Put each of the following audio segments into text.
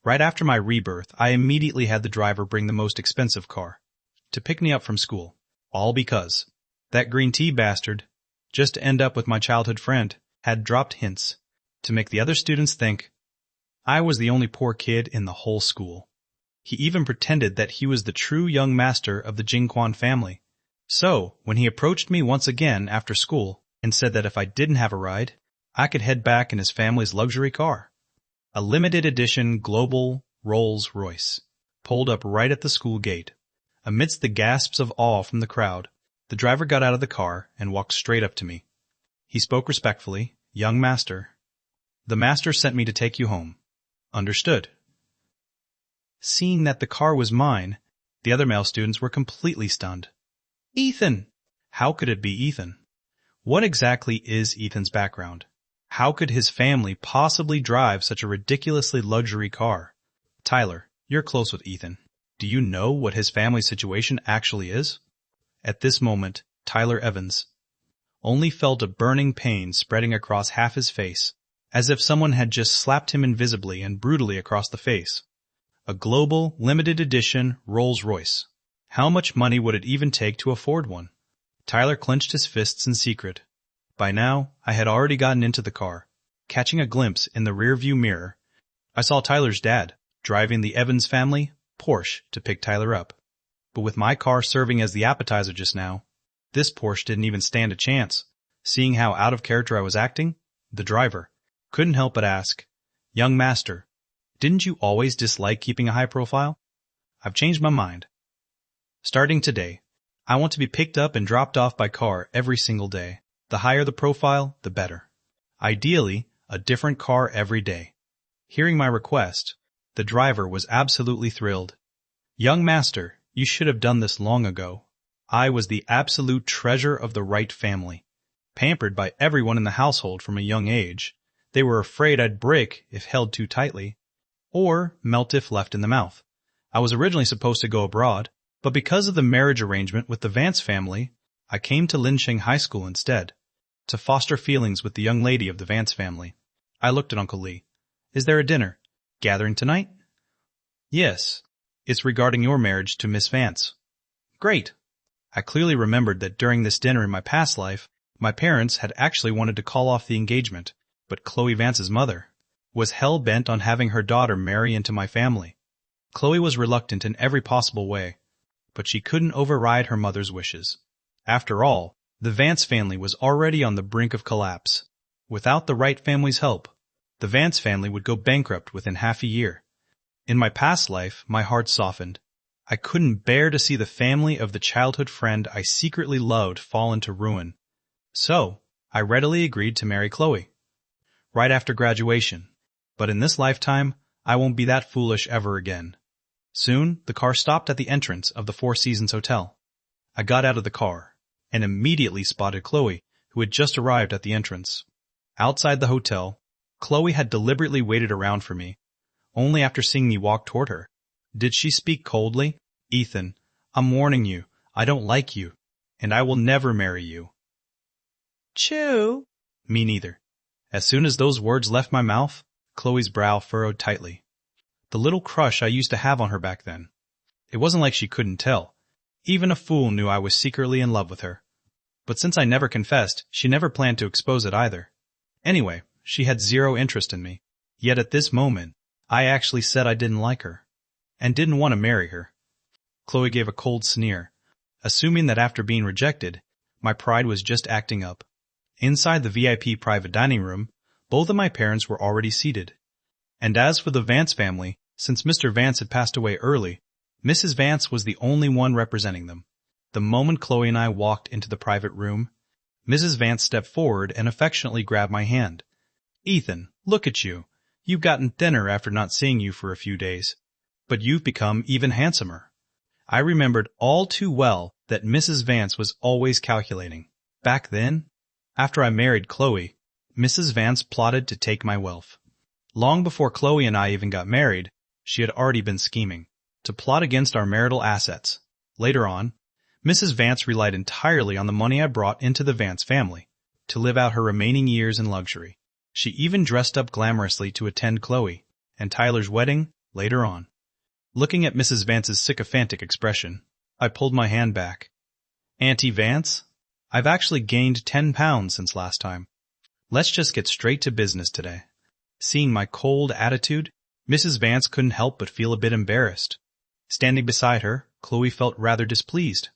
Right after my rebirth, I immediately had the driver bring the most expensive car to pick me up from school. All because that green tea bastard, just to end up with my childhood friend, had dropped hints to make the other students think I was the only poor kid in the whole school. He even pretended that he was the true young master of the Jingquan family. So, when he approached me once again after school and said that if I didn't have a ride, I could head back in his family's luxury car, a limited edition global Rolls-Royce, pulled up right at the school gate. Amidst the gasps of awe from the crowd, the driver got out of the car and walked straight up to me. He spoke respectfully. "Young master, the master sent me to take you home." "Understood." Seeing that the car was mine, the other male students were completely stunned. "Ethan!" How could it be Ethan? What exactly is Ethan's background? How could his family possibly drive such a ridiculously luxury car? Tyler, you're close with Ethan. Do you know what his family situation actually is? At this moment, Tyler Evans only felt a burning pain spreading across half his face, as if someone had just slapped him invisibly and brutally across the face. A global, limited edition Rolls-Royce. How much money would it even take to afford one? Tyler clenched his fists in secret. By now, I had already gotten into the car. Catching a glimpse in the rearview mirror, I saw Tyler's dad driving the Evans family Porsche to pick Tyler up. But with my car serving as the appetizer just now, this Porsche didn't even stand a chance. Seeing how out of character I was acting, the driver couldn't help but ask, "Young master, didn't you always dislike keeping a high profile?" "I've changed my mind. Starting today, I want to be picked up and dropped off by car every single day. The higher the profile, the better. Ideally, a different car every day." Hearing my request, the driver was absolutely thrilled. "Young master, you should have done this long ago. I was the absolute treasure of the Wright family. Pampered by everyone in the household from a young age, they were afraid I'd break if held too tightly, or melt if left in the mouth. I was originally supposed to go abroad, but because of the marriage arrangement with the Vance family, I came to Linsheng High School instead, to foster feelings with the young lady of the Vance family." I looked at Uncle Lee. "Is there a dinner gathering tonight?" "Yes. It's regarding your marriage to Miss Vance." "Great." I clearly remembered that during this dinner in my past life, my parents had actually wanted to call off the engagement, but Chloe Vance's mother was hell-bent on having her daughter marry into my family. Chloe was reluctant in every possible way, but she couldn't override her mother's wishes. After all, the Vance family was already on the brink of collapse. Without the Wright family's help, the Vance family would go bankrupt within half a year. In my past life, my heart softened. I couldn't bear to see the family of the childhood friend I secretly loved fall into ruin. So, I readily agreed to marry Chloe right after graduation. But in this lifetime, I won't be that foolish ever again. Soon, the car stopped at the entrance of the Four Seasons Hotel. I got out of the car and immediately spotted Chloe, who had just arrived at the entrance. Outside the hotel, Chloe had deliberately waited around for me, only after seeing me walk toward her. Did she speak coldly? "Ethan, I'm warning you, I don't like you, and I will never marry you." "Chew." "Me neither." As soon as those words left my mouth, Chloe's brow furrowed tightly. The little crush I used to have on her back then. It wasn't like she couldn't tell. Even a fool knew I was secretly in love with her. But since I never confessed, she never planned to expose it either. Anyway, she had zero interest in me. Yet at this moment, I actually said I didn't like her, and didn't want to marry her. Chloe gave a cold sneer, assuming that after being rejected, my pride was just acting up. Inside the VIP private dining room, both of my parents were already seated. And as for the Vance family, since Mr. Vance had passed away early, Mrs. Vance was the only one representing them. The moment Chloe and I walked into the private room, Mrs. Vance stepped forward and affectionately grabbed my hand. "Ethan, look at you. You've gotten thinner after not seeing you for a few days. But you've become even handsomer." I remembered all too well that Mrs. Vance was always calculating. Back then, after I married Chloe, Mrs. Vance plotted to take my wealth. Long before Chloe and I even got married, she had already been scheming to plot against our marital assets. Later on, Mrs. Vance relied entirely on the money I brought into the Vance family to live out her remaining years in luxury. She even dressed up glamorously to attend Chloe and Tyler's wedding Later on, looking at Mrs. Vance's sycophantic expression, I pulled my hand back. Auntie Vance, I've actually gained 10 pounds since last time. Let's just get straight to business today. Seeing my cold attitude, Mrs. Vance couldn't help but feel a bit embarrassed. Standing beside her, Chloe felt rather displeased.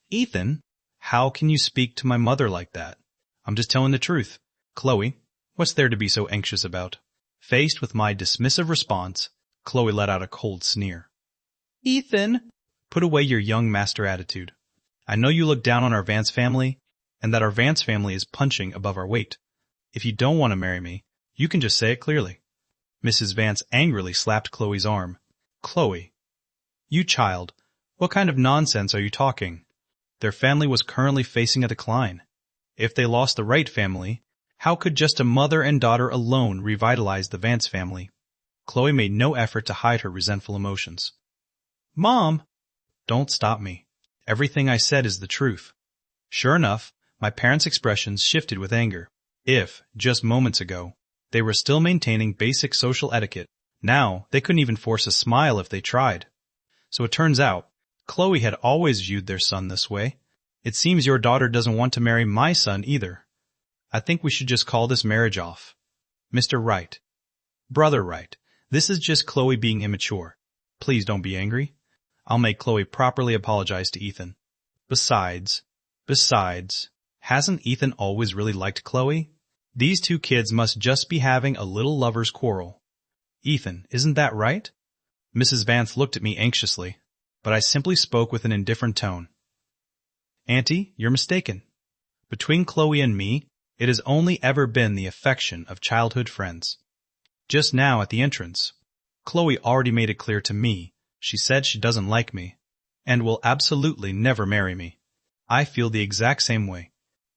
Ethan, how can you speak to my mother like that? I'm just telling the truth. Chloe, what's there to be so anxious about? Faced with my dismissive response, Chloe let out a cold sneer. Ethan, put away your young master attitude. I know you look down on our Vance family, and that our Vance family is punching above our weight. If you don't want to marry me, you can just say it clearly. Mrs. Vance angrily slapped Chloe's arm. Chloe, you child, what kind of nonsense are you talking? Their family was currently facing a decline. If they lost the right family, how could just a mother and daughter alone revitalize the Vance family? Chloe made no effort to hide her resentful emotions. Mom! Don't stop me. Everything I said is the truth. Sure enough, my parents' expressions shifted with anger. If, just moments ago, they were still maintaining basic social etiquette, now they couldn't even force a smile if they tried. So it turns out, Chloe had always viewed their son this way. It seems your daughter doesn't want to marry my son either. I think we should just call this marriage off. Mr. Wright. Brother Wright, this is just Chloe being immature. Please don't be angry. I'll make Chloe properly apologize to Ethan. Besides, hasn't Ethan always really liked Chloe? These two kids must just be having a little lover's quarrel. Ethan, isn't that right? Mrs. Vance looked at me anxiously, but I simply spoke with an indifferent tone. Auntie, you're mistaken. Between Chloe and me, it has only ever been the affection of childhood friends. Just now at the entrance, Chloe already made it clear to me she said she doesn't like me, and will absolutely never marry me. I feel the exact same way.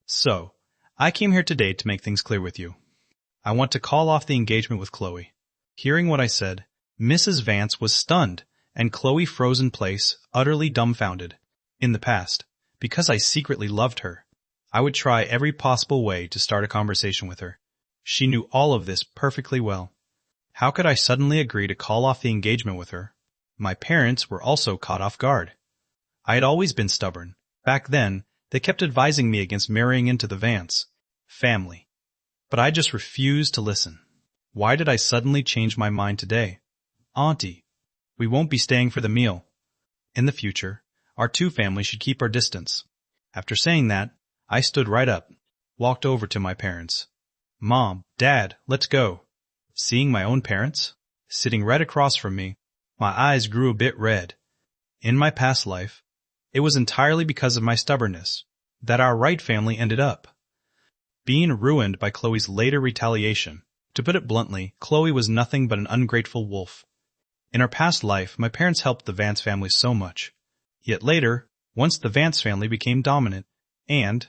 So, I came here today to make things clear with you. I want to call off the engagement with Chloe. Hearing what I said, Mrs. Vance was stunned, and Chloe froze in place, utterly dumbfounded. In the past, because I secretly loved her, I would try every possible way to start a conversation with her. She knew all of this perfectly well. How could I suddenly agree to call off the engagement with her? My parents were also caught off guard. I had always been stubborn. Back then, they kept advising me against marrying into the Vance family. But I just refused to listen. Why did I suddenly change my mind today? Auntie, we won't be staying for the meal. In the future, our two families should keep our distance. After saying that, I stood right up, walked over to my parents. Mom, Dad, let's go. Seeing my own parents, sitting right across from me, my eyes grew a bit red. In my past life, it was entirely because of my stubbornness that our Wright family ended up being ruined by Chloe's later retaliation. To put it bluntly, Chloe was nothing but an ungrateful wolf. In our past life, my parents helped the Vance family so much. Yet later, once the Vance family became dominant, and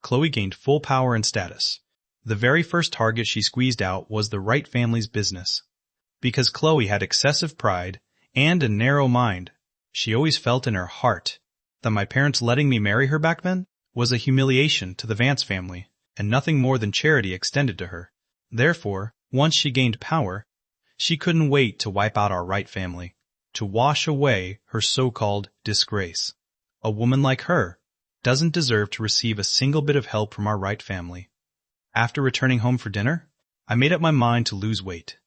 Chloe gained full power and status, the very first target she squeezed out was the Wright family's business. Because Chloe had excessive pride and a narrow mind, she always felt in her heart that my parents letting me marry her back then was a humiliation to the Vance family, and nothing more than charity extended to her. Therefore, once she gained power, she couldn't wait to wipe out our Wright family, to wash away her so-called disgrace. A woman like her doesn't deserve to receive a single bit of help from our Wright family. After returning home for dinner, I made up my mind to lose weight.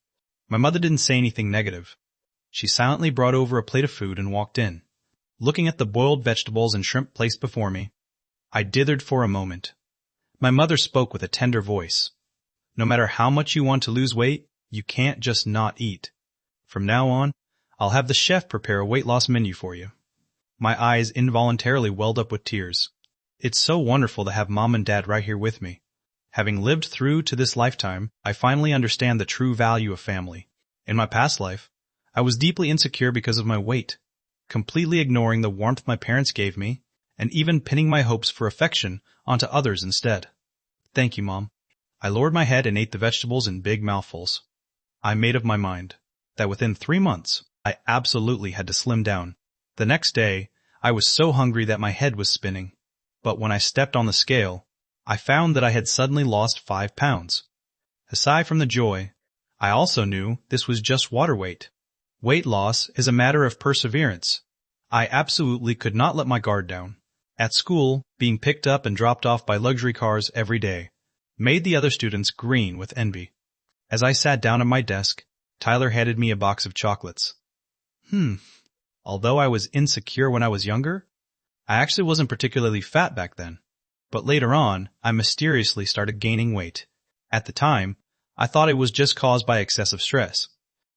My mother didn't say anything negative. She silently brought over a plate of food and walked in. Looking at the boiled vegetables and shrimp placed before me, I dithered for a moment. My mother spoke with a tender voice. No matter how much you want to lose weight, you can't just not eat. From now on, I'll have the chef prepare a weight loss menu for you. My eyes involuntarily welled up with tears. It's so wonderful to have Mom and Dad right here with me. Having lived through to this lifetime, I finally understand the true value of family. In my past life, I was deeply insecure because of my weight, completely ignoring the warmth my parents gave me, and even pinning my hopes for affection onto others instead. Thank you, Mom. I lowered my head and ate the vegetables in big mouthfuls. I made up my mind that within 3 months, I absolutely had to slim down. The next day, I was so hungry that my head was spinning. But when I stepped on the scale, I found that I had suddenly lost 5 pounds. Aside from the joy, I also knew this was just water weight. Weight loss is a matter of perseverance. I absolutely could not let my guard down. At school, being picked up and dropped off by luxury cars every day made the other students green with envy. As I sat down at my desk, Tyler handed me a box of chocolates. Although I was insecure when I was younger, I actually wasn't particularly fat back then. But later on, I mysteriously started gaining weight. At the time, I thought it was just caused by excessive stress.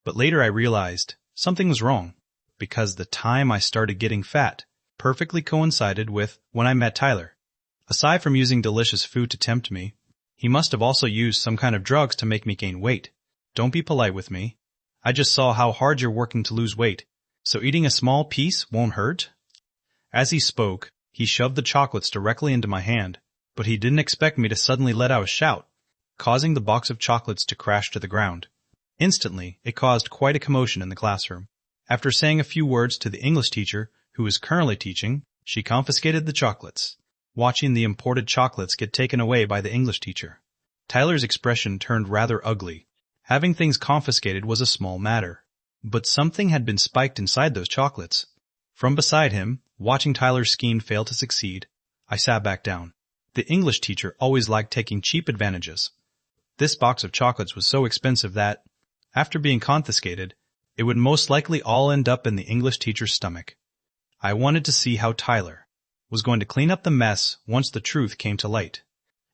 But later I realized something was wrong, because the time I started getting fat perfectly coincided with when I met Tyler. Aside from using delicious food to tempt me, he must have also used some kind of drugs to make me gain weight. Don't be polite with me. I just saw how hard you're working to lose weight, so eating a small piece won't hurt? As he spoke, he shoved the chocolates directly into my hand, but he didn't expect me to suddenly let out a shout, causing the box of chocolates to crash to the ground. Instantly, it caused quite a commotion in the classroom. After saying a few words to the English teacher, who was currently teaching, she confiscated the chocolates, watching the imported chocolates get taken away by the English teacher. Tyler's expression turned rather ugly. Having things confiscated was a small matter, but something had been spiked inside those chocolates. From beside him, watching Tyler's scheme fail to succeed, I sat back down. The English teacher always liked taking cheap advantages. This box of chocolates was so expensive that, after being confiscated, it would most likely all end up in the English teacher's stomach. I wanted to see how Tyler was going to clean up the mess once the truth came to light.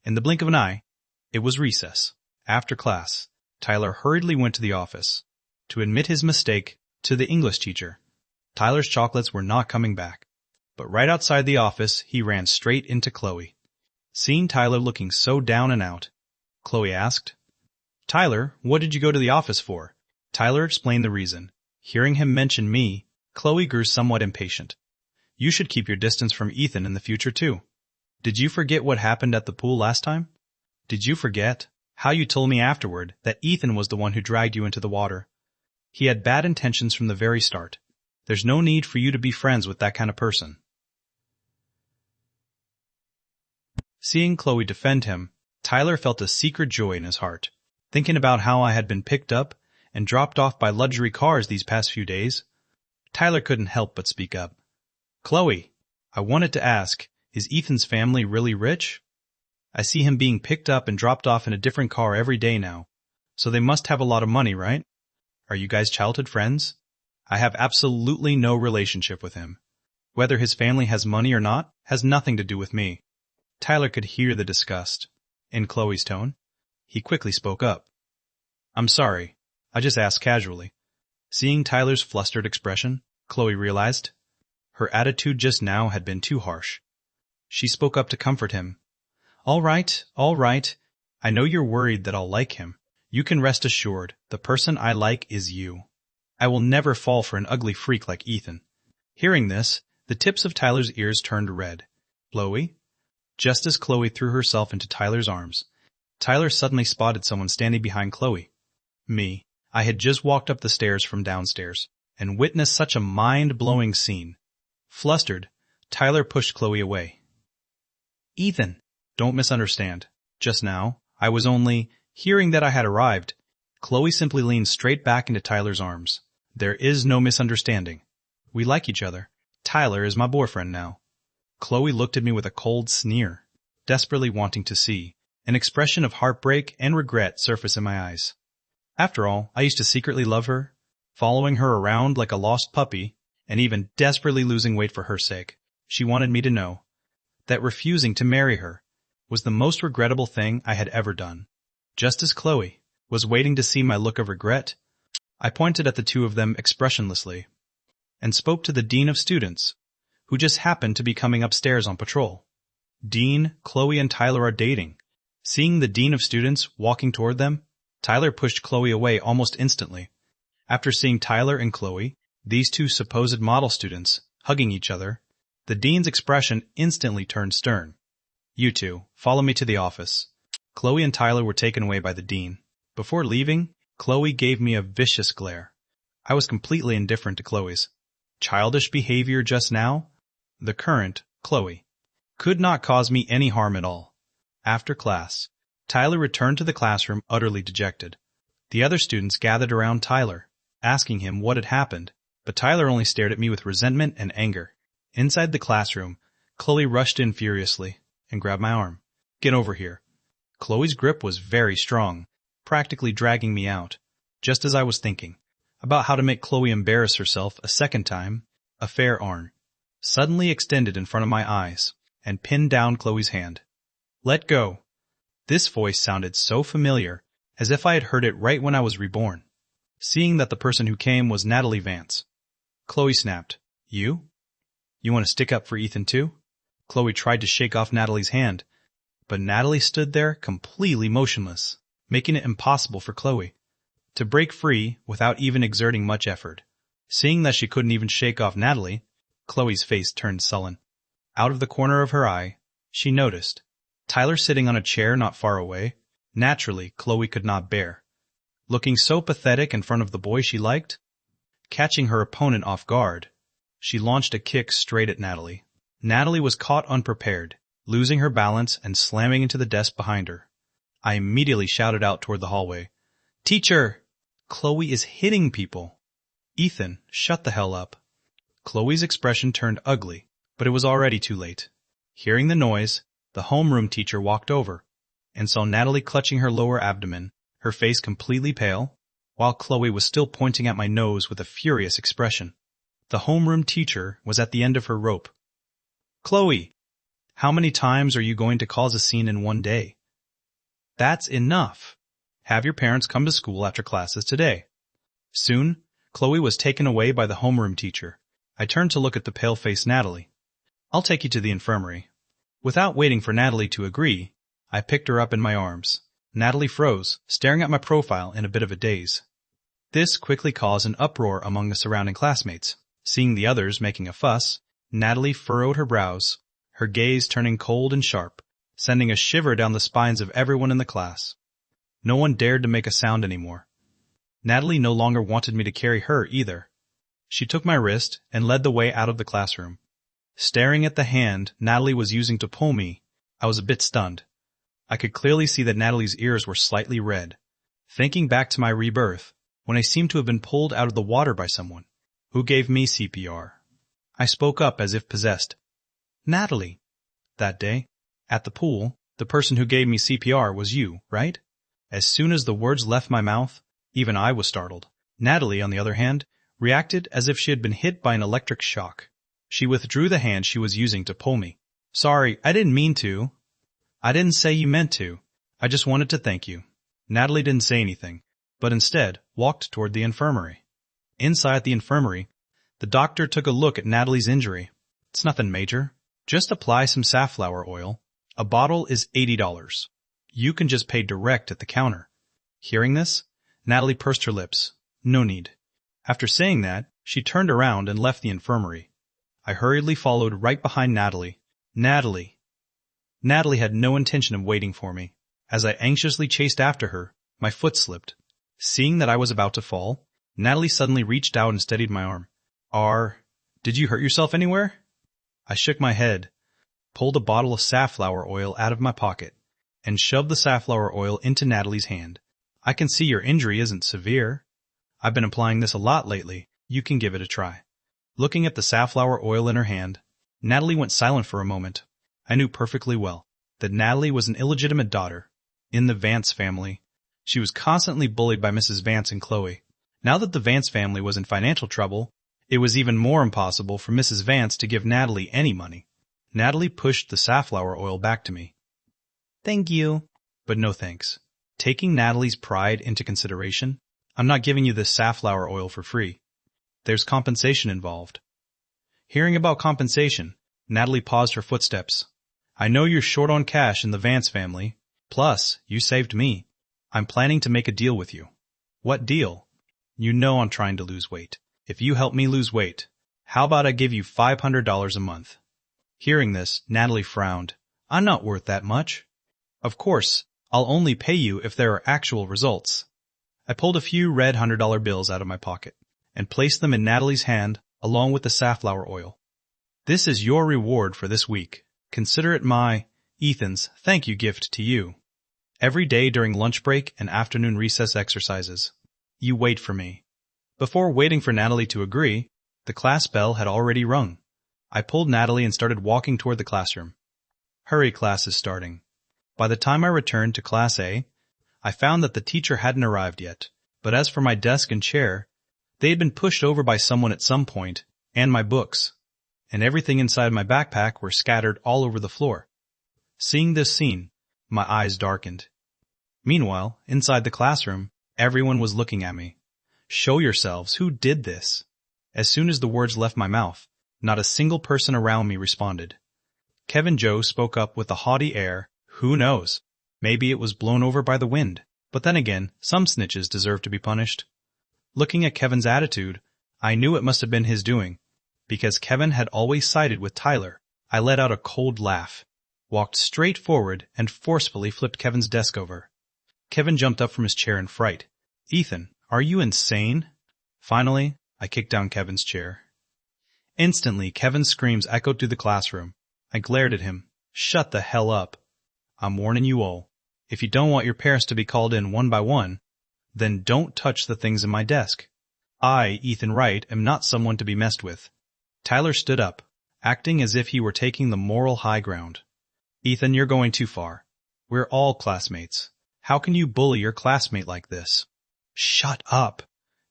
In the blink of an eye, it was recess. After class, Tyler hurriedly went to the office to admit his mistake to the English teacher. Tyler's chocolates were not coming back, but right outside the office he ran straight into Chloe. Seeing Tyler looking so down and out, Chloe asked, "Tyler, what did you go to the office for?" Tyler explained the reason. Hearing him mention me, Chloe grew somewhat impatient. "You should keep your distance from Ethan in the future too. Did you forget what happened at the pool last time? Did you forget how you told me afterward that Ethan was the one who dragged you into the water? He had bad intentions from the very start. There's no need for you to be friends with that kind of person." Seeing Chloe defend him, Tyler felt a secret joy in his heart. Thinking about how I had been picked up and dropped off by luxury cars these past few days, Tyler couldn't help but speak up. "Chloe, I wanted to ask, is Ethan's family really rich? I see him being picked up and dropped off in a different car every day now, so they must have a lot of money, right? Are you guys childhood friends? I have absolutely no relationship with him. Whether his family has money or not has nothing to do with me." Tyler could hear the disgust in Chloe's tone. He quickly spoke up. "I'm sorry, I just asked casually." Seeing Tyler's flustered expression, Chloe realized her attitude just now had been too harsh. She spoke up to comfort him. All right. I know you're worried that I'll like him. You can rest assured, the person I like is you. I will never fall for an ugly freak like Ethan." Hearing this, the tips of Tyler's ears turned red. "Chloe?" Just as Chloe threw herself into Tyler's arms, Tyler suddenly spotted someone standing behind Chloe. Me. I had just walked up the stairs from downstairs and witnessed such a mind-blowing scene. Flustered, Tyler pushed Chloe away. "Ethan, don't misunderstand. Just now, I was only hearing that I had arrived." Chloe simply leaned straight back into Tyler's arms. "There is no misunderstanding. We like each other. Tyler is my boyfriend now." Chloe looked at me with a cold sneer, desperately wanting to see an expression of heartbreak and regret surface in my eyes. After all, I used to secretly love her, following her around like a lost puppy, and even desperately losing weight for her sake. She wanted me to know that refusing to marry her was the most regrettable thing I had ever done. Just as Chloe was waiting to see my look of regret, I pointed at the two of them expressionlessly and spoke to the dean of students, who just happened to be coming upstairs on patrol. "Dean, Chloe and Tyler are dating." Seeing the dean of students walking toward them, Tyler pushed Chloe away almost instantly. After seeing Tyler and Chloe, these two supposed model students, hugging each other, the dean's expression instantly turned stern. "You two, follow me to the office." Chloe and Tyler were taken away by the dean. Before leaving, Chloe gave me a vicious glare. I was completely indifferent to Chloe's childish behavior just now. The current, Chloe, could not cause me any harm at all. After class, Tyler returned to the classroom utterly dejected. The other students gathered around Tyler, asking him what had happened, but Tyler only stared at me with resentment and anger. Inside the classroom, Chloe rushed in furiously and grabbed my arm. "Get over here." Chloe's grip was very strong, practically dragging me out. Just as I was thinking about how to make Chloe embarrass herself a second time, a fair arm suddenly extended in front of my eyes and pinned down Chloe's hand. "Let go." This voice sounded so familiar, as if I had heard it right when I was reborn. Seeing that the person who came was Natalie Vance, Chloe snapped, "You? You want to stick up for Ethan too?" Chloe tried to shake off Natalie's hand, but Natalie stood there completely motionless, making it impossible for Chloe to break free without even exerting much effort. Seeing that she couldn't even shake off Natalie, Chloe's face turned sullen. Out of the corner of her eye, she noticed Tyler sitting on a chair not far away. Naturally, Chloe could not bear looking so pathetic in front of the boy she liked. Catching her opponent off guard, she launched a kick straight at Natalie. Natalie was caught unprepared, losing her balance and slamming into the desk behind her. I immediately shouted out toward the hallway, "Teacher! Chloe is hitting people!" "Ethan, shut the hell up." Chloe's expression turned ugly, but it was already too late. Hearing the noise, the homeroom teacher walked over and saw Natalie clutching her lower abdomen, her face completely pale, while Chloe was still pointing at my nose with a furious expression. The homeroom teacher was at the end of her rope. "Chloe, how many times are you going to cause a scene in one day? That's enough. Have your parents come to school after classes today." Soon, Chloe was taken away by the homeroom teacher. I turned to look at the pale-faced Natalie. "I'll take you to the infirmary." Without waiting for Natalie to agree, I picked her up in my arms. Natalie froze, staring at my profile in a bit of a daze. This quickly caused an uproar among the surrounding classmates. Seeing the others making a fuss, Natalie furrowed her brows, her gaze turning cold and sharp, sending a shiver down the spines of everyone in the class. No one dared to make a sound anymore. Natalie no longer wanted me to carry her either. She took my wrist and led the way out of the classroom. Staring at the hand Natalie was using to pull me, I was a bit stunned. I could clearly see that Natalie's ears were slightly red. Thinking back to my rebirth, when I seemed to have been pulled out of the water by someone who gave me CPR. I spoke up as if possessed. "Natalie, that day, at the pool, the person who gave me CPR was you, right?" As soon as the words left my mouth, even I was startled. Natalie, on the other hand, reacted as if she had been hit by an electric shock. She withdrew the hand she was using to pull me. "Sorry, I didn't mean to." "I didn't say you meant to. I just wanted to thank you." Natalie didn't say anything, but instead walked toward the infirmary. Inside the infirmary, the doctor took a look at Natalie's injury. "It's nothing major. Just apply some safflower oil. A bottle is $80. You can just pay direct at the counter." Hearing this, Natalie pursed her lips. No need. After saying that, she turned around and left the infirmary. I hurriedly followed right behind Natalie. Natalie had no intention of waiting for me. As I anxiously chased after her, my foot slipped. Seeing that I was about to fall, Natalie suddenly reached out and steadied my arm. Did you hurt yourself anywhere?" I shook my head, pulled a bottle of safflower oil out of my pocket, and shoved the safflower oil into Natalie's hand. "I can see your injury isn't severe. I've been applying this a lot lately. You can give it a try." Looking at the safflower oil in her hand, Natalie went silent for a moment. I knew perfectly well that Natalie was an illegitimate daughter. In the Vance family, she was constantly bullied by Mrs. Vance and Chloe. Now that the Vance family was in financial trouble, it was even more impossible for Mrs. Vance to give Natalie any money. Natalie pushed the safflower oil back to me. "Thank you." But no thanks. Taking Natalie's pride into consideration, I'm not giving you this safflower oil for free. There's compensation involved. Hearing about compensation, Natalie paused her footsteps. "I know you're short on cash in the Vance family. Plus, you saved me. I'm planning to make a deal with you." "What deal?" "You know I'm trying to lose weight. If you help me lose weight, how about I give you $500 a month?" Hearing this, Natalie frowned. "I'm not worth that much." "Of course, I'll only pay you if there are actual results." I pulled a few red $100 bills out of my pocket and placed them in Natalie's hand along with the safflower oil. "This is your reward for this week. Consider it Ethan's thank you gift to you." Every day during lunch break and afternoon recess exercises. You wait for me. Before waiting for Natalie to agree, the class bell had already rung. I pulled Natalie and started walking toward the classroom. Hurry, class is starting. By the time I returned to Class A, I found that the teacher hadn't arrived yet, but as for my desk and chair, they had been pushed over by someone at some point, and my books, and everything inside my backpack were scattered all over the floor. Seeing this scene, my eyes darkened. Meanwhile, inside the classroom, everyone was looking at me. Show yourselves, who did this? As soon as the words left my mouth, not a single person around me responded. Kevin Joe spoke up with a haughty air, who knows? Maybe it was blown over by the wind, but then again, some snitches deserve to be punished. Looking at Kevin's attitude, I knew it must have been his doing. Because Kevin had always sided with Tyler, I let out a cold laugh, walked straight forward, and forcefully flipped Kevin's desk over. Kevin jumped up from his chair in fright. Ethan, are you insane? Finally, I kicked down Kevin's chair. Instantly, Kevin's screams echoed through the classroom. I glared at him. Shut the hell up. I'm warning you all. If you don't want your parents to be called in one by one, then don't touch the things in my desk. I, Ethan Wright, am not someone to be messed with. Tyler stood up, acting as if he were taking the moral high ground. Ethan, you're going too far. We're all classmates. How can you bully your classmate like this? Shut up.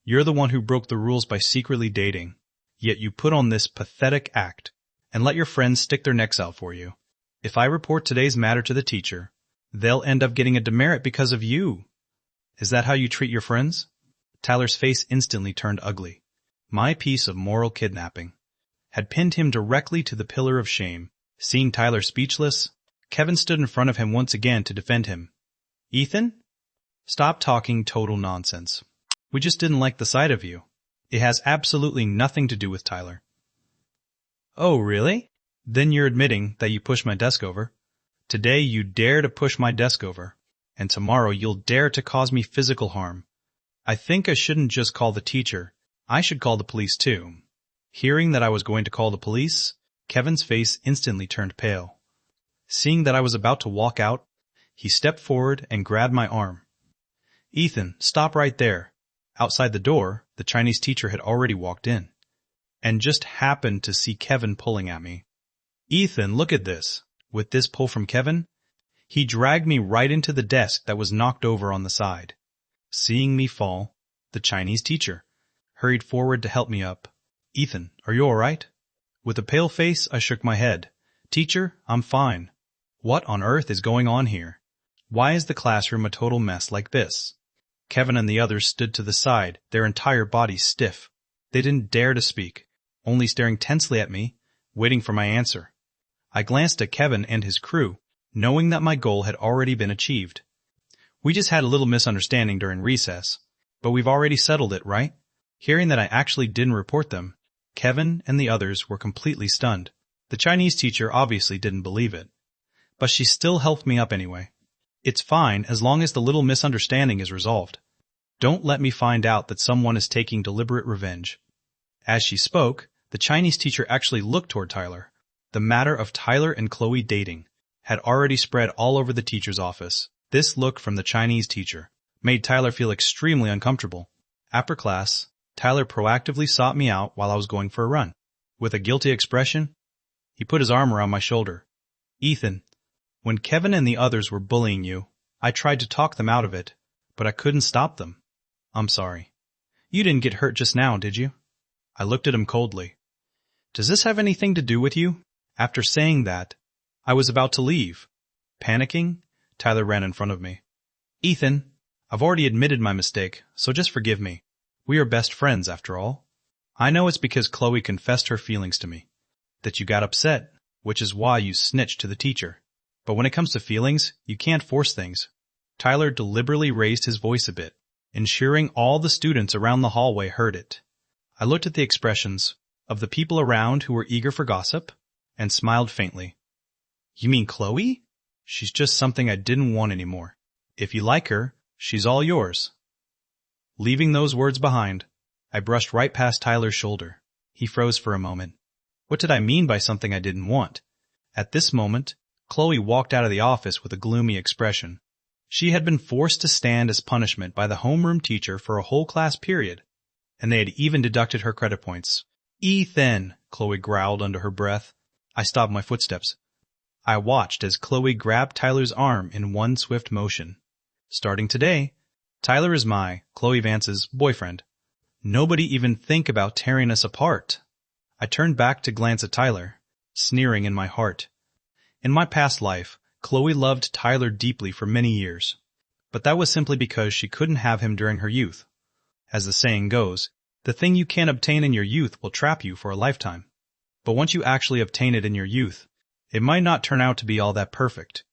You're the one who broke the rules by secretly dating. Yet you put on this pathetic act and let your friends stick their necks out for you. If I report today's matter to the teacher, they'll end up getting a demerit because of you. Is that how you treat your friends? Tyler's face instantly turned ugly. My piece of moral kidnapping had pinned him directly to the pillar of shame. Seeing Tyler speechless, Kevin stood in front of him once again to defend him. Ethan? Stop talking total nonsense. We just didn't like the sight of you. It has absolutely nothing to do with Tyler. Oh, really? Then you're admitting that you pushed my desk over. Today you dare to push my desk over, and tomorrow you'll dare to cause me physical harm. I think I shouldn't just call the teacher. I should call the police too. Hearing that I was going to call the police, Kevin's face instantly turned pale. Seeing that I was about to walk out, he stepped forward and grabbed my arm. Ethan, stop right there. Outside the door, the Chinese teacher had already walked in, and just happened to see Kevin pulling at me. Ethan, look at this. With this pull from Kevin, he dragged me right into the desk that was knocked over on the side. Seeing me fall, the Chinese teacher hurried forward to help me up. Ethan, are you all right? With a pale face, I shook my head. Teacher, I'm fine. What on earth is going on here? Why is the classroom a total mess like this? Kevin and the others stood to the side, their entire bodies stiff. They didn't dare to speak, only staring tensely at me, waiting for my answer. I glanced at Kevin and his crew, knowing that my goal had already been achieved. We just had a little misunderstanding during recess, but we've already settled it, right? Hearing that I actually didn't report them, Kevin and the others were completely stunned. The Chinese teacher obviously didn't believe it, but she still helped me up anyway. It's fine as long as the little misunderstanding is resolved. Don't let me find out that someone is taking deliberate revenge. As she spoke, the Chinese teacher actually looked toward Tyler. The matter of Tyler and Chloe dating had already spread all over the teacher's office. This look from the Chinese teacher made Tyler feel extremely uncomfortable. After class, Tyler proactively sought me out while I was going for a run. With a guilty expression, he put his arm around my shoulder. Ethan, when Kevin and the others were bullying you, I tried to talk them out of it, but I couldn't stop them. I'm sorry. You didn't get hurt just now, did you? I looked at him coldly. Does this have anything to do with you? After saying that, I was about to leave. Panicking, Tyler ran in front of me. Ethan, I've already admitted my mistake, so just forgive me. We are best friends, after all. I know it's because Chloe confessed her feelings to me, that you got upset, which is why you snitched to the teacher. But when it comes to feelings, you can't force things. Tyler deliberately raised his voice a bit, ensuring all the students around the hallway heard it. I looked at the expressions of the people around who were eager for gossip, and smiled faintly. You mean Chloe? She's just something I didn't want anymore. If you like her, she's all yours. Leaving those words behind, I brushed right past Tyler's shoulder. He froze for a moment. What did I mean by something I didn't want? At this moment, Chloe walked out of the office with a gloomy expression. She had been forced to stand as punishment by the homeroom teacher for a whole class period, and they had even deducted her credit points. "Ethan," Chloe growled under her breath. I stopped my footsteps. I watched as Chloe grabbed Tyler's arm in one swift motion. "Starting today, Tyler is my, Chloe Vance's, boyfriend. Nobody even think about tearing us apart." I turned back to glance at Tyler, sneering in my heart. In my past life, Chloe loved Tyler deeply for many years, but that was simply because she couldn't have him during her youth. As the saying goes, the thing you can't obtain in your youth will trap you for a lifetime. But once you actually obtain it in your youth, it might not turn out to be all that perfect,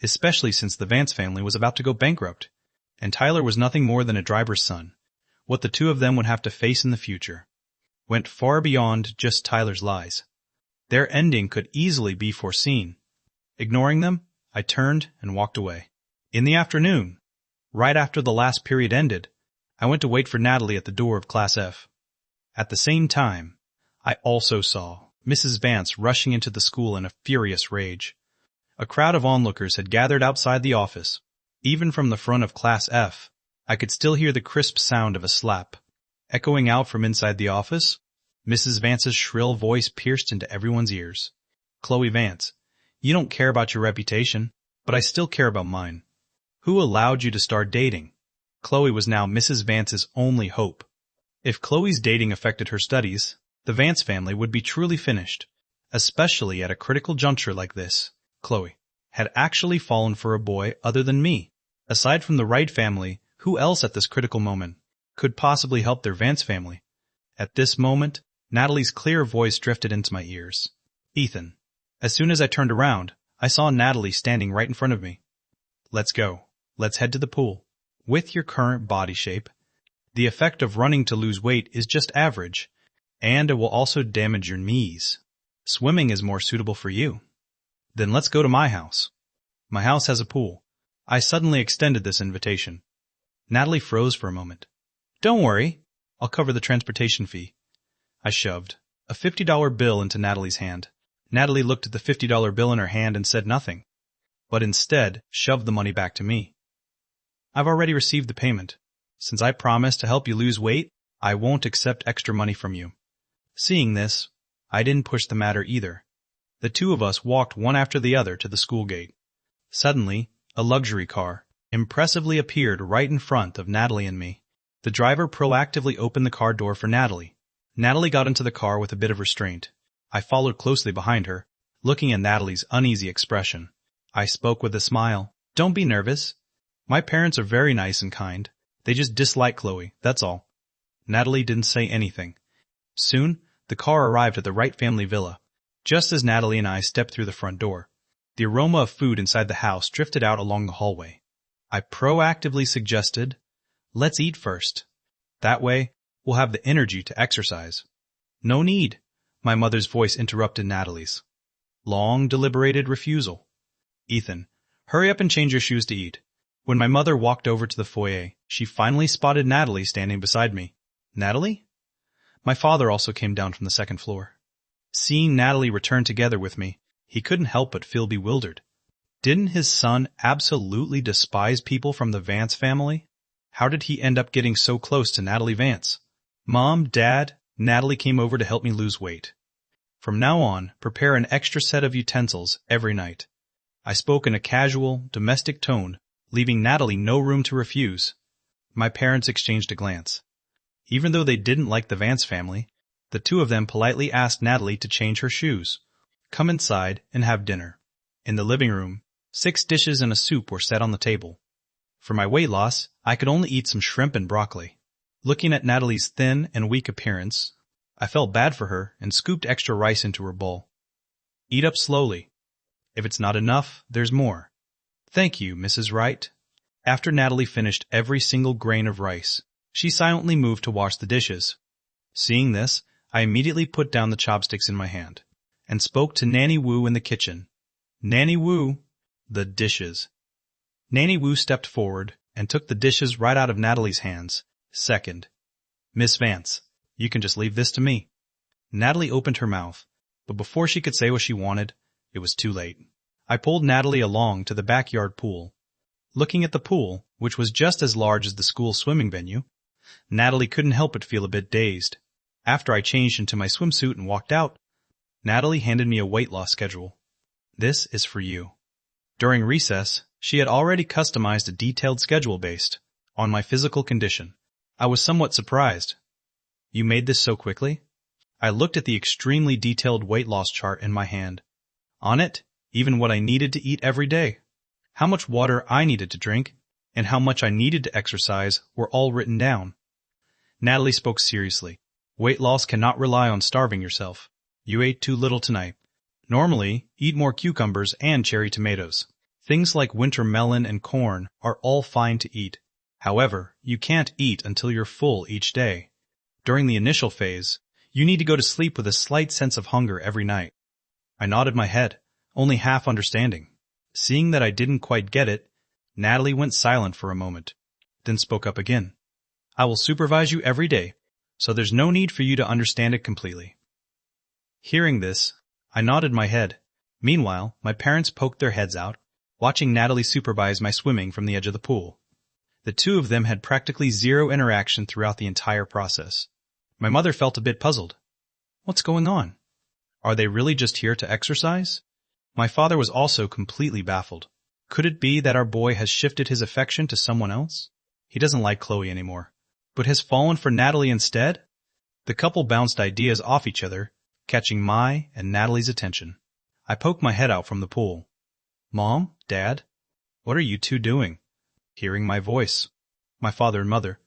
especially since the Vance family was about to go bankrupt, and Tyler was nothing more than a driver's son. What the two of them would have to face in the future went far beyond just Tyler's lies. Their ending could easily be foreseen. Ignoring them, I turned and walked away. In the afternoon, right after the last period ended, I went to wait for Natalie at the door of Class F. At the same time, I also saw Mrs. Vance rushing into the school in a furious rage. A crowd of onlookers had gathered outside the office. Even from the front of Class F, I could still hear the crisp sound of a slap. Echoing out from inside the office, Mrs. Vance's shrill voice pierced into everyone's ears. "Chloe Vance, you don't care about your reputation, but I still care about mine. Who allowed you to start dating?" Chloe was now Mrs. Vance's only hope. If Chloe's dating affected her studies, the Vance family would be truly finished, especially at a critical juncture like this. Chloe had actually fallen for a boy other than me. Aside from the Wright family, who else at this critical moment could possibly help their Vance family? At this moment, Natalie's clear voice drifted into my ears. "Ethan." As soon as I turned around, I saw Natalie standing right in front of me. "Let's go. Let's head to the pool. With your current body shape, the effect of running to lose weight is just average, and it will also damage your knees. Swimming is more suitable for you. Then let's go to my house. My house has a pool." I suddenly extended this invitation. Natalie froze for a moment. "Don't worry. I'll cover the transportation fee." I shoved a $50 bill into Natalie's hand. Natalie looked at the $50 bill in her hand and said nothing, but instead shoved the money back to me. "I've already received the payment. Since I promised to help you lose weight, I won't accept extra money from you." Seeing this, I didn't push the matter either. The two of us walked one after the other to the school gate. Suddenly, a luxury car impressively appeared right in front of Natalie and me. The driver proactively opened the car door for Natalie. Natalie got into the car with a bit of restraint. I followed closely behind her, looking at Natalie's uneasy expression. I spoke with a smile. "Don't be nervous. My parents are very nice and kind. They just dislike Chloe, that's all." Natalie didn't say anything. Soon, the car arrived at the Wright family villa. Just as Natalie and I stepped through the front door, the aroma of food inside the house drifted out along the hallway. I proactively suggested, "Let's eat first. That way, we'll have the energy to exercise." "No need," my mother's voice interrupted Natalie's long, deliberated refusal. "Ethan, hurry up and change your shoes to eat." When my mother walked over to the foyer, she finally spotted Natalie standing beside me. "Natalie?" My father also came down from the second floor. Seeing Natalie return together with me, he couldn't help but feel bewildered. Didn't his son absolutely despise people from the Vance family? How did he end up getting so close to Natalie Vance? "Mom, Dad, Natalie came over to help me lose weight. From now on, prepare an extra set of utensils every night." I spoke in a casual, domestic tone, leaving Natalie no room to refuse. My parents exchanged a glance. Even though they didn't like the Vance family, the two of them politely asked Natalie to change her shoes, come inside, and have dinner. In the living room, 6 dishes and a soup were set on the table. For my weight loss, I could only eat some shrimp and broccoli. Looking at Natalie's thin and weak appearance, I felt bad for her and scooped extra rice into her bowl. "Eat up slowly. If it's not enough, there's more." "Thank you, Mrs. Wright." After Natalie finished every single grain of rice, she silently moved to wash the dishes. Seeing this, I immediately put down the chopsticks in my hand and spoke to Nanny Wu in the kitchen. "Nanny Wu, the dishes." Nanny Wu stepped forward and took the dishes right out of Natalie's hands. "Second, Miss Vance, you can just leave this to me." Natalie opened her mouth, but before she could say what she wanted, it was too late. I pulled Natalie along to the backyard pool. Looking at the pool, which was just as large as the school swimming venue, Natalie couldn't help but feel a bit dazed. After I changed into my swimsuit and walked out, Natalie handed me a weight loss schedule. This is for you. During recess, she had already customized a detailed schedule based on my physical condition. I was somewhat surprised. You made this so quickly? I looked at the extremely detailed weight loss chart in my hand. On it, even what I needed to eat every day, how much water I needed to drink, and how much I needed to exercise were all written down. Natalie spoke seriously. Weight loss cannot rely on starving yourself. You ate too little tonight. Normally, eat more cucumbers and cherry tomatoes. Things like winter melon and corn are all fine to eat. However, you can't eat until you're full each day. During the initial phase, you need to go to sleep with a slight sense of hunger every night. I nodded my head, only half understanding. Seeing that I didn't quite get it, Natalie went silent for a moment, then spoke up again. I will supervise you every day, so there's no need for you to understand it completely. Hearing this, I nodded my head. Meanwhile, my parents poked their heads out, watching Natalie supervise my swimming from the edge of the pool. The two of them had practically zero interaction throughout the entire process. My mother felt a bit puzzled. What's going on? Are they really just here to exercise? My father was also completely baffled. Could it be that our boy has shifted his affection to someone else? He doesn't like Chloe anymore, but has fallen for Natalie instead? The couple bounced ideas off each other, catching my and Natalie's attention. I poked my head out from the pool. Mom, Dad, what are you two doing? Hearing my voice, my father and mother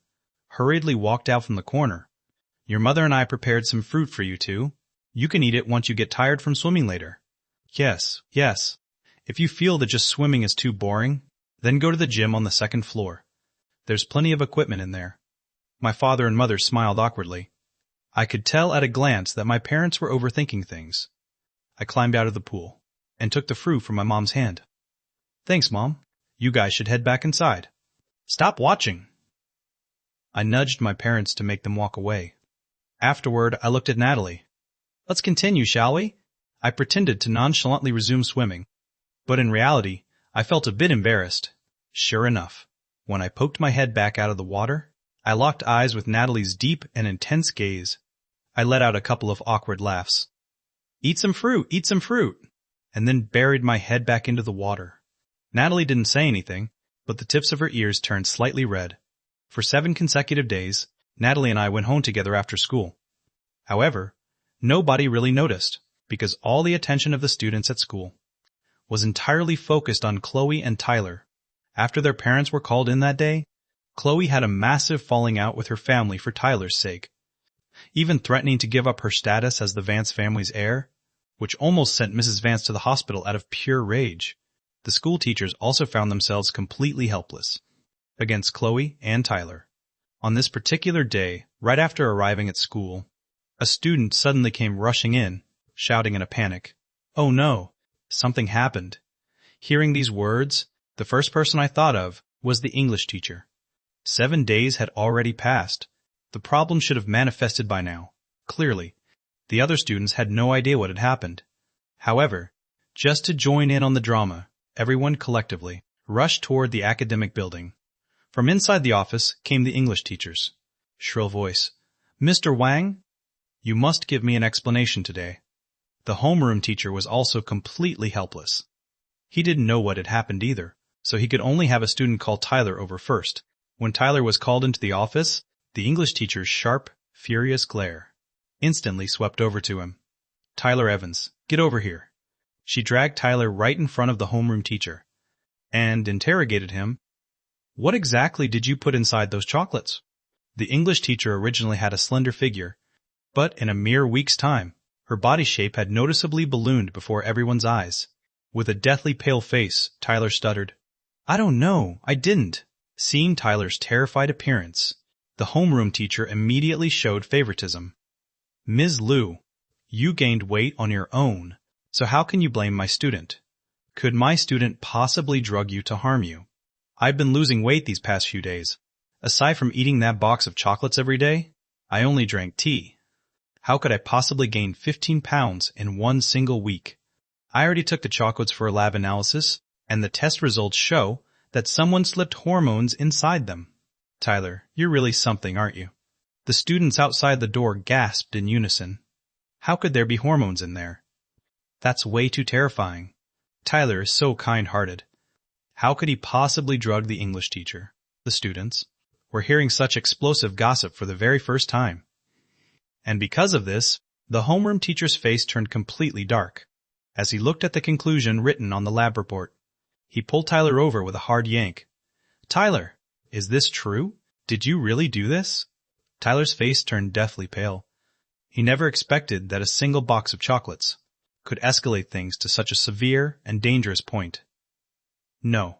hurriedly walked out from the corner. Your mother and I prepared some fruit for you two. You can eat it once you get tired from swimming later. Yes. If you feel that just swimming is too boring, then go to the gym on the second floor. There's plenty of equipment in there. My father and mother smiled awkwardly. I could tell at a glance that my parents were overthinking things. I climbed out of the pool and took the fruit from my mom's hand. Thanks, Mom. You guys should head back inside. Stop watching. I nudged my parents to make them walk away. Afterward, I looked at Natalie. Let's continue, shall we? I pretended to nonchalantly resume swimming, but in reality, I felt a bit embarrassed. Sure enough, when I poked my head back out of the water, I locked eyes with Natalie's deep and intense gaze. I let out a couple of awkward laughs. Eat some fruit, and then buried my head back into the water. Natalie didn't say anything, but the tips of her ears turned slightly red. For 7 consecutive days, Natalie and I went home together after school. However, nobody really noticed, because all the attention of the students at school was entirely focused on Chloe and Tyler. After their parents were called in that day, Chloe had a massive falling out with her family for Tyler's sake, even threatening to give up her status as the Vance family's heir, which almost sent Mrs. Vance to the hospital out of pure rage. The school teachers also found themselves completely helpless against Chloe and Tyler. On this particular day, right after arriving at school, a student suddenly came rushing in, shouting in a panic, "Oh no, something happened." Hearing these words, the first person I thought of was the English teacher. 7 days had already passed. The problem should have manifested by now. Clearly, the other students had no idea what had happened. However, just to join in on the drama, everyone collectively rushed toward the academic building. From inside the office came the English teacher's shrill voice. "Mr. Wang, you must give me an explanation today." The homeroom teacher was also completely helpless. He didn't know what had happened either, so he could only have a student call Tyler over first. When Tyler was called into the office, the English teacher's sharp, furious glare instantly swept over to him. "Tyler Evans, get over here." She dragged Tyler right in front of the homeroom teacher and interrogated him. "What exactly did you put inside those chocolates?" The English teacher originally had a slender figure, but in a mere week's time, her body shape had noticeably ballooned before everyone's eyes. With a deathly pale face, Tyler stuttered, "I don't know, I didn't." Seeing Tyler's terrified appearance, the homeroom teacher immediately showed favoritism. "Ms. Liu, you gained weight on your own, so how can you blame my student? Could my student possibly drug you to harm you? I've been losing weight these past few days. Aside from eating that box of chocolates every day, I only drank tea. How could I possibly gain 15 pounds in one single week? I already took the chocolates for a lab analysis, and the test results show that someone slipped hormones inside them. Tyler, you're really something, aren't you? The students outside the door gasped in unison. How could there be hormones in there? That's way too terrifying. Tyler is so kind-hearted. How could he possibly drug the English teacher? The students were hearing such explosive gossip for the very first time. And because of this, the homeroom teacher's face turned completely dark. As he looked at the conclusion written on the lab report, he pulled Tyler over with a hard yank. Tyler, is this true? Did you really do this? Tyler's face turned deathly pale. He never expected that a single box of chocolates could escalate things to such a severe and dangerous point. No,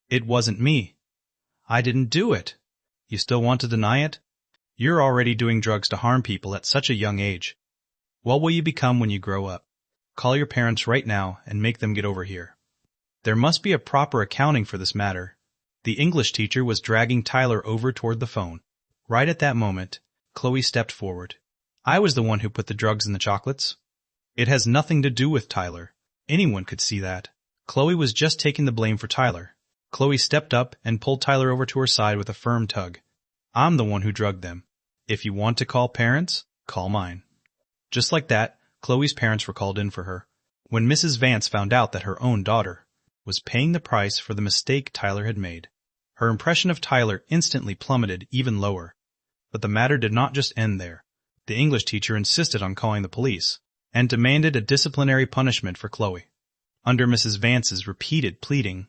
it wasn't me. I didn't do it. You still want to deny it? You're already doing drugs to harm people at such a young age. What will you become when you grow up? Call your parents right now and make them get over here. There must be a proper accounting for this matter. The English teacher was dragging Tyler over toward the phone. Right at that moment, Chloe stepped forward. I was the one who put the drugs in the chocolates. It has nothing to do with Tyler. Anyone could see that. Chloe was just taking the blame for Tyler. Chloe stepped up and pulled Tyler over to her side with a firm tug. I'm the one who drugged them. If you want to call parents, call mine. Just like that, Chloe's parents were called in for her. When Mrs. Vance found out that her own daughter was paying the price for the mistake Tyler had made, her impression of Tyler instantly plummeted even lower. But the matter did not just end there. The English teacher insisted on calling the police and demanded a disciplinary punishment for Chloe. Under Mrs. Vance's repeated pleading,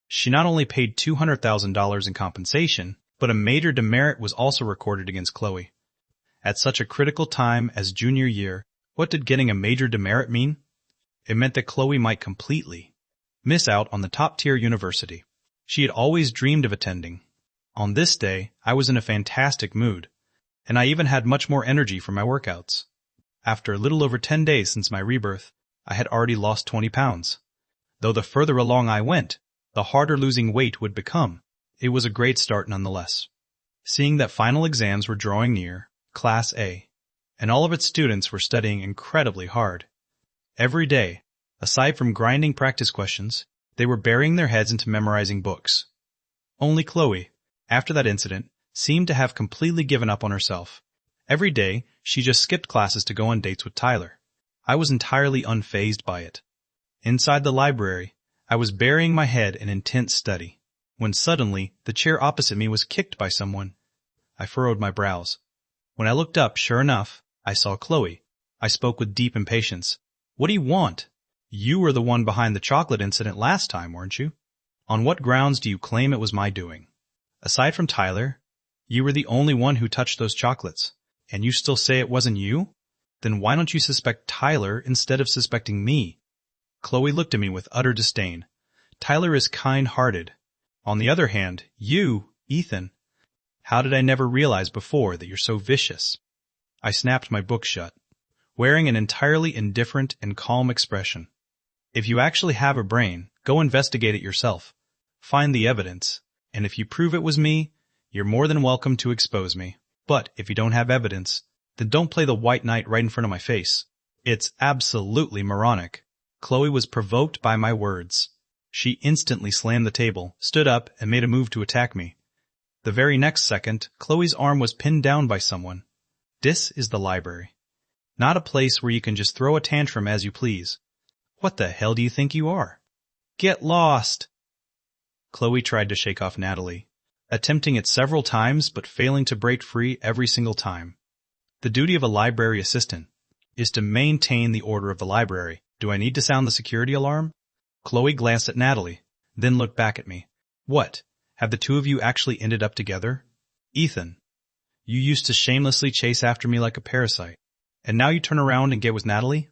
she not only paid $200,000 in compensation, but a major demerit was also recorded against Chloe. At such a critical time as junior year, what did getting a major demerit mean? It meant that Chloe might completely miss out on the top-tier university she had always dreamed of attending. On this day, I was in a fantastic mood, and I even had much more energy for my workouts. After a little over 10 days since my rebirth, I had already lost 20 pounds. Though the further along I went, the harder losing weight would become. It was a great start nonetheless. Seeing that final exams were drawing near, Class A, and all of its students were studying incredibly hard. Every day, aside from grinding practice questions, they were burying their heads into memorizing books. Only Chloe, after that incident, seemed to have completely given up on herself. Every day, she just skipped classes to go on dates with Tyler. I was entirely unfazed by it. Inside the library, I was burying my head in intense study, when suddenly the chair opposite me was kicked by someone. I furrowed my brows. When I looked up, sure enough, I saw Chloe. I spoke with deep impatience. What do you want? You were the one behind the chocolate incident last time, weren't you? On what grounds do you claim it was my doing? Aside from Tyler, you were the only one who touched those chocolates, and you still say it wasn't you? Then why don't you suspect Tyler instead of suspecting me? Chloe looked at me with utter disdain. Tyler is kind-hearted. On the other hand, you, Ethan, how did I never realize before that you're so vicious? I snapped my book shut, wearing an entirely indifferent and calm expression. If you actually have a brain, go investigate it yourself. Find the evidence, and if you prove it was me, you're more than welcome to expose me. But if you don't have evidence, then don't play the white knight right in front of my face. It's absolutely moronic. Chloe was provoked by my words. She instantly slammed the table, stood up, and made a move to attack me. The very next second, Chloe's arm was pinned down by someone. This is the library. Not a place where you can just throw a tantrum as you please. What the hell do you think you are? Get lost! Chloe tried to shake off Natalie, attempting it several times but failing to break free every single time. The duty of a library assistant is to maintain the order of the library. Do I need to sound the security alarm? Chloe glanced at Natalie, then looked back at me. What? Have the two of you actually ended up together? Ethan, you used to shamelessly chase after me like a parasite, and now you turn around and get with Natalie?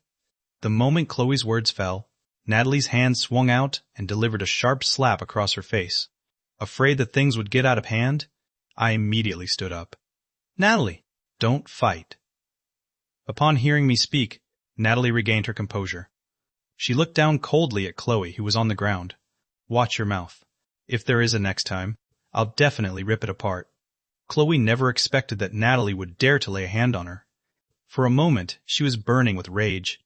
The moment Chloe's words fell, Natalie's hand swung out and delivered a sharp slap across her face. Afraid that things would get out of hand, I immediately stood up. Natalie, don't fight. Upon hearing me speak, Natalie regained her composure. She looked down coldly at Chloe, who was on the ground. Watch your mouth. If there is a next time, I'll definitely rip it apart. Chloe never expected that Natalie would dare to lay a hand on her. For a moment, she was burning with rage.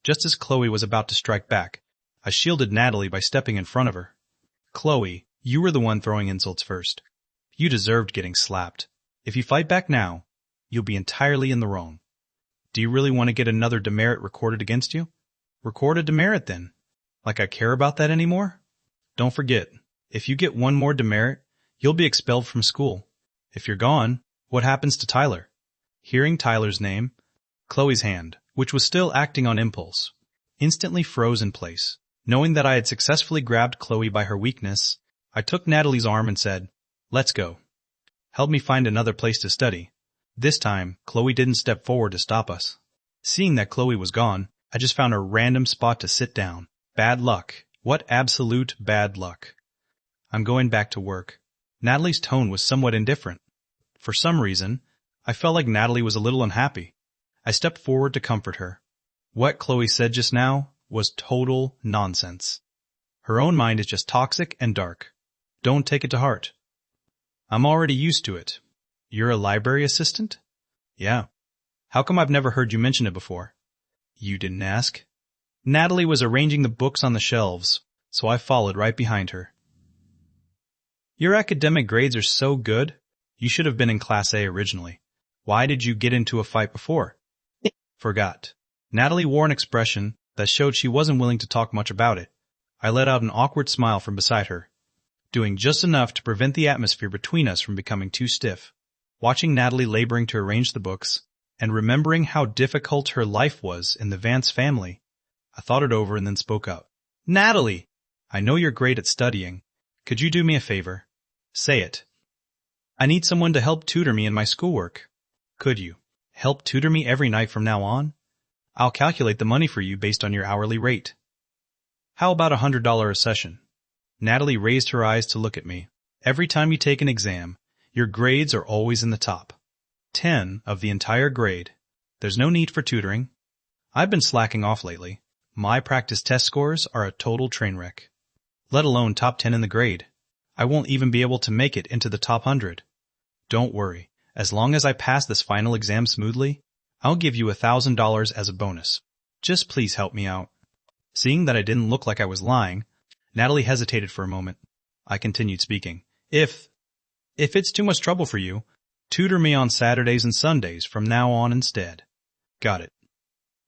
Just as Chloe was about to strike back, I shielded Natalie by stepping in front of her. Chloe, You were the one throwing insults first. You deserved getting slapped. If you fight back now, you'll be entirely in the wrong. Do you really want to get another demerit recorded against you? Record a demerit then. Like I care about that anymore? Don't forget, if you get one more demerit, you'll be expelled from school. If you're gone, what happens to Tyler? Hearing Tyler's name, Chloe's hand, which was still acting on impulse, instantly froze in place. Knowing that I had successfully grabbed Chloe by her weakness, I took Natalie's arm and said, "Let's go. Help me find another place to study." This time, Chloe didn't step forward to stop us. Seeing that Chloe was gone, I just found a random spot to sit down. Bad luck. What absolute bad luck. I'm going back to work. Natalie's tone was somewhat indifferent. For some reason, I felt like Natalie was a little unhappy. I stepped forward to comfort her. What Chloe said just now was total nonsense. Her own mind is just toxic and dark. Don't take it to heart. I'm already used to it. You're a library assistant? Yeah. How come I've never heard you mention it before? You didn't ask. Natalie was arranging the books on the shelves, so I followed right behind her. Your academic grades are so good, you should have been in Class A originally. Why did you get into a fight before? Forgot. Natalie wore an expression that showed she wasn't willing to talk much about it. I let out an awkward smile from beside her, doing just enough to prevent the atmosphere between us from becoming too stiff. Watching Natalie laboring to arrange the books, and remembering how difficult her life was in the Vance family, I thought it over and then spoke up. Natalie! I know you're great at studying. Could you do me a favor? Say it. I need someone to help tutor me in my schoolwork. Could you help tutor me every night from now on? I'll calculate the money for you based on your hourly rate. How about $100 a session? Natalie raised her eyes to look at me. Every time you take an exam, your grades are always in the top 10 of the entire grade. There's no need for tutoring. I've been slacking off lately. My practice test scores are a total train wreck. Let alone top 10 in the grade. I won't even be able to make it into the top 100. Don't worry. As long as I pass this final exam smoothly, I'll give you $1,000 as a bonus. Just please help me out. Seeing that I didn't look like I was lying, Natalie hesitated for a moment. I continued speaking. If it's too much trouble for you, tutor me on Saturdays and Sundays from now on instead. Got it.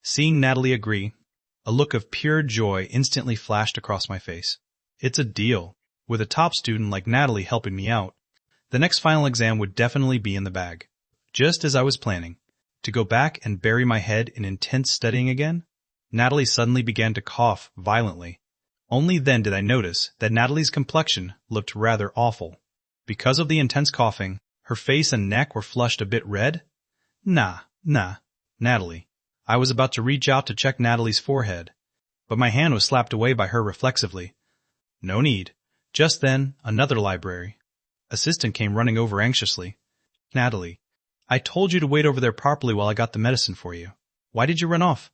Seeing Natalie agree, a look of pure joy instantly flashed across my face. It's a deal. With a top student like Natalie helping me out, the next final exam would definitely be in the bag. Just as I was planning, to go back and bury my head in intense studying again, Natalie suddenly began to cough violently. Only then did I notice that Natalie's complexion looked rather awful. Because of the intense coughing, her face and neck were flushed a bit red. Nah, Natalie. I was about to reach out to check Natalie's forehead, but my hand was slapped away by her reflexively. No need. Just then, another library assistant came running over anxiously. Natalie, I told you to wait over there properly while I got the medicine for you. Why did you run off?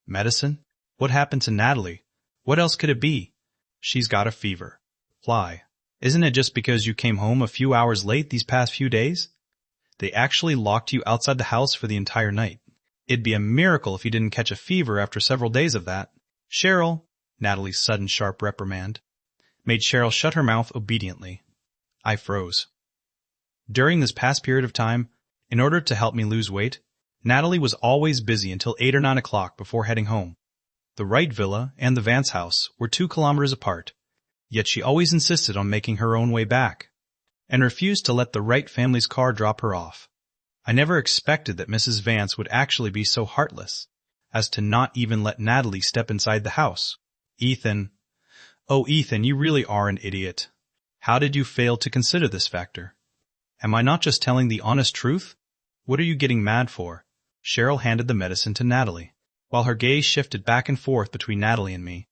Medicine? What happened to Natalie? What else could it be? She's got a fever. Why? Isn't it just because you came home a few hours late these past few days? They actually locked you outside the house for the entire night. It'd be a miracle if you didn't catch a fever after several days of that. Cheryl, Natalie's sudden sharp reprimand, made Cheryl shut her mouth obediently. I froze. During this past period of time, in order to help me lose weight, Natalie was always busy until 8 or 9 o'clock before heading home. The Wright villa and the Vance house were 2 kilometers apart, yet she always insisted on making her own way back, and refused to let the Wright family's car drop her off. I never expected that Mrs. Vance would actually be so heartless as to not even let Natalie step inside the house. Ethan. Oh, Ethan, you really are an idiot. How did you fail to consider this factor? Am I not just telling the honest truth? What are you getting mad for? Cheryl handed the medicine to Natalie, while her gaze shifted back and forth between Natalie and me.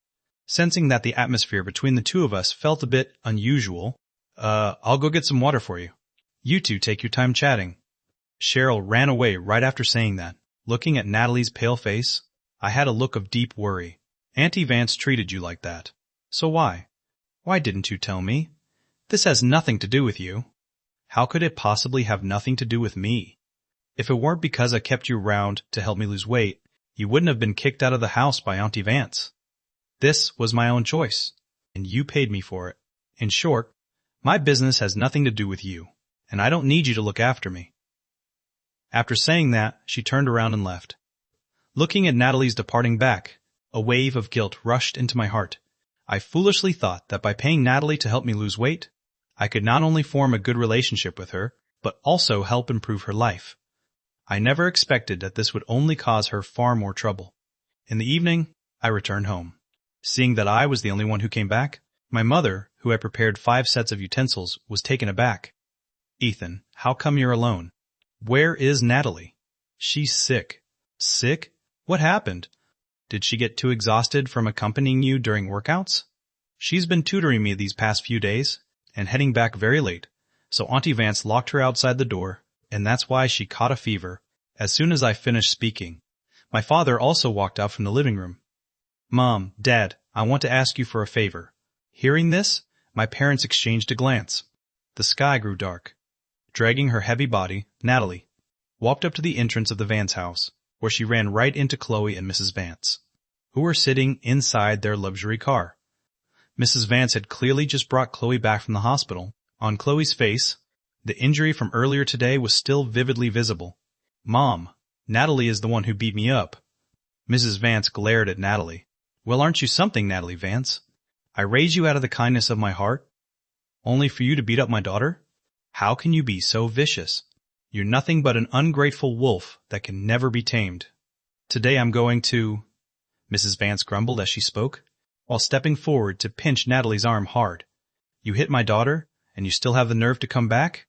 Sensing that the atmosphere between the two of us felt a bit unusual, I'll go get some water for you. You two take your time chatting. Cheryl ran away right after saying that. Looking at Natalie's pale face, I had a look of deep worry. Auntie Vance treated you like that. So why? Why didn't you tell me? This has nothing to do with you. How could it possibly have nothing to do with me? If it weren't because I kept you around to help me lose weight, you wouldn't have been kicked out of the house by Auntie Vance. This was my own choice, and you paid me for it. In short, My business has nothing to do with you, and I don't need you to look after me. After saying that, she turned around and left. Looking at Natalie's departing back, a wave of guilt rushed into my heart. I foolishly thought that by paying Natalie to help me lose weight, I could not only form a good relationship with her, but also help improve her life. I never expected that this would only cause her far more trouble. In the evening, I returned home. Seeing that I was the only one who came back, my mother, who had prepared 5 sets of utensils, was taken aback. "Ethan, how come you're alone? Where is Natalie? She's sick." "Sick? What happened? Did she get too exhausted from accompanying you during workouts?" "She's been tutoring me these past few days, and heading back very late, so Auntie Vance locked her outside the door, and that's why she caught a fever." As soon as I finished speaking, my father also walked out from the living room. "Mom, Dad, I want to ask you for a favor." Hearing this, my parents exchanged a glance. The sky grew dark. Dragging her heavy body, Natalie walked up to the entrance of the Vance house, where she ran right into Chloe and Mrs. Vance, who were sitting inside their luxury car. Mrs. Vance had clearly just brought Chloe back from the hospital. On Chloe's face, the injury from earlier today was still vividly visible. "Mom, Natalie is the one who beat me up." Mrs. Vance glared at Natalie. "Well, aren't you something, Natalie Vance? I raised you out of the kindness of my heart, only for you to beat up my daughter? How can you be so vicious? You're nothing but an ungrateful wolf that can never be tamed." "Today I'm going to—" Mrs. Vance grumbled as she spoke, while stepping forward to pinch Natalie's arm hard. "You hit my daughter, and you still have the nerve to come back?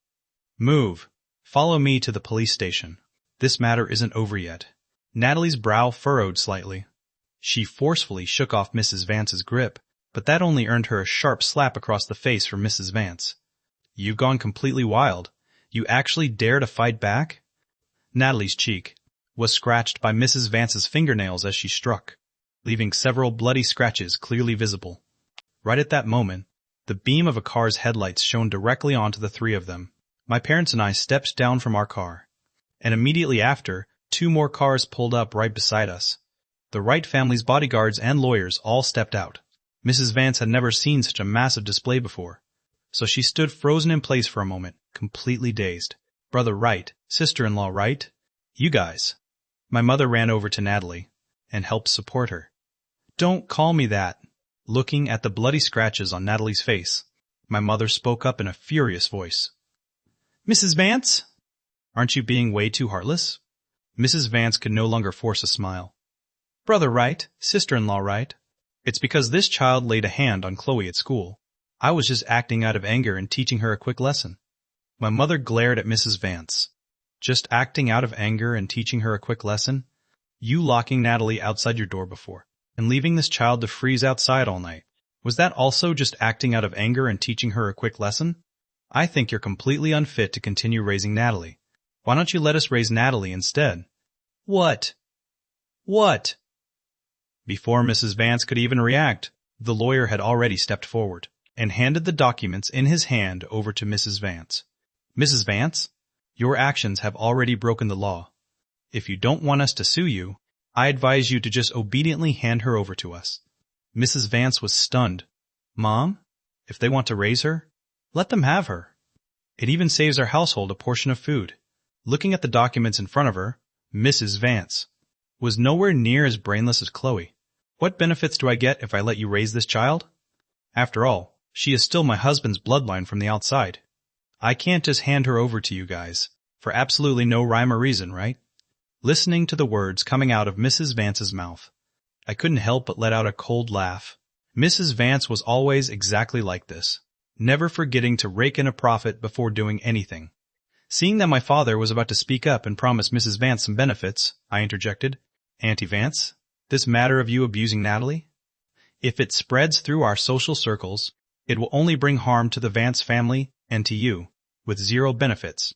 Move. Follow me to the police station. This matter isn't over yet." Natalie's brow furrowed slightly. She forcefully shook off Mrs. Vance's grip, but that only earned her a sharp slap across the face from Mrs. Vance. "You've gone completely wild. You actually dare to fight back?" Natalie's cheek was scratched by Mrs. Vance's fingernails as she struck, leaving several bloody scratches clearly visible. Right at that moment, the beam of a car's headlights shone directly onto the 3 of them. My parents and I stepped down from our car, and immediately after, 2 more cars pulled up right beside us. The Wright family's bodyguards and lawyers all stepped out. Mrs. Vance had never seen such a massive display before, so she stood frozen in place for a moment, completely dazed. "Brother Wright, sister-in-law Wright, you guys." My mother ran over to Natalie and helped support her. "Don't call me that." Looking at the bloody scratches on Natalie's face, my mother spoke up in a furious voice. "Mrs. Vance? Aren't you being way too heartless?" Mrs. Vance could no longer force a smile. "Brother Wright, sister-in-law Wright, it's because this child laid a hand on Chloe at school. I was just acting out of anger and teaching her a quick lesson." My mother glared at Mrs. Vance. "Just acting out of anger and teaching her a quick lesson? You locking Natalie outside your door before, and leaving this child to freeze outside all night. Was that also just acting out of anger and teaching her a quick lesson? I think you're completely unfit to continue raising Natalie. Why don't you let us raise Natalie instead?" "What? What?" Before Mrs. Vance could even react, the lawyer had already stepped forward and handed the documents in his hand over to Mrs. Vance. "Mrs. Vance, your actions have already broken the law. If you don't want us to sue you, I advise you to just obediently hand her over to us." Mrs. Vance was stunned. "Mom, if they want to raise her, let them have her. It even saves our household a portion of food." Looking at the documents in front of her, Mrs. Vance was nowhere near as brainless as Chloe. "What benefits do I get if I let you raise this child? After all, she is still my husband's bloodline from the outside. I can't just hand her over to you guys, for absolutely no rhyme or reason, right?" Listening to the words coming out of Mrs. Vance's mouth, I couldn't help but let out a cold laugh. Mrs. Vance was always exactly like this, never forgetting to rake in a profit before doing anything. Seeing that my father was about to speak up and promise Mrs. Vance some benefits, I interjected, "Auntie Vance, this matter of you abusing Natalie? If it spreads through our social circles, it will only bring harm to the Vance family and to you, with 0 benefits.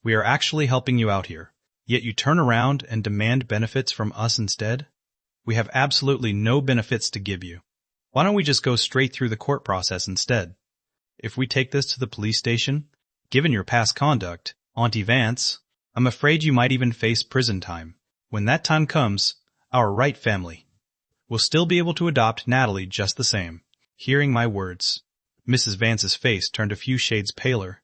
We are actually helping you out here, yet you turn around and demand benefits from us instead? We have absolutely no benefits to give you. Why don't we just go straight through the court process instead? If we take this to the police station, given your past conduct, Auntie Vance, I'm afraid you might even face prison time. When that time comes, our Wright family will still be able to adopt Natalie just the same." Hearing my words, Mrs. Vance's face turned a few shades paler.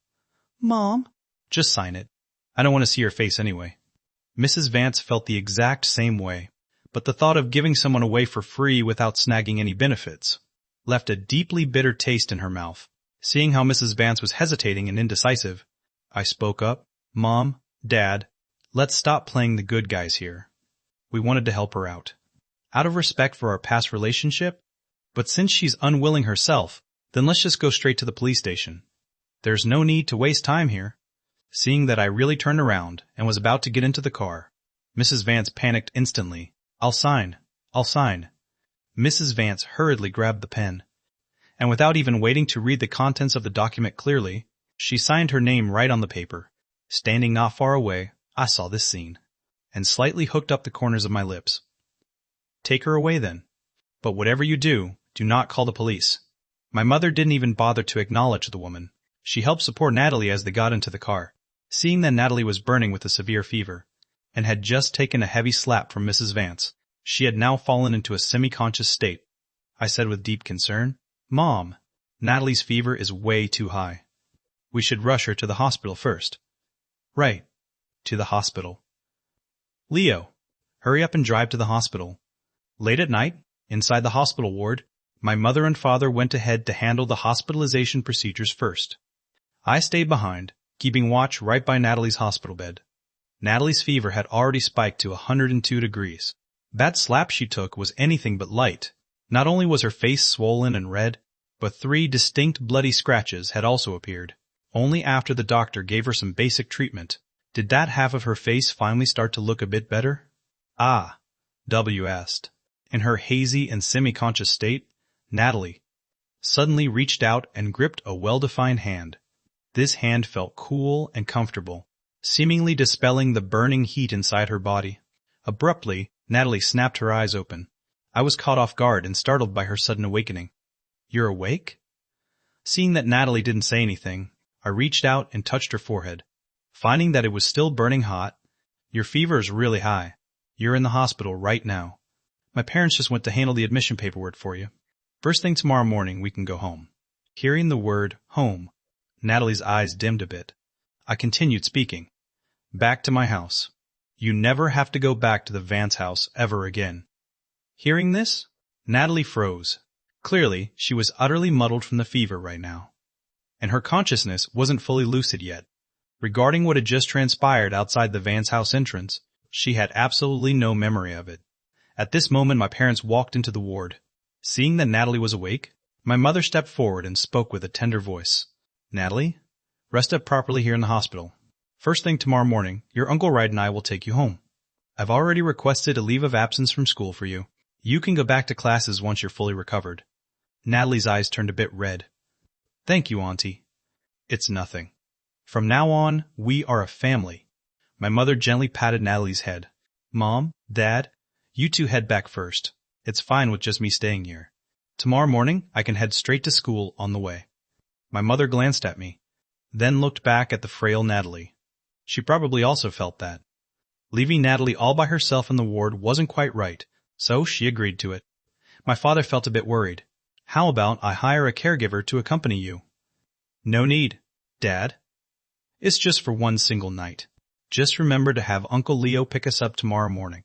Mom? Just sign it. I don't want to see your face anyway. Mrs. Vance felt the exact same way, but the thought of giving someone away for free without snagging any benefits left a deeply bitter taste in her mouth. Seeing how Mrs. Vance was hesitating and indecisive, I spoke up. Mom, Dad, let's stop playing the good guys here. We wanted to help her out, out of respect for our past relationship, but since she's unwilling herself, then let's just go straight to the police station. There's no need to waste time here. Seeing that I really turned around and was about to get into the car, Mrs. Vance panicked instantly. I'll sign. Mrs. Vance hurriedly grabbed the pen, and without even waiting to read the contents of the document clearly, she signed her name right on the paper. Standing not far away, I saw this scene, and slightly hooked up the corners of my lips. Take her away then. But whatever you do not call the police. My mother didn't even bother to acknowledge the woman. She helped support Natalie as they got into the car. Seeing that Natalie was burning with a severe fever, and had just taken a heavy slap from Mrs. Vance, she had now fallen into a semi-conscious state. I said with deep concern, Mom, Natalie's fever is way too high. We should rush her to the hospital first. Right. To the hospital. Leo, hurry up and drive to the hospital. Late at night, inside the hospital ward, my mother and father went ahead to handle the hospitalization procedures first. I stayed behind, keeping watch right by Natalie's hospital bed. Natalie's fever had already spiked to 102 degrees. That slap she took was anything but light. Not only was her face swollen and red, but 3 distinct bloody scratches had also appeared. Only after the doctor gave her some basic treatment did that half of her face finally start to look a bit better. Ah, W asked. In her hazy and semi-conscious state, Natalie suddenly reached out and gripped a well-defined hand. This hand felt cool and comfortable, seemingly dispelling the burning heat inside her body. Abruptly, Natalie snapped her eyes open. I was caught off guard and startled by her sudden awakening. You're awake? Seeing that Natalie didn't say anything, I reached out and touched her forehead. Finding that it was still burning hot, your fever is really high. You're in the hospital right now. My parents just went to handle the admission paperwork for you. First thing tomorrow morning, we can go home. Hearing the word home, Natalie's eyes dimmed a bit. I continued speaking. Back to my house. You never have to go back to the Vance house ever again. Hearing this, Natalie froze. Clearly, she was utterly muddled from the fever right now, and her consciousness wasn't fully lucid yet. Regarding what had just transpired outside the Vance house entrance, she had absolutely no memory of it. At this moment, my parents walked into the ward. Seeing that Natalie was awake, my mother stepped forward and spoke with a tender voice. Natalie, rest up properly here in the hospital. First thing tomorrow morning, your Uncle Wright and I will take you home. I've already requested a leave of absence from school for you. You can go back to classes once you're fully recovered. Natalie's eyes turned a bit red. Thank you, Auntie. It's nothing. From now on, we are a family. My mother gently patted Natalie's head. Mom, Dad, you two head back first. It's fine with just me staying here. Tomorrow morning, I can head straight to school on the way. My mother glanced at me, then looked back at the frail Natalie. She probably also felt that. Leaving Natalie all by herself in the ward wasn't quite right, so she agreed to it. My father felt a bit worried. How about I hire a caregiver to accompany you? No need, Dad. It's just for one single night. Just remember to have Uncle Leo pick us up tomorrow morning.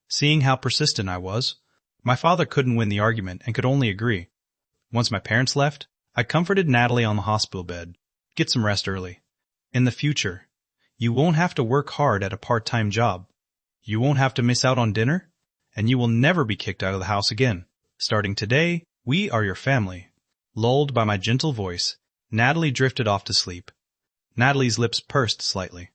Seeing how persistent I was, my father couldn't win the argument and could only agree. Once my parents left, I comforted Natalie on the hospital bed. Get some rest early. In the future, you won't have to work hard at a part-time job. You won't have to miss out on dinner, and you will never be kicked out of the house again. Starting today, we are your family. Lulled by my gentle voice, Natalie drifted off to sleep. Natalie's lips pursed slightly.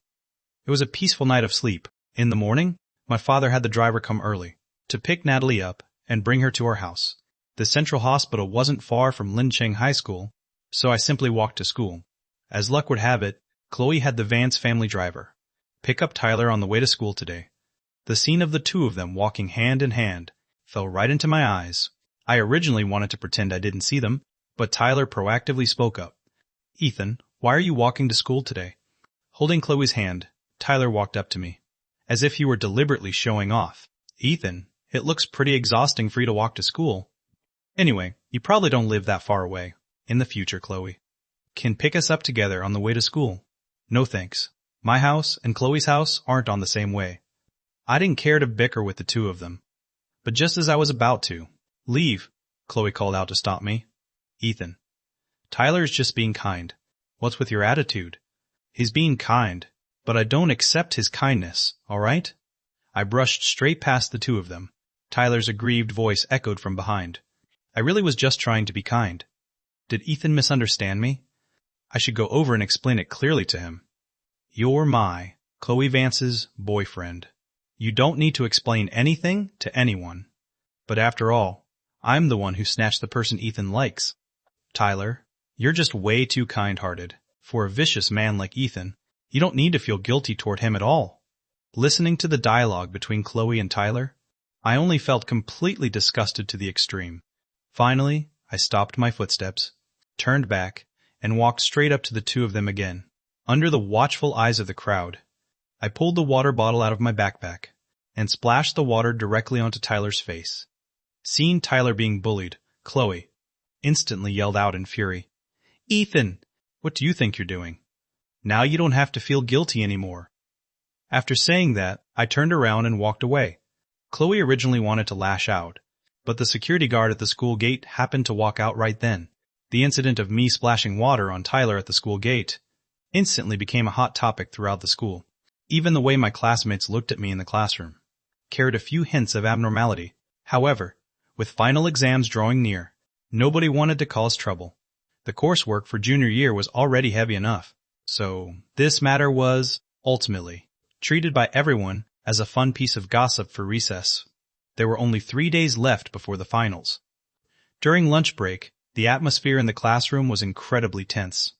It was a peaceful night of sleep. In the morning, my father had the driver come early to pick Natalie up and bring her to our house. The central hospital wasn't far from Lincheng High School, so I simply walked to school. As luck would have it, Chloe had the Vance family driver pick up Tyler on the way to school today. The scene of the two of them walking hand in hand fell right into my eyes. I originally wanted to pretend I didn't see them, but Tyler proactively spoke up. Ethan, why are you walking to school today? Holding Chloe's hand, Tyler walked up to me, as if he were deliberately showing off. Ethan, it looks pretty exhausting for you to walk to school. Anyway, you probably don't live that far away. In the future, Chloe. Can pick us up together on the way to school. No thanks. My house and Chloe's house aren't on the same way. I didn't care to bicker with the two of them. But just as I was about to leave, Chloe called out to stop me. Ethan. Tyler's just being kind. What's with your attitude? He's being kind, but I don't accept his kindness, all right? I brushed straight past the two of them. Tyler's aggrieved voice echoed from behind. I really was just trying to be kind. Did Ethan misunderstand me? I should go over and explain it clearly to him. You're my, Chloe Vance's, boyfriend. You don't need to explain anything to anyone. But after all, I'm the one who snatched the person Ethan likes. Tyler, you're just way too kind-hearted. For a vicious man like Ethan, you don't need to feel guilty toward him at all. Listening to the dialogue between Chloe and Tyler, I only felt completely disgusted to the extreme. Finally, I stopped my footsteps, turned back, and walked straight up to the two of them again. Under the watchful eyes of the crowd, I pulled the water bottle out of my backpack and splashed the water directly onto Tyler's face. Seeing Tyler being bullied, Chloe instantly yelled out in fury, Ethan, what do you think you're doing? Now you don't have to feel guilty anymore. After saying that, I turned around and walked away. Chloe originally wanted to lash out, but the security guard at the school gate happened to walk out right then. The incident of me splashing water on Tyler at the school gate instantly became a hot topic throughout the school. Even the way my classmates looked at me in the classroom carried a few hints of abnormality. However, with final exams drawing near, nobody wanted to cause trouble. The coursework for junior year was already heavy enough, so this matter was, ultimately, treated by everyone as a fun piece of gossip for recess. There were only 3 days left before the finals. During lunch break, the atmosphere in the classroom was incredibly tense.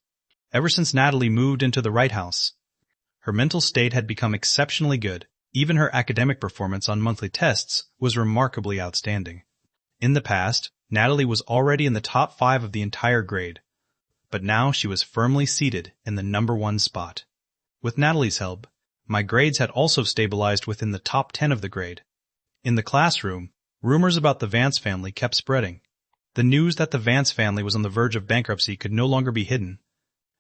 Ever since Natalie moved into the right house, her mental state had become exceptionally good. Even her academic performance on monthly tests was remarkably outstanding. In the past, Natalie was already in the top 5 of the entire grade, but now she was firmly seated in the number 1 spot. With Natalie's help, my grades had also stabilized within the top 10 of the grade. In the classroom, rumors about the Vance family kept spreading. The news that the Vance family was on the verge of bankruptcy could no longer be hidden.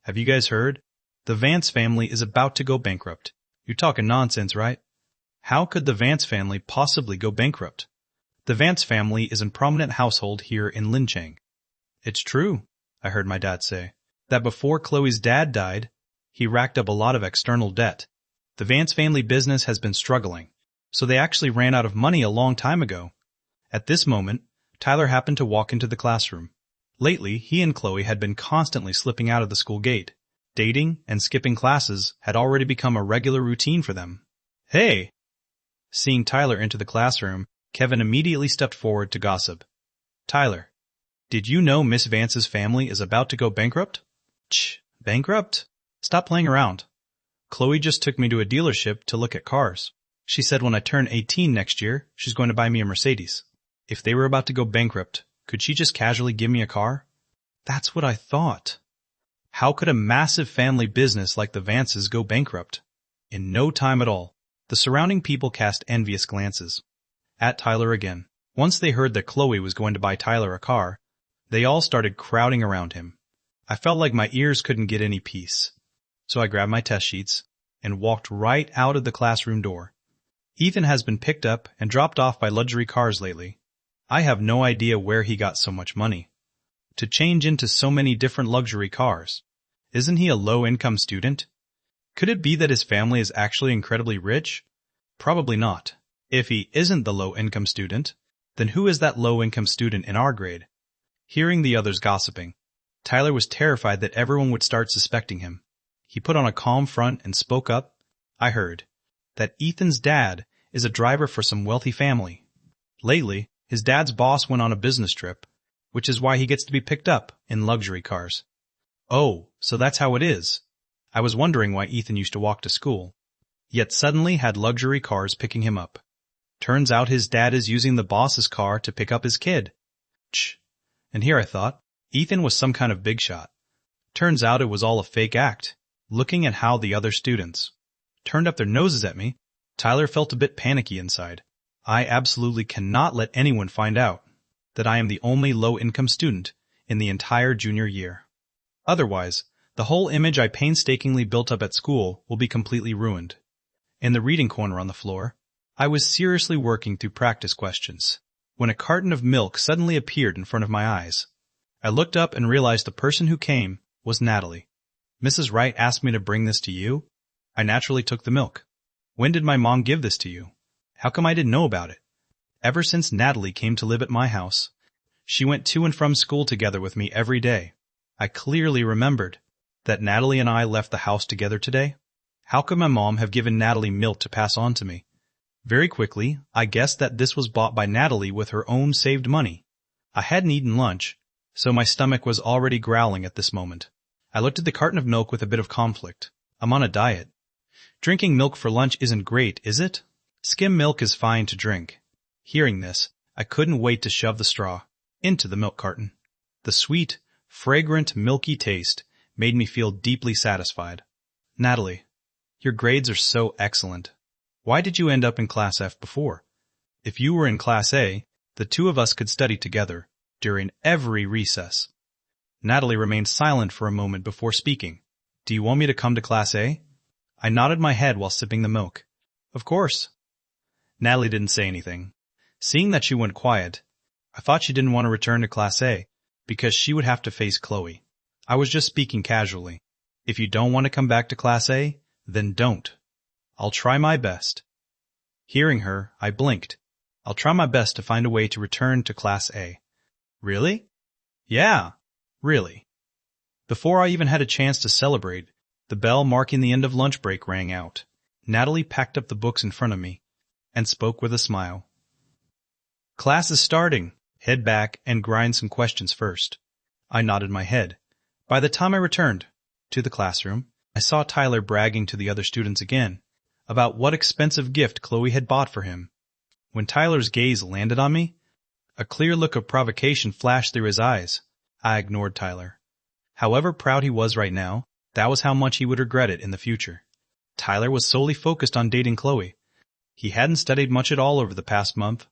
Have you guys heard? The Vance family is about to go bankrupt. You're talking nonsense, right? How could the Vance family possibly go bankrupt? The Vance family is a prominent household here in Linchang. It's true, I heard my dad say, that before Chloe's dad died, he racked up a lot of external debt. The Vance family business has been struggling, so they actually ran out of money a long time ago. At this moment, Tyler happened to walk into the classroom. Lately, he and Chloe had been constantly slipping out of the school gate. Dating and skipping classes had already become a regular routine for them. Hey! Seeing Tyler enter the classroom, Kevin immediately stepped forward to gossip. Tyler, did you know Miss Vance's family is about to go bankrupt? Bankrupt? Stop playing around. Chloe just took me to a dealership to look at cars. She said when I turn 18 next year, she's going to buy me a Mercedes. If they were about to go bankrupt, could she just casually give me a car? That's what I thought. How could a massive family business like the Vances go bankrupt? In no time at all, the surrounding people cast envious glances at Tyler again. Once they heard that Chloe was going to buy Tyler a car, they all started crowding around him. I felt like my ears couldn't get any peace. So I grabbed my test sheets and walked right out of the classroom door. Ethan has been picked up and dropped off by luxury cars lately. I have no idea where he got so much money to change into so many different luxury cars. Isn't he a low-income student? Could it be that his family is actually incredibly rich? Probably not. If he isn't the low-income student, then who is that low-income student in our grade? Hearing the others gossiping, Tyler was terrified that everyone would start suspecting him. He put on a calm front and spoke up. I heard that Ethan's dad is a driver for some wealthy family. Lately, his dad's boss went on a business trip, which is why he gets to be picked up in luxury cars. Oh, so that's how it is. I was wondering why Ethan used to walk to school, yet suddenly had luxury cars picking him up. Turns out his dad is using the boss's car to pick up his kid. And here I thought, Ethan was some kind of big shot. Turns out it was all a fake act. Looking at how the other students turned up their noses at me, Tyler felt a bit panicky inside. I absolutely cannot let anyone find out that I am the only low-income student in the entire junior year. Otherwise, the whole image I painstakingly built up at school will be completely ruined. In the reading corner on the floor, I was seriously working through practice questions when a carton of milk suddenly appeared in front of my eyes. I looked up and realized the person who came was Natalie. "Mrs. Wright asked me to bring this to you." I naturally took the milk. "When did my mom give this to you? How come I didn't know about it?" Ever since Natalie came to live at my house, she went to and from school together with me every day. I clearly remembered that Natalie and I left the house together today. How could my mom have given Natalie milk to pass on to me? Very quickly, I guessed that this was bought by Natalie with her own saved money. I hadn't eaten lunch, so my stomach was already growling at this moment. I looked at the carton of milk with a bit of conflict. I'm on a diet. Drinking milk for lunch isn't great, is it? Skim milk is fine to drink. Hearing this, I couldn't wait to shove the straw into the milk carton. The sweet, fragrant, milky taste made me feel deeply satisfied. "Natalie, your grades are so excellent. Why did you end up in Class F before? If you were in Class A, the two of us could study together during every recess." Natalie remained silent for a moment before speaking. "Do you want me to come to Class A?" I nodded my head while sipping the milk. "Of course." Natalie didn't say anything. Seeing that she went quiet, I thought she didn't want to return to Class A because she would have to face Chloe. I was just speaking casually. If you don't want to come back to Class A, then don't. I'll try my best. Hearing her, I blinked. I'll try my best to find a way to return to Class A. Really? Yeah, really. Before I even had a chance to celebrate, the bell marking the end of lunch break rang out. Natalie packed up the books in front of me and spoke with a smile. "Class is starting. Head back and grind some questions first." I nodded my head. By the time I returned to the classroom, I saw Tyler bragging to the other students again about what expensive gift Chloe had bought for him. When Tyler's gaze landed on me, a clear look of provocation flashed through his eyes. I ignored Tyler. However proud he was right now, that was how much he would regret it in the future. Tyler was solely focused on dating Chloe. He hadn't studied much at all over the past month.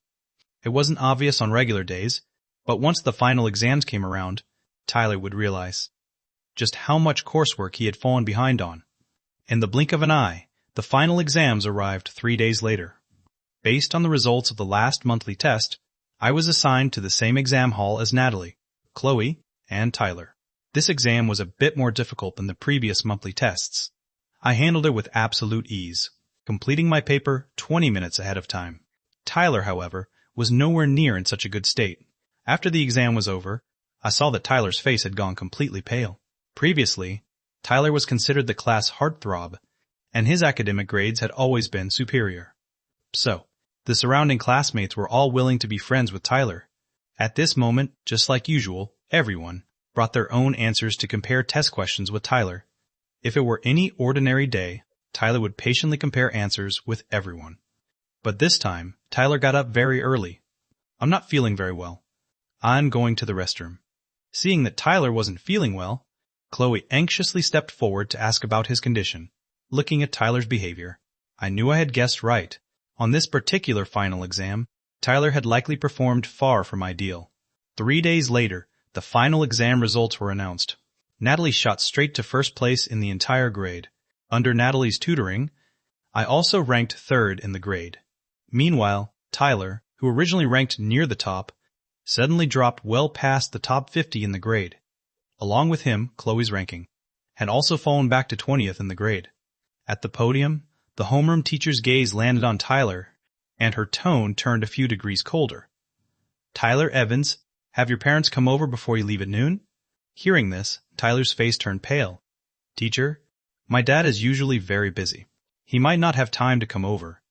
It wasn't obvious on regular days, but once the final exams came around, Tyler would realize just how much coursework he had fallen behind on. In the blink of an eye, the final exams arrived 3 days later. Based on the results of the last monthly test, I was assigned to the same exam hall as Natalie, Chloe, and Tyler. This exam was a bit more difficult than the previous monthly tests. I handled it with absolute ease, completing my paper 20 minutes ahead of time. Tyler, however, was nowhere near in such a good state. After the exam was over, I saw that Tyler's face had gone completely pale. Previously, Tyler was considered the class heartthrob, and his academic grades had always been superior. So, the surrounding classmates were all willing to be friends with Tyler. At this moment, just like usual, everyone brought their own answers to compare test questions with Tyler. If it were any ordinary day, Tyler would patiently compare answers with everyone. But this time, Tyler got up very early. "I'm not feeling very well. I'm going to the restroom." Seeing that Tyler wasn't feeling well, Chloe anxiously stepped forward to ask about his condition. Looking at Tyler's behavior, I knew I had guessed right. On this particular final exam, Tyler had likely performed far from ideal. 3 days later, the final exam results were announced. Natalie shot straight to first place in the entire grade. Under Natalie's tutoring, I also ranked third in the grade. Meanwhile, Tyler, who originally ranked near the top, suddenly dropped well past the top 50 in the grade. Along with him, Chloe's ranking had also fallen back to 20th in the grade. At the podium, the homeroom teacher's gaze landed on Tyler, and her tone turned a few degrees colder. "Tyler Evans, have your parents come over before you leave at noon?" Hearing this, Tyler's face turned pale. "Teacher, my dad is usually very busy. He might not have time to come over."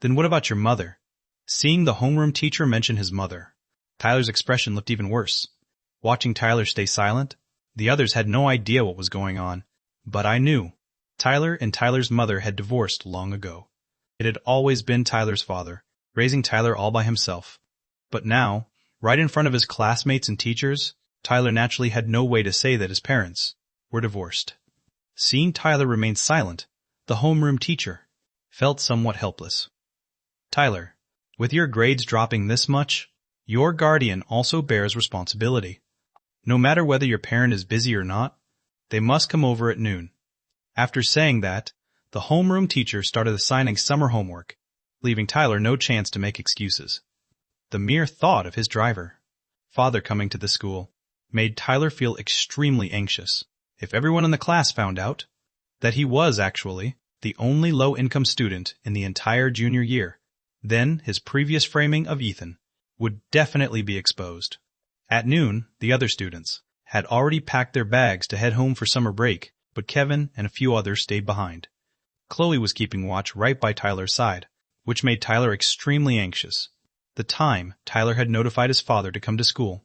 "Then what about your mother?" Seeing the homeroom teacher mention his mother, Tyler's expression looked even worse. Watching Tyler stay silent, the others had no idea what was going on, but I knew. Tyler and Tyler's mother had divorced long ago. It had always been Tyler's father, raising Tyler all by himself. But now, right in front of his classmates and teachers, Tyler naturally had no way to say that his parents were divorced. Seeing Tyler remain silent, the homeroom teacher felt somewhat helpless. "Tyler, with your grades dropping this much, your guardian also bears responsibility. No matter whether your parent is busy or not, they must come over at noon. After saying that, the homeroom teacher started assigning summer homework, leaving Tyler no chance to make excuses. The mere thought of his father coming to the school, made Tyler feel extremely anxious. If everyone in the class found out that he was actually the only low-income student in the entire junior year, then his previous framing of Ethan would definitely be exposed. At noon, the other students had already packed their bags to head home for summer break, but Kevin and a few others stayed behind. Chloe was keeping watch right by Tyler's side, which made Tyler extremely anxious. The time Tyler had notified his father to come to school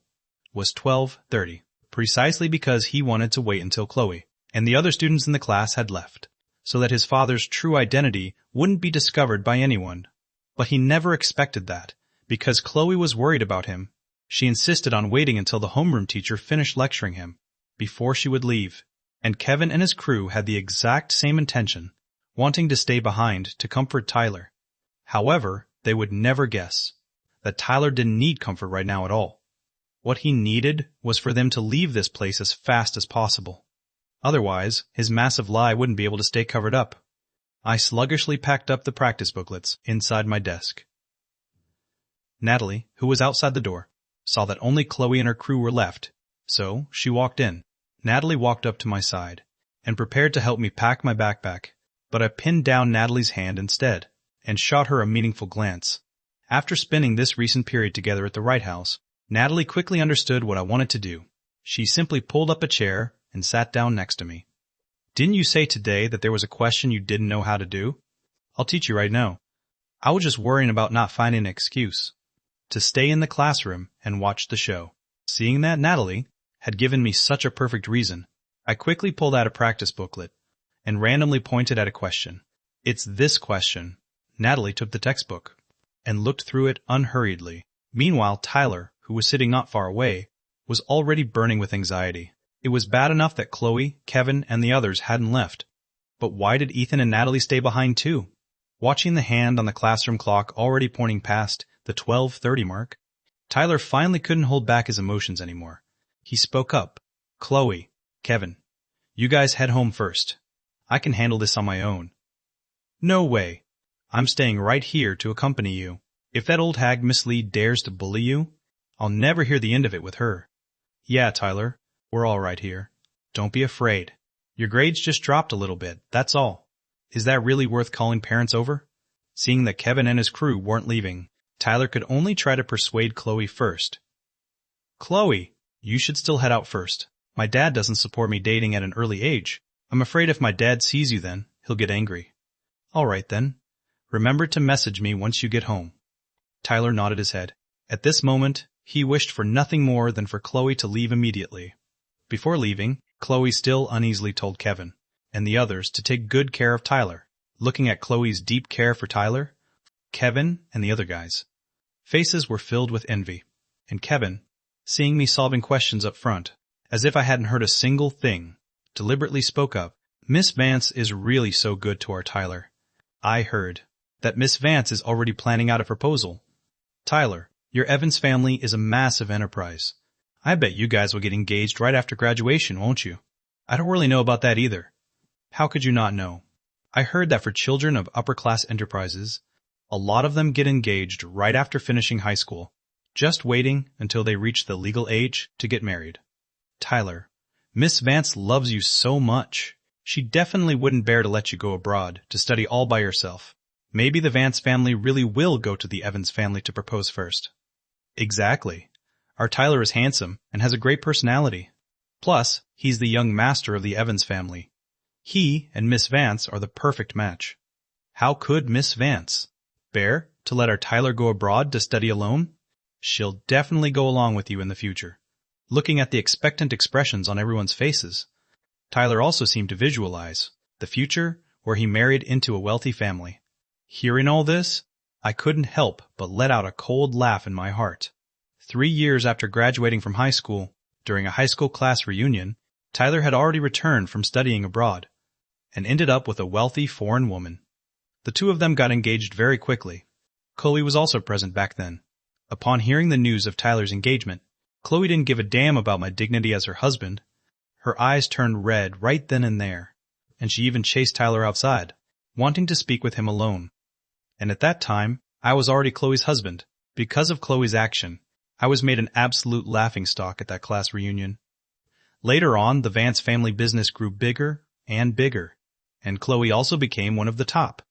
was 12:30, precisely because he wanted to wait until Chloe and the other students in the class had left, so that his father's true identity wouldn't be discovered by anyone. But he never expected that, because Chloe was worried about him. She insisted on waiting until the homeroom teacher finished lecturing him before she would leave, and Kevin and his crew had the exact same intention, wanting to stay behind to comfort Tyler. However, they would never guess that Tyler didn't need comfort right now at all. What he needed was for them to leave this place as fast as possible. Otherwise, his massive lie wouldn't be able to stay covered up. I sluggishly packed up the practice booklets inside my desk. Natalie, who was outside the door, saw that only Chloe and her crew were left, so she walked in. Natalie walked up to my side and prepared to help me pack my backpack, but I pinned down Natalie's hand instead and shot her a meaningful glance. After spending this recent period together at the Wright House, Natalie quickly understood what I wanted to do. She simply pulled up a chair and sat down next to me. Didn't you say today that there was a question you didn't know how to do? I'll teach you right now. I was just worrying about not finding an excuse to stay in the classroom and watch the show. Seeing that Natalie had given me such a perfect reason, I quickly pulled out a practice booklet and randomly pointed at a question. It's this question. Natalie took the textbook and looked through it unhurriedly. Meanwhile, Tyler, who was sitting not far away, was already burning with anxiety. It was bad enough that Chloe, Kevin, and the others hadn't left. But why did Ethan and Natalie stay behind too? Watching the hand on the classroom clock already pointing past the 12:30 mark, Tyler finally couldn't hold back his emotions anymore. He spoke up. Chloe, Kevin, you guys head home first. I can handle this on my own. No way. I'm staying right here to accompany you. If that old hag Miss Lee dares to bully you, I'll never hear the end of it with her. Yeah, Tyler, we're all right here. Don't be afraid. Your grades just dropped a little bit, that's all. Is that really worth calling parents over? Seeing that Kevin and his crew weren't leaving, Tyler could only try to persuade Chloe first. Chloe, you should still head out first. My dad doesn't support me dating at an early age. I'm afraid if my dad sees you then, he'll get angry. All right then. Remember to message me once you get home. Tyler nodded his head. At this moment, he wished for nothing more than for Chloe to leave immediately. Before leaving, Chloe still uneasily told Kevin and the others to take good care of Tyler. Looking at Chloe's deep care for Tyler, Kevin and the other guys' faces were filled with envy. And Kevin, seeing me solving questions up front, as if I hadn't heard a single thing, deliberately spoke up. Miss Vance is really so good to our Tyler. I heard that Miss Vance is already planning out a proposal. Tyler, your Evans family is a massive enterprise. I bet you guys will get engaged right after graduation, won't you? I don't really know about that either. How could you not know? I heard that for children of upper-class enterprises, a lot of them get engaged right after finishing high school, just waiting until they reach the legal age to get married. Tyler, Miss Vance loves you so much. She definitely wouldn't bear to let you go abroad to study all by yourself. Maybe the Vance family really will go to the Evans family to propose first. Exactly. Our Tyler is handsome and has a great personality. Plus, he's the young master of the Evans family. He and Miss Vance are the perfect match. How could Miss Vance bear to let our Tyler go abroad to study alone? She'll definitely go along with you in the future. Looking at the expectant expressions on everyone's faces, Tyler also seemed to visualize the future where he married into a wealthy family. Hearing all this, I couldn't help but let out a cold laugh in my heart. 3 years after graduating from high school, during a high school class reunion, Tyler had already returned from studying abroad and ended up with a wealthy foreign woman. The two of them got engaged very quickly. Chloe was also present back then. Upon hearing the news of Tyler's engagement, Chloe didn't give a damn about my dignity as her husband. Her eyes turned red right then and there, and she even chased Tyler outside, wanting to speak with him alone. And at that time, I was already Chloe's husband. Because of Chloe's action, I was made an absolute laughingstock at that class reunion. Later on, the Vance family business grew bigger and bigger, and Chloe also became one of the top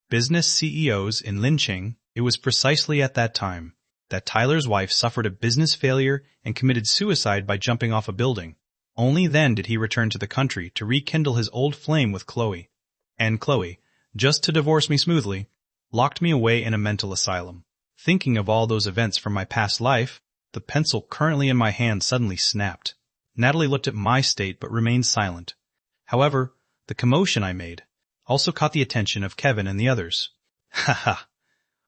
business CEOs in Linching. It was precisely at that time that Tyler's wife suffered a business failure and committed suicide by jumping off a building. Only then did he return to the country to rekindle his old flame with Chloe. And Chloe, just to divorce me smoothly, locked me away in a mental asylum. Thinking of all those events from my past life, the pencil currently in my hand suddenly snapped. Natalie looked at my state but remained silent. However, the commotion I made also caught the attention of Kevin and the others. Ha ha!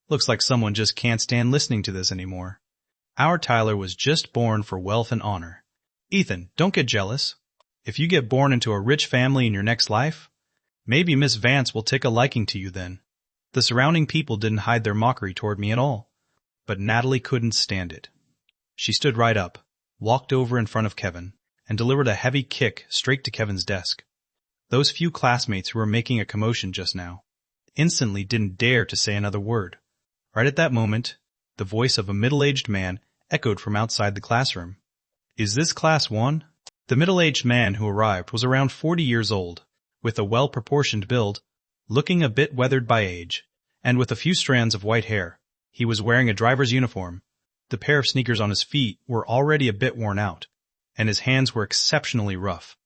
Looks like someone just can't stand listening to this anymore. Our Tyler was just born for wealth and honor. Ethan, don't get jealous. If you get born into a rich family in your next life, maybe Miss Vance will take a liking to you then. The surrounding people didn't hide their mockery toward me at all, but Natalie couldn't stand it. She stood right up, walked over in front of Kevin, and delivered a heavy kick straight to Kevin's desk. Those few classmates who were making a commotion just now instantly didn't dare to say another word. Right at that moment, the voice of a middle-aged man echoed from outside the classroom. "Is this class 1? The middle-aged man who arrived was around 40 years old, with a well-proportioned build, looking a bit weathered by age, and with a few strands of white hair. He was wearing a driver's uniform. The pair of sneakers on his feet were already a bit worn out, and his hands were exceptionally rough.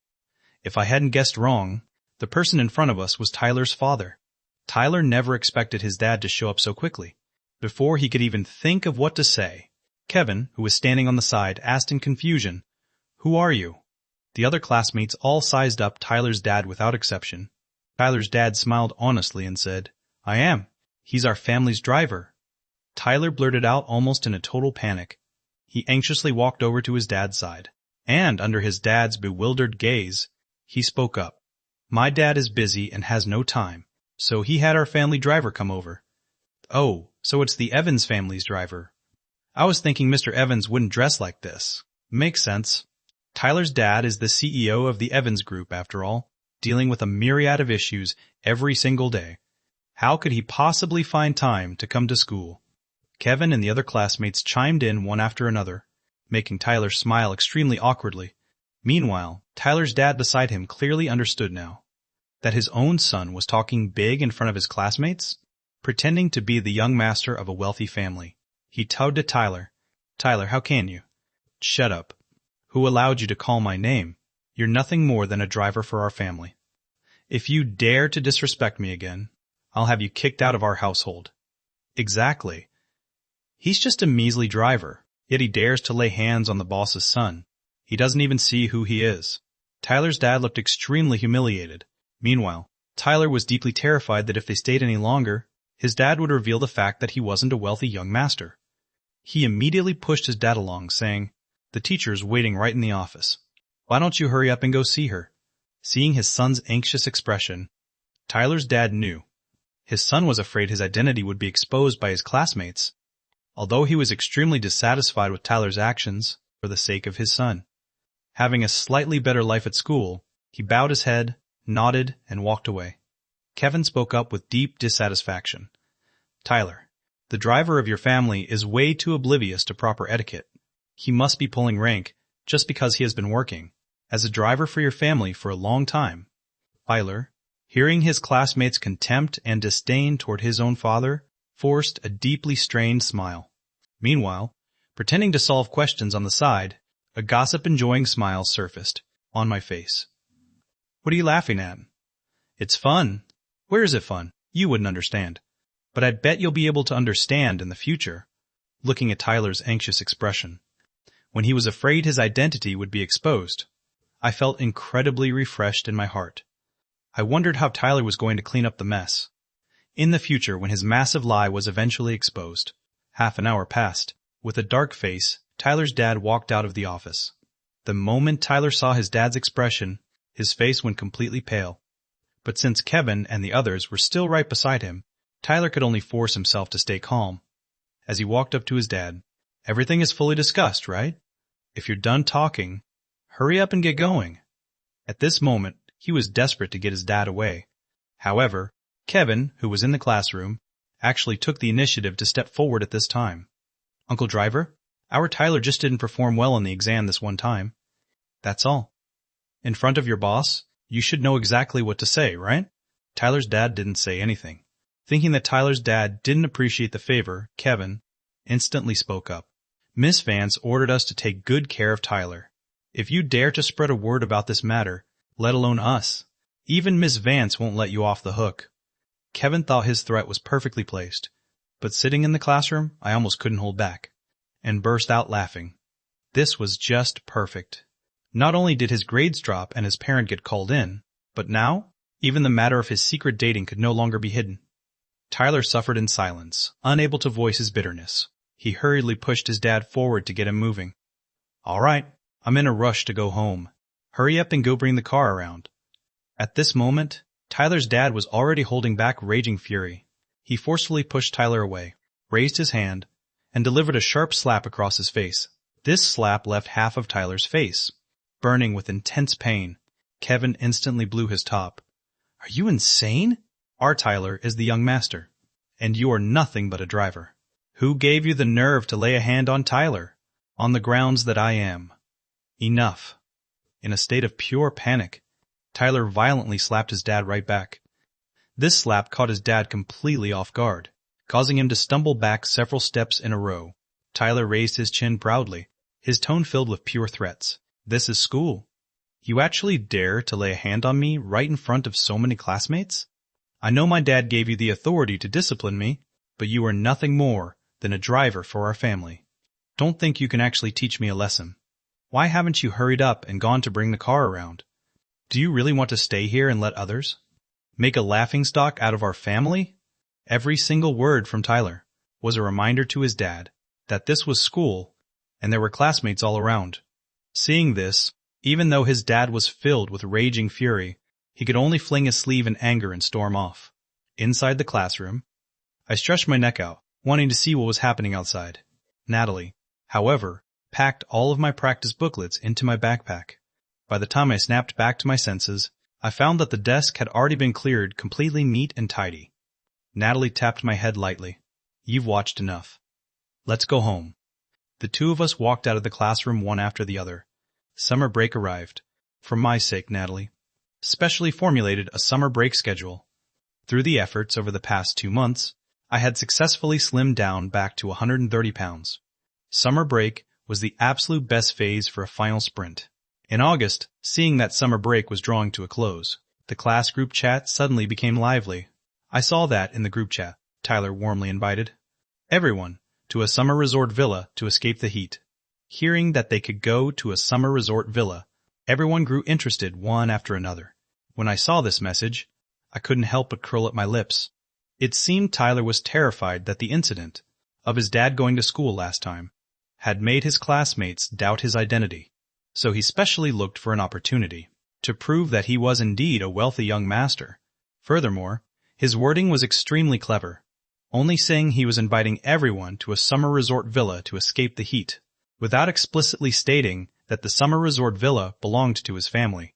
If I hadn't guessed wrong, the person in front of us was Tyler's father. Tyler never expected his dad to show up so quickly. Before he could even think of what to say, Kevin, who was standing on the side, asked in confusion, "Who are you?" The other classmates all sized up Tyler's dad without exception. Tyler's dad smiled honestly and said, "I am. He's our family's driver." Tyler blurted out almost in a total panic. He anxiously walked over to his dad's side, and under his dad's bewildered gaze, he spoke up. "My dad is busy and has no time, so he had our family driver come over." "Oh, so it's the Evans family's driver. I was thinking Mr. Evans wouldn't dress like this." "Makes sense. Tyler's dad is the CEO of the Evans Group, after all, dealing with a myriad of issues every single day. How could he possibly find time to come to school?" Kevin and the other classmates chimed in one after another, making Tyler smile extremely awkwardly. Meanwhile, Tyler's dad beside him clearly understood now that his own son was talking big in front of his classmates, pretending to be the young master of a wealthy family. He tugged at Tyler. "Tyler, how can you?" "Shut up. Who allowed you to call my name? You're nothing more than a driver for our family. If you dare to disrespect me again, I'll have you kicked out of our household." "Exactly. He's just a measly driver, yet he dares to lay hands on the boss's son. He doesn't even see who he is." Tyler's dad looked extremely humiliated. Meanwhile, Tyler was deeply terrified that if they stayed any longer, his dad would reveal the fact that he wasn't a wealthy young master. He immediately pushed his dad along, saying, "The teacher's waiting right in the office. Why don't you hurry up and go see her?" Seeing his son's anxious expression, Tyler's dad knew. His son was afraid his identity would be exposed by his classmates, although he was extremely dissatisfied with Tyler's actions for the sake of his son. Having a slightly better life at school, he bowed his head, nodded, and walked away. Kevin spoke up with deep dissatisfaction. "Tyler, the driver of your family is way too oblivious to proper etiquette. He must be pulling rank just because he has been working as a driver for your family for a long time." Tyler, hearing his classmates' contempt and disdain toward his own father, forced a deeply strained smile. Meanwhile, pretending to solve questions on the side, a gossip-enjoying smile surfaced on my face. "What are you laughing at?" "It's fun." "Where is it fun? You wouldn't understand. But I bet you'll be able to understand in the future." Looking at Tyler's anxious expression, when he was afraid his identity would be exposed, I felt incredibly refreshed in my heart. I wondered how Tyler was going to clean up the mess in the future when his massive lie was eventually exposed. Half an hour passed. With a dark face, Tyler's dad walked out of the office. The moment Tyler saw his dad's expression, his face went completely pale. But since Kevin and the others were still right beside him, Tyler could only force himself to stay calm. As he walked up to his dad, "Everything is fully discussed, right?" If you're done talking, hurry up and get going. At this moment, he was desperate to get his dad away. However, Kevin, who was in the classroom, actually took the initiative to step forward at this time. Uncle Driver, our Tyler just didn't perform well on the exam this one time. That's all. In front of your boss, you should know exactly what to say, right? Tyler's dad didn't say anything. Thinking that Tyler's dad didn't appreciate the favor, Kevin instantly spoke up. Miss Vance ordered us to take good care of Tyler. If you dare to spread a word about this matter, let alone us, even Miss Vance won't let you off the hook. Kevin thought his threat was perfectly placed, but sitting in the classroom, I almost couldn't hold back, and burst out laughing. This was just perfect. Not only did his grades drop and his parent get called in, but now, even the matter of his secret dating could no longer be hidden. Tyler suffered in silence, unable to voice his bitterness. He hurriedly pushed his dad forward to get him moving. All right, I'm in a rush to go home. Hurry up and go bring the car around. At this moment, Tyler's dad was already holding back raging fury. He forcefully pushed Tyler away, raised his hand, and delivered a sharp slap across his face. This slap left half of Tyler's face burning with intense pain. Kevin instantly blew his top. Are you insane? Our Tyler is the young master, and you are nothing but a driver. Who gave you the nerve to lay a hand on Tyler? On the grounds that I am. Enough. In a state of pure panic, Tyler violently slapped his dad right back. This slap caught his dad completely off guard, causing him to stumble back several steps in a row. Tyler raised his chin proudly, his tone filled with pure threats. This is school. You actually dare to lay a hand on me right in front of so many classmates? I know my dad gave you the authority to discipline me, but you are nothing more than a driver for our family. Don't think you can actually teach me a lesson. Why haven't you hurried up and gone to bring the car around? Do you really want to stay here and let others make a laughingstock out of our family? Every single word from Tyler was a reminder to his dad that this was school and there were classmates all around. Seeing this, even though his dad was filled with raging fury, he could only fling his sleeve in anger and storm off. Inside the classroom, I stretched my neck out, wanting to see what was happening outside. Natalie, however, packed all of my practice booklets into my backpack. By the time I snapped back to my senses, I found that the desk had already been cleared completely neat and tidy. Natalie tapped my head lightly. You've watched enough. Let's go home. The two of us walked out of the classroom one after the other. Summer break arrived. For my sake, Natalie specially formulated a summer break schedule. Through the efforts over the past 2 months, I had successfully slimmed down back to 130 pounds. Summer break was the absolute best phase for a final sprint. In August, seeing that summer break was drawing to a close, the class group chat suddenly became lively. I saw that in the group chat. Tyler warmly invited everyone to a summer resort villa to escape the heat. Hearing that they could go to a summer resort villa, everyone grew interested one after another. When I saw this message, I couldn't help but curl up my lips. It seemed Tyler was terrified that the incident of his dad going to school last time had made his classmates doubt his identity, so he specially looked for an opportunity to prove that he was indeed a wealthy young master. Furthermore, his wording was extremely clever, only saying he was inviting everyone to a summer resort villa to escape the heat, without explicitly stating that the summer resort villa belonged to his family.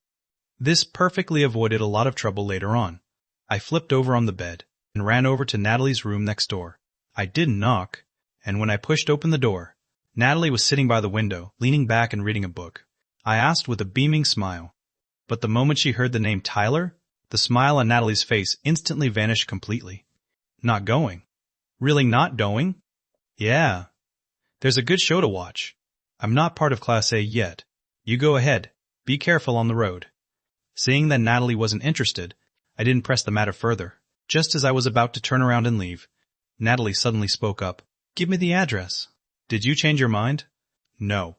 This perfectly avoided a lot of trouble later on. I flipped over on the bed and ran over to Natalie's room next door. I didn't knock, and when I pushed open the door, Natalie was sitting by the window, leaning back and reading a book. I asked with a beaming smile, but the moment she heard the name Tyler, the smile on Natalie's face instantly vanished completely. Not going? Really not going? Yeah. There's a good show to watch. I'm not part of Class A yet. You go ahead. Be careful on the road. Seeing that Natalie wasn't interested, I didn't press the matter further. Just as I was about to turn around and leave, Natalie suddenly spoke up. Give me the address. Did you change your mind? No.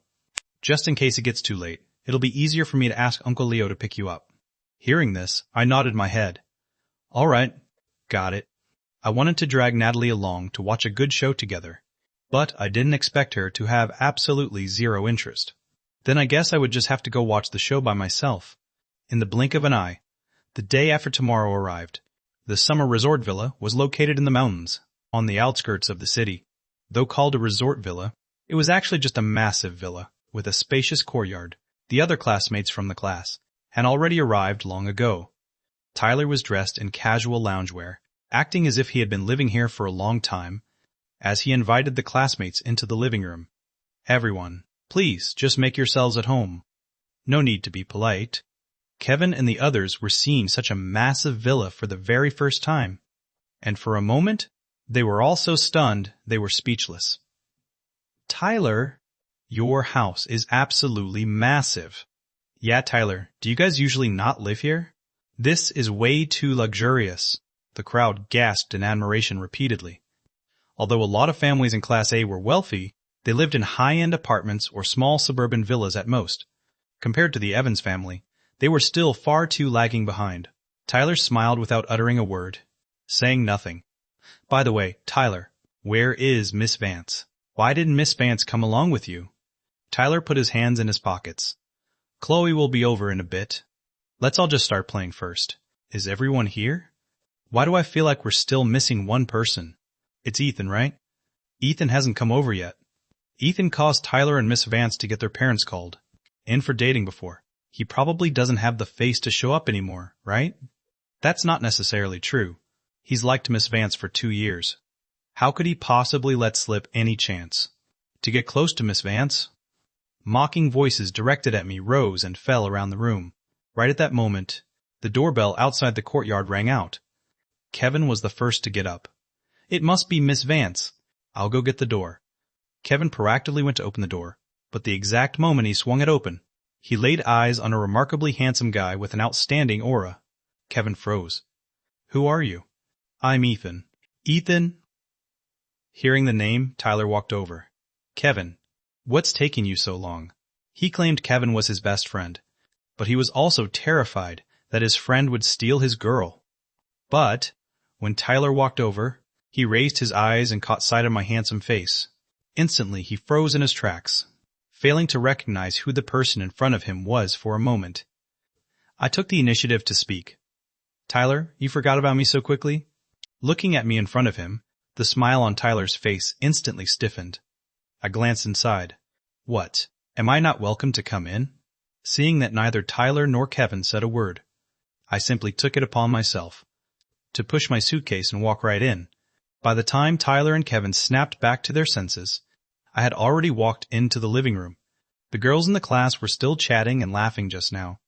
Just in case it gets too late, it'll be easier for me to ask Uncle Leo to pick you up. Hearing this, I nodded my head. All right. Got it. I wanted to drag Natalie along to watch a good show together, but I didn't expect her to have absolutely zero interest. Then I guess I would just have to go watch the show by myself. In the blink of an eye, the day after tomorrow arrived. The summer resort villa was located in the mountains, on the outskirts of the city. Though called a resort villa, it was actually just a massive villa, with a spacious courtyard. The other classmates from the class had already arrived long ago. Tyler was dressed in casual loungewear, acting as if he had been living here for a long time, as he invited the classmates into the living room. "Everyone, please just make yourselves at home. No need to be polite." Kevin and the others were seeing such a massive villa for the very first time, and for a moment, they were all so stunned they were speechless. "Tyler, your house is absolutely massive." "Yeah, Tyler, do you guys usually not live here? This is way too luxurious." The crowd gasped in admiration repeatedly. Although a lot of families in Class A were wealthy, they lived in high-end apartments or small suburban villas at most. Compared to the Evans family, they were still far too lagging behind. Tyler smiled without uttering a word, saying nothing. "By the way, Tyler, where is Miss Vance? Why didn't Miss Vance come along with you?" Tyler put his hands in his pockets. "Chloe will be over in a bit. Let's all just start playing first. Is everyone here? Why do I feel like we're still missing one person? It's Ethan, right? Ethan hasn't come over yet." Ethan caused Tyler and Miss Vance to get their parents called in for dating before. He probably doesn't have the face to show up anymore, right? That's not necessarily true. He's liked Miss Vance for 2 years. How could he possibly let slip any chance to get close to Miss Vance? Mocking voices directed at me rose and fell around the room. Right at that moment, the doorbell outside the courtyard rang out. Kevin was the first to get up. "It must be Miss Vance. I'll go get the door." Kevin proactively went to open the door, but the exact moment he swung it open, he laid eyes on a remarkably handsome guy with an outstanding aura. Kevin froze. "Who are you?" "I'm Ethan." "Ethan?" Hearing the name, Tyler walked over. "Kevin, what's taking you so long?" He claimed Kevin was his best friend, but he was also terrified that his friend would steal his girl. But when Tyler walked over, he raised his eyes and caught sight of my handsome face. Instantly, he froze in his tracks, failing to recognize who the person in front of him was for a moment. I took the initiative to speak. "Tyler, you forgot about me so quickly?" Looking at me in front of him, the smile on Tyler's face instantly stiffened. I glanced inside. What, am I not welcome to come in? Seeing that neither Tyler nor Kevin said a word, I simply took it upon myself to push my suitcase and walk right in. By the time Tyler and Kevin snapped back to their senses, I had already walked into the living room. The girls in the class were still chatting and laughing just now,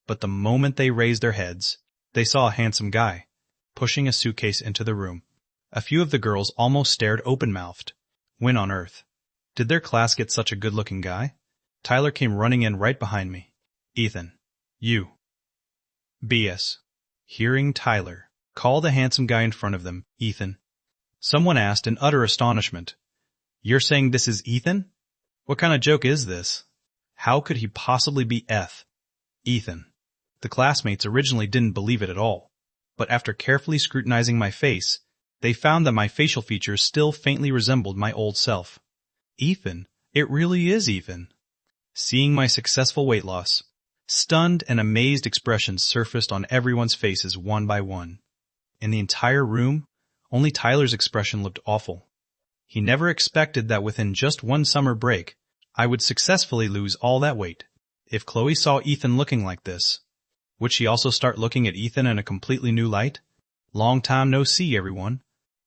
but the moment they raised their heads, they saw a handsome guy pushing a suitcase into the room. A few of the girls almost stared open-mouthed. When on earth did their class get such a good-looking guy? Tyler came running in right behind me. "Ethan, you." BS. Hearing Tyler call the handsome guy in front of them Ethan, someone asked in utter astonishment, "You're saying this is Ethan? What kind of joke is this? How could he possibly be Ethan?" The classmates originally didn't believe it at all, but after carefully scrutinizing my face, they found that my facial features still faintly resembled my old self. "Ethan, it really is Ethan." Seeing my successful weight loss, stunned and amazed expressions surfaced on everyone's faces one by one. In the entire room, only Tyler's expression looked awful. He never expected that within just one summer break, I would successfully lose all that weight. If Chloe saw Ethan looking like this, would she also start looking at Ethan in a completely new light? Long time no see, everyone.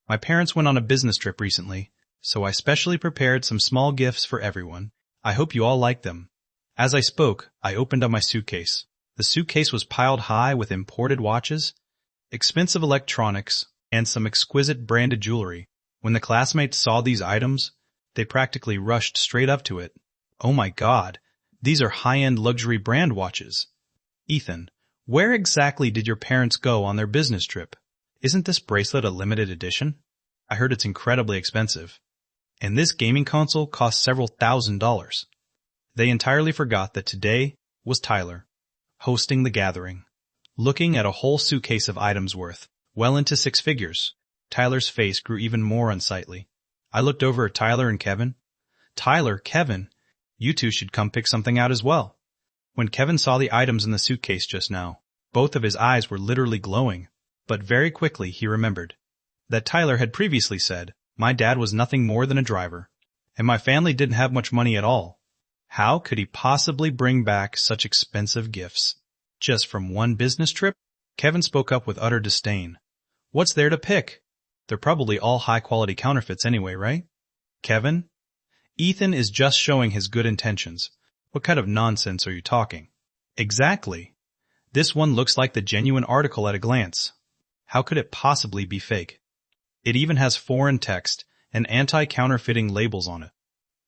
My parents went on a business trip recently, so I specially prepared some small gifts for everyone. I hope you all like them. As I spoke, I opened up my suitcase. The suitcase was piled high with imported watches, expensive electronics, and some exquisite branded jewelry. When the classmates saw these items, they practically rushed straight up to it. "Oh my God, these are high-end luxury brand watches." "Ethan, where exactly did your parents go on their business trip? Isn't this bracelet a limited edition? I heard it's incredibly expensive. And this gaming console costs several $1,000s. They entirely forgot that today was Tyler, hosting the gathering, looking at a whole suitcase of items worth well into 6 figures. Tyler's face grew even more unsightly. I looked over at Tyler and Kevin. "Tyler, Kevin, you two should come pick something out as well." When Kevin saw the items in the suitcase just now, both of his eyes were literally glowing, but very quickly he remembered that Tyler had previously said, "My dad was nothing more than a driver, and my family didn't have much money at all. How could he possibly bring back such expensive gifts? Just from one business trip? Kevin spoke up with utter disdain. What's there to pick? They're probably all high-quality counterfeits anyway, right? Kevin? Ethan is just showing his good intentions. What kind of nonsense are you talking? Exactly. This one looks like the genuine article at a glance. How could it possibly be fake? It even has foreign text and anti-counterfeiting labels on it.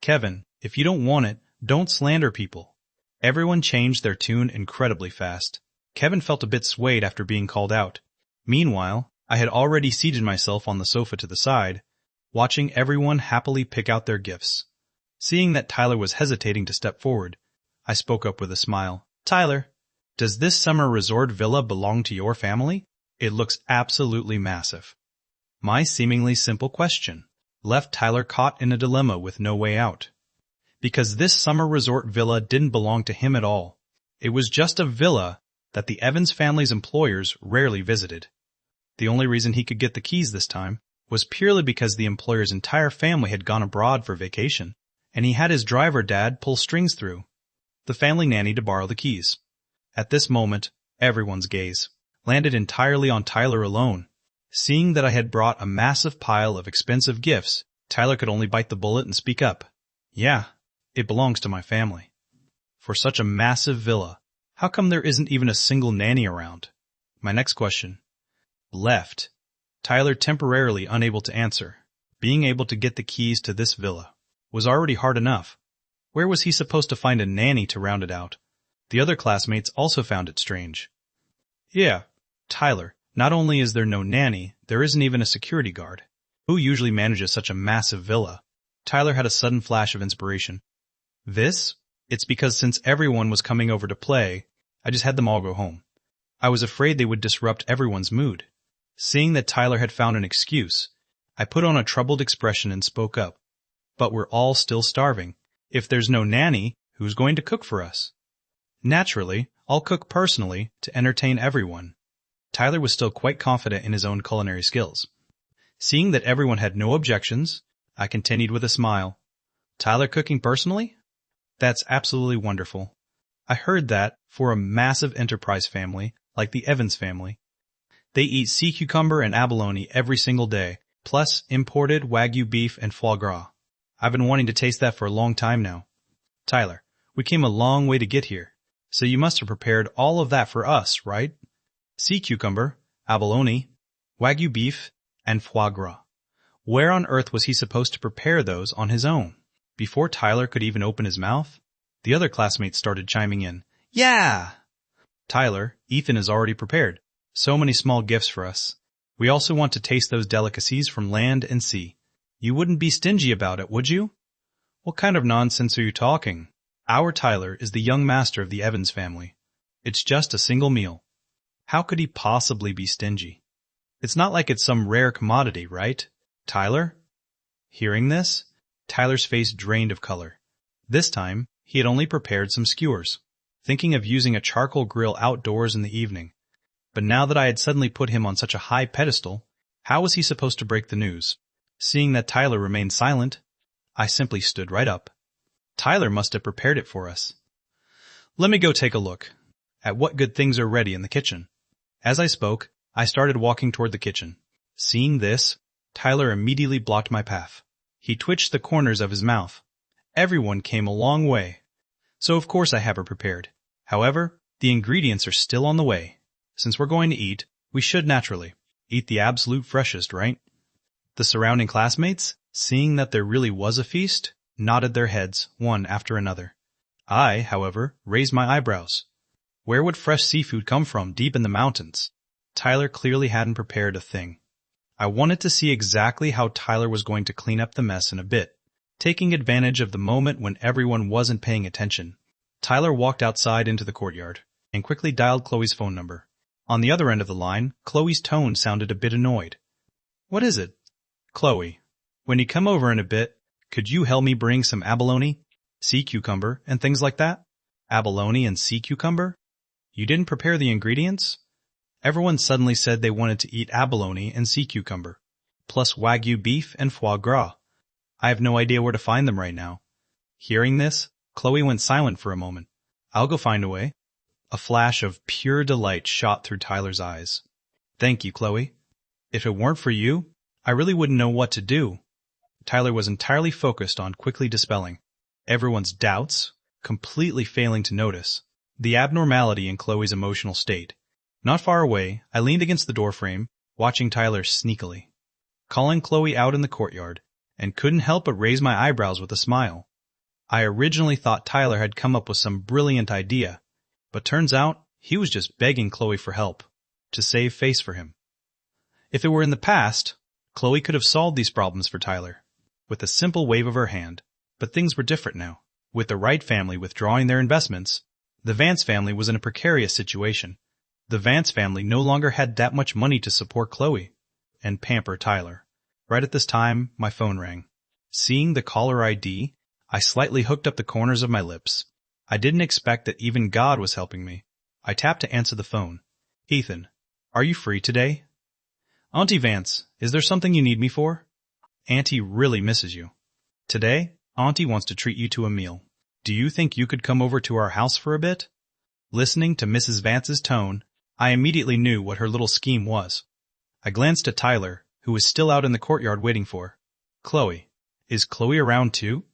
Kevin, if you don't want it, don't slander people. Everyone changed their tune incredibly fast. Kevin felt a bit swayed after being called out. Meanwhile, I had already seated myself on the sofa to the side, watching everyone happily pick out their gifts. Seeing that Tyler was hesitating to step forward, I spoke up with a smile. Tyler, does this summer resort villa belong to your family? It looks absolutely massive. My seemingly simple question left Tyler caught in a dilemma with no way out. Because this summer resort villa didn't belong to him at all. It was just a villa that the Evans family's employers rarely visited. The only reason he could get the keys this time was purely because the employer's entire family had gone abroad for vacation, and he had his driver dad pull strings through the family nanny to borrow the keys. At this moment, everyone's gaze landed entirely on Tyler alone. Seeing that I had brought a massive pile of expensive gifts, Tyler could only bite the bullet and speak up. Yeah, it belongs to my family. For such a massive villa, how come there isn't even a single nanny around? My next question. Left. Tyler temporarily unable to answer. Being able to get the keys to this villa was already hard enough. Where was he supposed to find a nanny to round it out? The other classmates also found it strange. Yeah, Tyler, not only is there no nanny, there isn't even a security guard. Who usually manages such a massive villa? Tyler had a sudden flash of inspiration. This? It's because since everyone was coming over to play, I just had them all go home. I was afraid they would disrupt everyone's mood. Seeing that Tyler had found an excuse, I put on a troubled expression and spoke up. But we're all still starving. If there's no nanny, who's going to cook for us? Naturally, I'll cook personally to entertain everyone. Tyler was still quite confident in his own culinary skills. Seeing that everyone had no objections, I continued with a smile. Tyler cooking personally? That's absolutely wonderful. I heard that, for a massive enterprise family, like the Evans family, they eat sea cucumber and abalone every single day, plus imported Wagyu beef and foie gras. I've been wanting to taste that for a long time now. Tyler, we came a long way to get here, so you must have prepared all of that for us, right? Sea cucumber, abalone, Wagyu beef, and foie gras. Where on earth was he supposed to prepare those on his own? Before Tyler could even open his mouth, the other classmates started chiming in. Yeah! Tyler, Ethan is already prepared. So many small gifts for us. We also want to taste those delicacies from land and sea. You wouldn't be stingy about it, would you? What kind of nonsense are you talking? Our Tyler is the young master of the Evans family. It's just a single meal. How could he possibly be stingy? It's not like it's some rare commodity, right? Tyler? Hearing this, Tyler's face drained of color. This time, he had only prepared some skewers, thinking of using a charcoal grill outdoors in the evening. But now that I had suddenly put him on such a high pedestal, how was he supposed to break the news? Seeing that Tyler remained silent, I simply stood right up. Tyler must have prepared it for us. Let me go take a look at what good things are ready in the kitchen. As I spoke, I started walking toward the kitchen. Seeing this, Tyler immediately blocked my path. He twitched the corners of his mouth. Everyone came a long way, so of course I have it prepared. However, the ingredients are still on the way. Since we're going to eat, we should naturally eat the absolute freshest, right? The surrounding classmates, seeing that there really was a feast, nodded their heads one after another. I, however, raised my eyebrows. Where would fresh seafood come from deep in the mountains? Tyler clearly hadn't prepared a thing. I wanted to see exactly how Tyler was going to clean up the mess in a bit. Taking advantage of the moment when everyone wasn't paying attention, Tyler walked outside into the courtyard and quickly dialed Chloe's phone number. On the other end of the line, Chloe's tone sounded a bit annoyed. What is it? Chloe, when you come over in a bit, could you help me bring some abalone, sea cucumber, and things like that? Abalone and sea cucumber? You didn't prepare the ingredients? Everyone suddenly said they wanted to eat abalone and sea cucumber, plus Wagyu beef and foie gras. I have no idea where to find them right now. Hearing this, Chloe went silent for a moment. I'll go find a way. A flash of pure delight shot through Tyler's eyes. Thank you, Chloe. If it weren't for you, I really wouldn't know what to do. Tyler was entirely focused on quickly dispelling everyone's doubts, completely failing to notice the abnormality in Chloe's emotional state. Not far away, I leaned against the doorframe, watching Tyler sneakily, calling Chloe out in the courtyard, and couldn't help but raise my eyebrows with a smile. I originally thought Tyler had come up with some brilliant idea, but turns out he was just begging Chloe for help, to save face for him. If it were in the past, Chloe could have solved these problems for Tyler with a simple wave of her hand, but things were different now. With the Wright family withdrawing their investments, the Vance family was in a precarious situation. The Vance family no longer had that much money to support Chloe and pamper Tyler. Right at this time, my phone rang. Seeing the caller ID, I slightly hooked up the corners of my lips. I didn't expect that even God was helping me. I tapped to answer the phone. Ethan, are you free today? Auntie Vance, is there something you need me for? Auntie really misses you. Today, Auntie wants to treat you to a meal. Do you think you could come over to our house for a bit? Listening to Mrs. Vance's tone, I immediately knew what her little scheme was. I glanced at Tyler, who was still out in the courtyard waiting for Chloe. Is Chloe around too?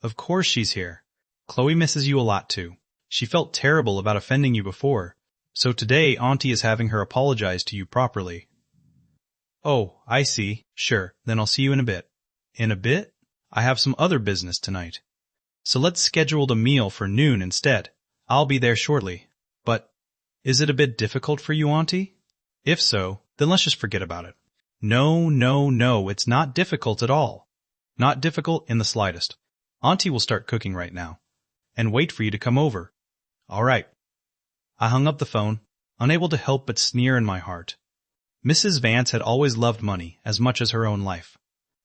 Of course she's here. Chloe misses you a lot too. She felt terrible about offending you before, so today Auntie is having her apologize to you properly. Oh, I see. Sure, then I'll see you in a bit. In a bit? I have some other business tonight. So let's schedule the meal for noon instead. I'll be there shortly. But, is it a bit difficult for you, Auntie? If so, then let's just forget about it. No, it's not difficult at all. Not difficult in the slightest. Auntie will start cooking right now, and wait for you to come over. All right. I hung up the phone, unable to help but sneer in my heart. Mrs. Vance had always loved money as much as her own life,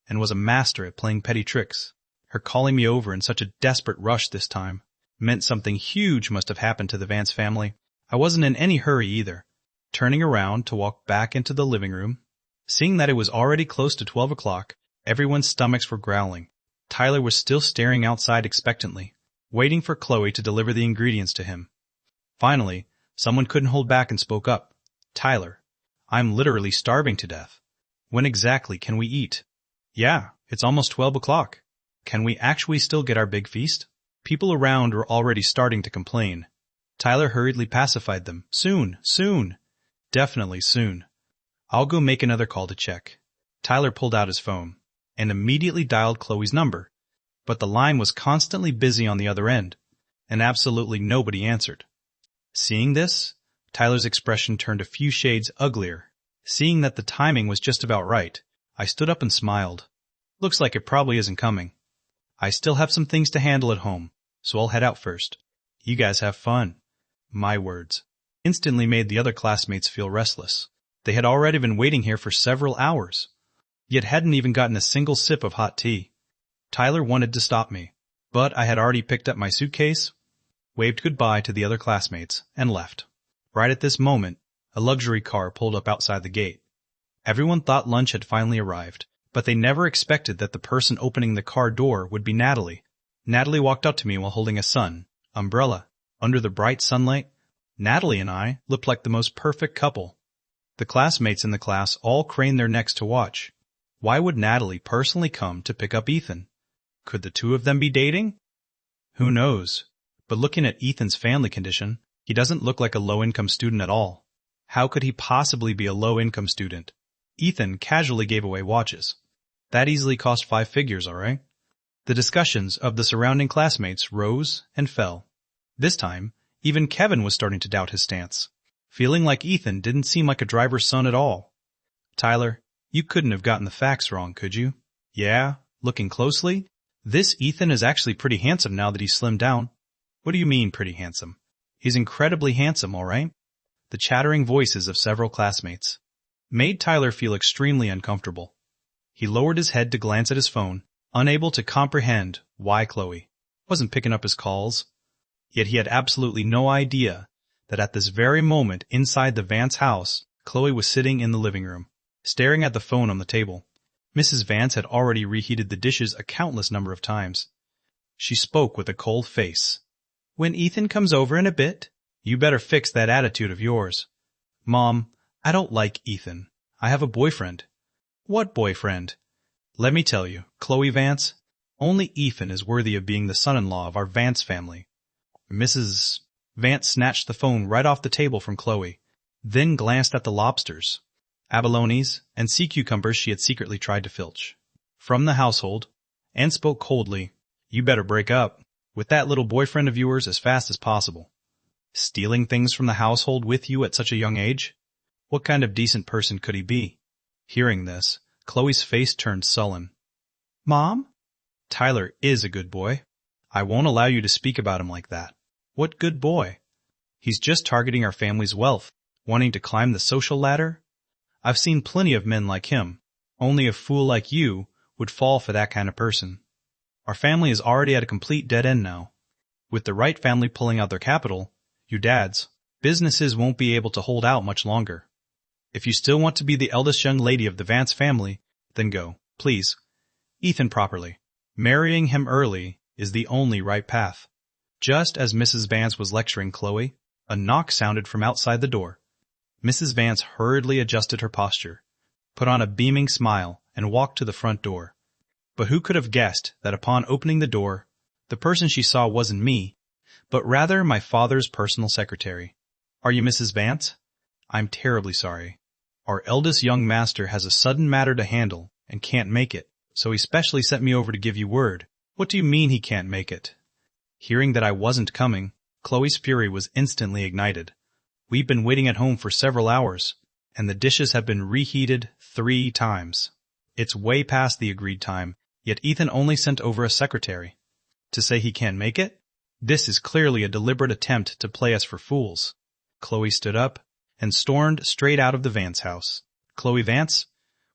and was a master at playing petty tricks. Her calling me over in such a desperate rush this time meant something huge must have happened to the Vance family. I wasn't in any hurry either. Turning around to walk back into the living room, seeing that it was already close to 12 o'clock, everyone's stomachs were growling. Tyler was still staring outside expectantly, waiting for Chloe to deliver the ingredients to him. Finally, someone couldn't hold back and spoke up. Tyler, I'm literally starving to death. When exactly can we eat? Yeah, it's almost 12 o'clock. Can we actually still get our big feast? People around were already starting to complain. Tyler hurriedly pacified them. Soon. Definitely soon. I'll go make another call to check. Tyler pulled out his phone and immediately dialed Chloe's number, but the line was constantly busy on the other end, and absolutely nobody answered. Seeing this, Tyler's expression turned a few shades uglier. Seeing that the timing was just about right, I stood up and smiled. Looks like it probably isn't coming. I still have some things to handle at home, so I'll head out first. You guys have fun. My words instantly made the other classmates feel restless. They had already been waiting here for several hours, yet hadn't even gotten a single sip of hot tea. Tyler wanted to stop me, but I had already picked up my suitcase, waved goodbye to the other classmates, and left. Right at this moment, a luxury car pulled up outside the gate. Everyone thought lunch had finally arrived, but they never expected that the person opening the car door would be Natalie. Natalie walked up to me while holding a umbrella. Under the bright sunlight, Natalie and I looked like the most perfect couple. The classmates in the class all craned their necks to watch. Why would Natalie personally come to pick up Ethan? Could the two of them be dating? Who knows? But looking at Ethan's family condition, he doesn't look like a low-income student at all. How could he possibly be a low-income student? Ethan casually gave away watches. That easily cost 5 figures, all right? The discussions of the surrounding classmates rose and fell. This time, even Kevin was starting to doubt his stance, feeling like Ethan didn't seem like a driver's son at all. Tyler, you couldn't have gotten the facts wrong, could you? Yeah, looking closely, this Ethan is actually pretty handsome now that he's slimmed down. What do you mean pretty handsome? He's incredibly handsome, all right? The chattering voices of several classmates made Tyler feel extremely uncomfortable. He lowered his head to glance at his phone, unable to comprehend why Chloe wasn't picking up his calls. Yet he had absolutely no idea that at this very moment inside the Vance house, Chloe was sitting in the living room, staring at the phone on the table. Mrs. Vance had already reheated the dishes a countless number of times. She spoke with a cold face. When Ethan comes over in a bit, you better fix that attitude of yours. Mom, I don't like Ethan. I have a boyfriend. What boyfriend? Let me tell you, Chloe Vance, only Ethan is worthy of being the son-in-law of our Vance family. Mrs. Vance snatched the phone right off the table from Chloe, then glanced at the lobsters, abalones, and sea cucumbers she had secretly tried to filch from the household, and spoke coldly. You better break up with that little boyfriend of yours as fast as possible. Stealing things from the household with you at such a young age? What kind of decent person could he be? Hearing this, Chloe's face turned sullen. Mom? Tyler is a good boy. I won't allow you to speak about him like that. What good boy? He's just targeting our family's wealth, wanting to climb the social ladder. I've seen plenty of men like him. Only a fool like you would fall for that kind of person. Our family is already at a complete dead end now. With the Wright family pulling out their capital, your dad's businesses won't be able to hold out much longer. If you still want to be the eldest young lady of the Vance family, then go, please. Ethan properly. Marrying him early is the only right path. Just as Mrs. Vance was lecturing Chloe, a knock sounded from outside the door. Mrs. Vance hurriedly adjusted her posture, put on a beaming smile, and walked to the front door. But who could have guessed that upon opening the door, the person she saw wasn't me, but rather my father's personal secretary. Are you Mrs. Vance? I'm terribly sorry. Our eldest young master has a sudden matter to handle and can't make it, so he specially sent me over to give you word. What do you mean he can't make it? Hearing that I wasn't coming, Chloe's fury was instantly ignited. We've been waiting at home for several hours, and the dishes have been reheated 3 times. It's way past the agreed time, yet Ethan only sent over a secretary. To say he can't make it? This is clearly a deliberate attempt to play us for fools. Chloe stood up and stormed straight out of the Vance house. Chloe Vance,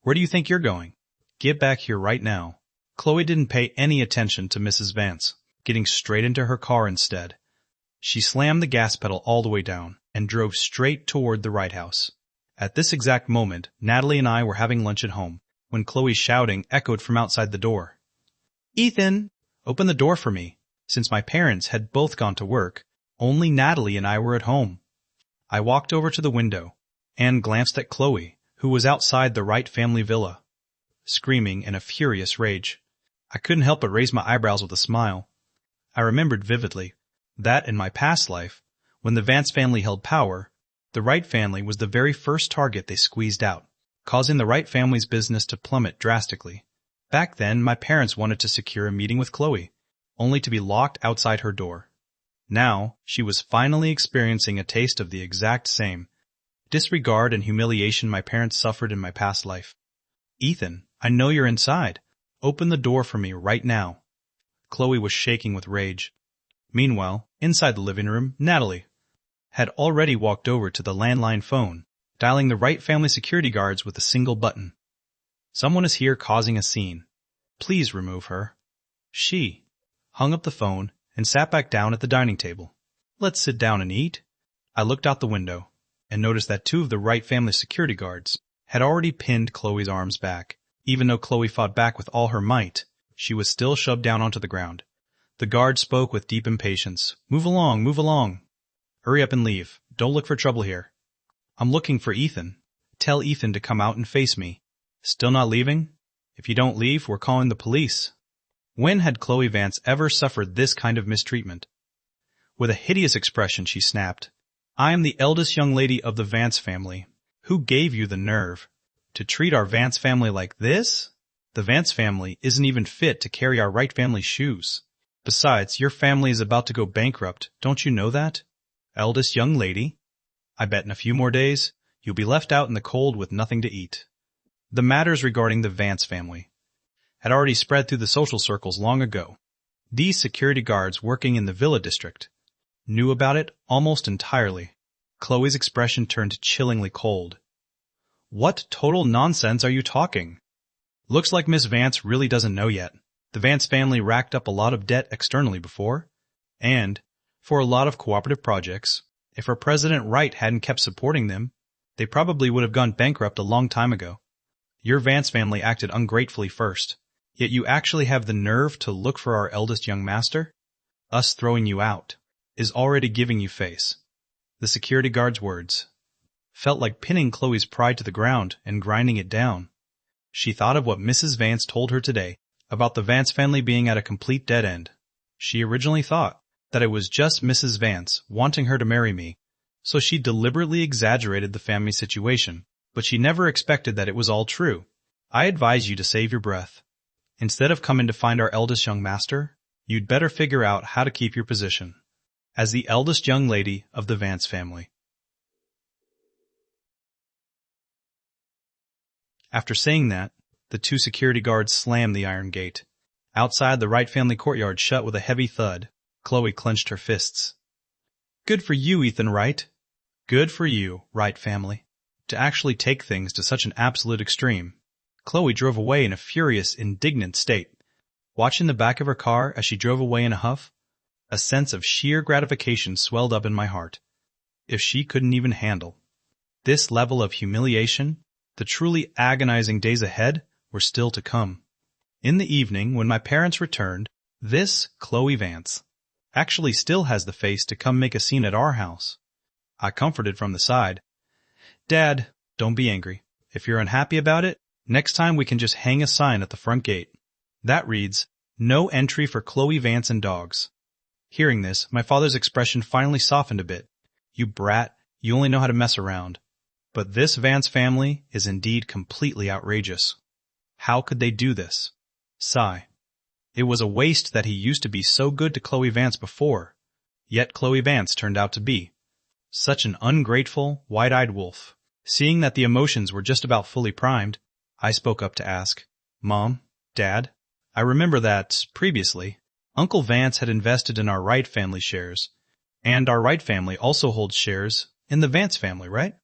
where do you think you're going? Get back here right now. Chloe didn't pay any attention to Mrs. Vance, getting straight into her car instead. She slammed the gas pedal all the way down and drove straight toward the Wright house. At this exact moment, Natalie and I were having lunch at home, when Chloe's shouting echoed from outside the door. Ethan, open the door for me. Since my parents had both gone to work, only Natalie and I were at home. I walked over to the window and glanced at Chloe, who was outside the Wright family villa, screaming in a furious rage. I couldn't help but raise my eyebrows with a smile. I remembered vividly that in my past life, when the Vance family held power, the Wright family was the very first target they squeezed out, causing the Wright family's business to plummet drastically. Back then, my parents wanted to secure a meeting with Chloe, only to be locked outside her door. Now, she was finally experiencing a taste of the exact same disregard and humiliation my parents suffered in my past life. Ethan, I know you're inside. Open the door for me right now. Chloe was shaking with rage. Meanwhile, inside the living room, Natalie had already walked over to the landline phone, dialing the Wright family security guards with a single button. Someone is here causing a scene. Please remove her. She hung up the phone and sat back down at the dining table. Let's sit down and eat. I looked out the window and noticed that 2 of the Wright family security guards had already pinned Chloe's arms back. Even though Chloe fought back with all her might, she was still shoved down onto the ground. The guard spoke with deep impatience. Move along, move along. Hurry up and leave. Don't look for trouble here. I'm looking for Ethan. Tell Ethan to come out and face me. Still not leaving? If you don't leave, we're calling the police. When had Chloe Vance ever suffered this kind of mistreatment? With a hideous expression, she snapped, I am the eldest young lady of the Vance family. Who gave you the nerve to treat our Vance family like this? The Vance family isn't even fit to carry our Wright family's shoes. Besides, your family is about to go bankrupt, don't you know that? Eldest young lady, I bet in a few more days, you'll be left out in the cold with nothing to eat. The matters regarding the Vance family had already spread through the social circles long ago. These security guards working in the Villa district knew about it almost entirely. Chloe's expression turned chillingly cold. What total nonsense are you talking? Looks like Miss Vance really doesn't know yet. The Vance family racked up a lot of debt externally before, and, for a lot of cooperative projects, if our President Wright hadn't kept supporting them, they probably would have gone bankrupt a long time ago. Your Vance family acted ungratefully first, Yet you actually have the nerve to look for our eldest young master? Us throwing you out is already giving you face. The security guard's words felt like pinning Chloe's pride to the ground and grinding it down. She thought of what Mrs. Vance told her today about the Vance family being at a complete dead end. She originally thought that it was just Mrs. Vance wanting her to marry me, so she deliberately exaggerated the family situation, but she never expected that it was all true. I advise you to save your breath. Instead of coming to find our eldest young master, you'd better figure out how to keep your position as the eldest young lady of the Vance family. After saying that, the two security guards slammed the iron gate. Outside, the Wright family courtyard shut with a heavy thud. Chloe clenched her fists. Good for you, Ethan Wright. Good for you, Wright family. To actually take things to such an absolute extreme. Chloe drove away in a furious, indignant state. Watching the back of her car as she drove away in a huff, a sense of sheer gratification swelled up in my heart. If she couldn't even handle this level of humiliation, the truly agonizing days ahead were still to come. In the evening, when my parents returned, this Chloe Vance actually still has the face to come make a scene at our house. I comforted from the side. Dad, don't be angry. If you're unhappy about it, next time we can just hang a sign at the front gate. That reads, "No entry for Chloe Vance and dogs." Hearing this, my father's expression finally softened a bit. You brat, you only know how to mess around. But this Vance family is indeed completely outrageous. How could they do this? Sigh. It was a waste that he used to be so good to Chloe Vance before, yet Chloe Vance turned out to be such an ungrateful, wide-eyed wolf. Seeing that the emotions were just about fully primed, I spoke up to ask, Mom, Dad, I remember that, previously, Uncle Vance had invested in our Wright family shares, and our Wright family also holds shares in the Vance family, right?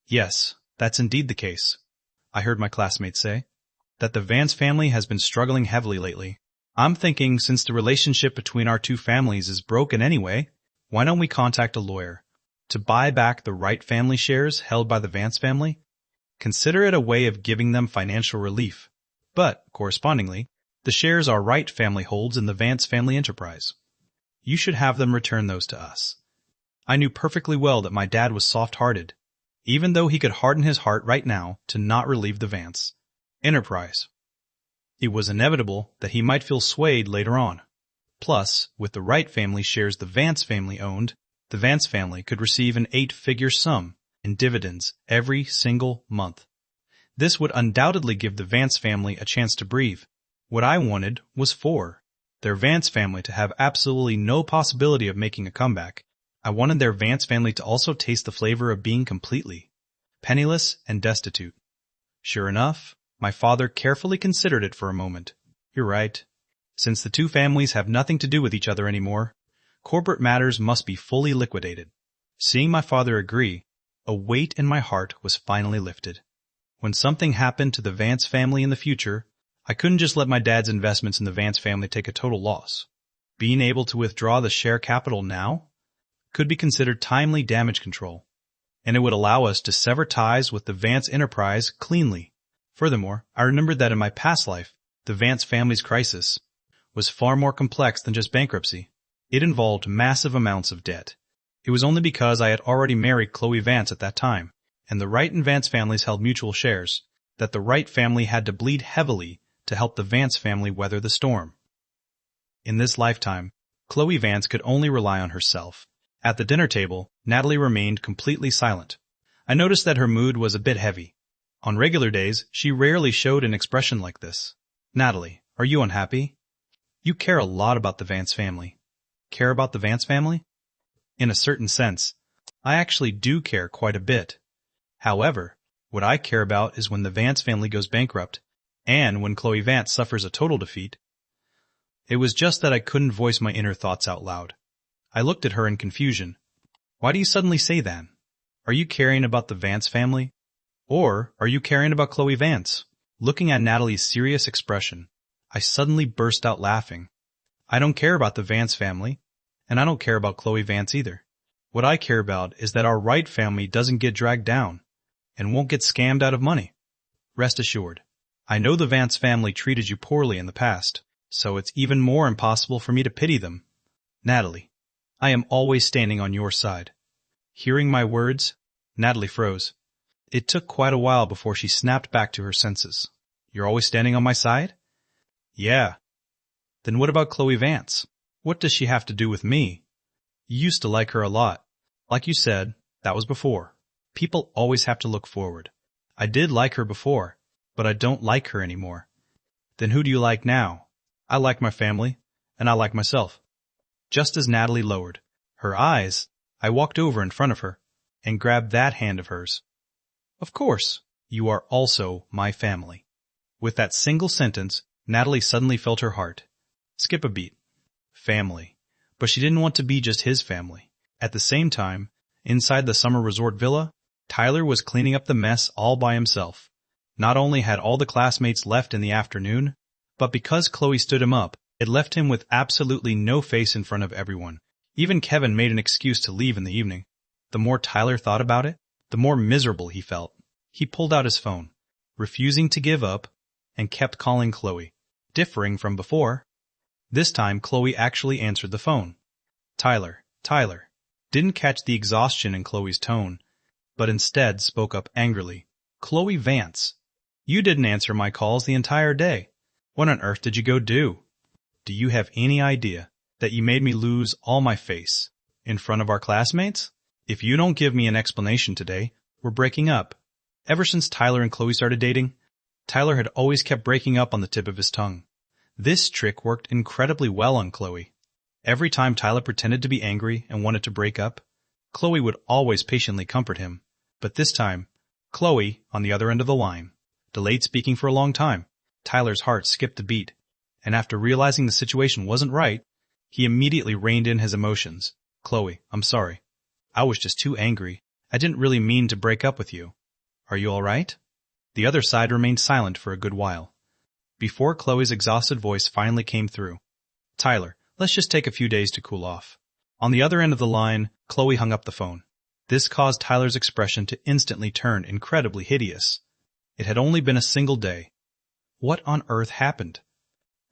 Yes, that's indeed the case. I heard my classmates say that the Vance family has been struggling heavily lately. I'm thinking since the relationship between our two families is broken anyway, why don't we contact a lawyer to buy back the Wright family shares held by the Vance family? Consider it a way of giving them financial relief. But, correspondingly, the shares our Wright family holds in the Vance family enterprise. You should have them return those to us. I knew perfectly well that my dad was soft-hearted, even though he could harden his heart right now to not relieve the Vance enterprise. It was inevitable that he might feel swayed later on. Plus, with the Wright family shares the Vance family owned, the Vance family could receive an 8-figure sum in dividends every single month. This would undoubtedly give the Vance family a chance to breathe. What I wanted was for their Vance family to have absolutely no possibility of making a comeback. I wanted their Vance family to also taste the flavor of being completely penniless and destitute. Sure enough, my father carefully considered it for a moment. You're right. Since the two families have nothing to do with each other anymore, corporate matters must be fully liquidated. Seeing my father agree, a weight in my heart was finally lifted. When something happened to the Vance family in the future, I couldn't just let my dad's investments in the Vance family take a total loss. Being able to withdraw the share capital now could be considered timely damage control, and it would allow us to sever ties with the Vance enterprise cleanly. Furthermore, I remembered that in my past life, the Vance family's crisis was far more complex than just bankruptcy. It involved massive amounts of debt. It was only because I had already married Chloe Vance at that time, and the Wright and Vance families held mutual shares, that the Wright family had to bleed heavily to help the Vance family weather the storm. In this lifetime, Chloe Vance could only rely on herself. At the dinner table, Natalie remained completely silent. I noticed that her mood was a bit heavy. On regular days, she rarely showed an expression like this. Natalie, are you unhappy? You care a lot about the Vance family. Care about the Vance family? In a certain sense, I actually do care quite a bit. However, what I care about is when the Vance family goes bankrupt, and when Chloe Vance suffers a total defeat. It was just that I couldn't voice my inner thoughts out loud. I looked at her in confusion. Why do you suddenly say that? Are you caring about the Vance family? Or are you caring about Chloe Vance? Looking at Natalie's serious expression, I suddenly burst out laughing. I don't care about the Vance family, and I don't care about Chloe Vance either. What I care about is that our Wright family doesn't get dragged down and won't get scammed out of money. Rest assured, I know the Vance family treated you poorly in the past, so it's even more impossible for me to pity them. Natalie, I am always standing on your side. Hearing my words, Natalie froze. It took quite a while before she snapped back to her senses. You're always standing on my side? Yeah. Then what about Chloe Vance? What does she have to do with me? You used to like her a lot. Like you said, that was before. People always have to look forward. I did like her before, but I don't like her anymore. Then who do you like now? I like my family, and I like myself. Just as Natalie lowered her eyes, I walked over in front of her and grabbed that hand of hers. Of course, you are also my family. With that single sentence, Natalie suddenly felt her heart skip a beat. Family. But she didn't want to be just his family. At the same time, inside the summer resort villa, Tyler was cleaning up the mess all by himself. Not only had all the classmates left in the afternoon, but because Chloe stood him up, it left him with absolutely no face in front of everyone. Even Kevin made an excuse to leave in the evening. The more Tyler thought about it, the more miserable he felt. He pulled out his phone, refusing to give up, and kept calling Chloe. Differing from before, this time Chloe actually answered the phone. Tyler didn't catch the exhaustion in Chloe's tone, but instead spoke up angrily. Chloe Vance, you didn't answer my calls the entire day. What on earth did you go do? Do you have any idea that you made me lose all my face in front of our classmates? If you don't give me an explanation today, we're breaking up. Ever since Tyler and Chloe started dating, Tyler had always kept breaking up on the tip of his tongue. This trick worked incredibly well on Chloe. Every time Tyler pretended to be angry and wanted to break up, Chloe would always patiently comfort him. But this time, Chloe, on the other end of the line, delayed speaking for a long time. Tyler's heart skipped a beat, and after realizing the situation wasn't right, he immediately reined in his emotions. Chloe, I'm sorry. I was just too angry. I didn't really mean to break up with you. Are you all right? The other side remained silent for a good while, before Chloe's exhausted voice finally came through. Tyler, let's just take a few days to cool off. On the other end of the line, Chloe hung up the phone. This caused Tyler's expression to instantly turn incredibly hideous. It had only been a single day. What on earth happened?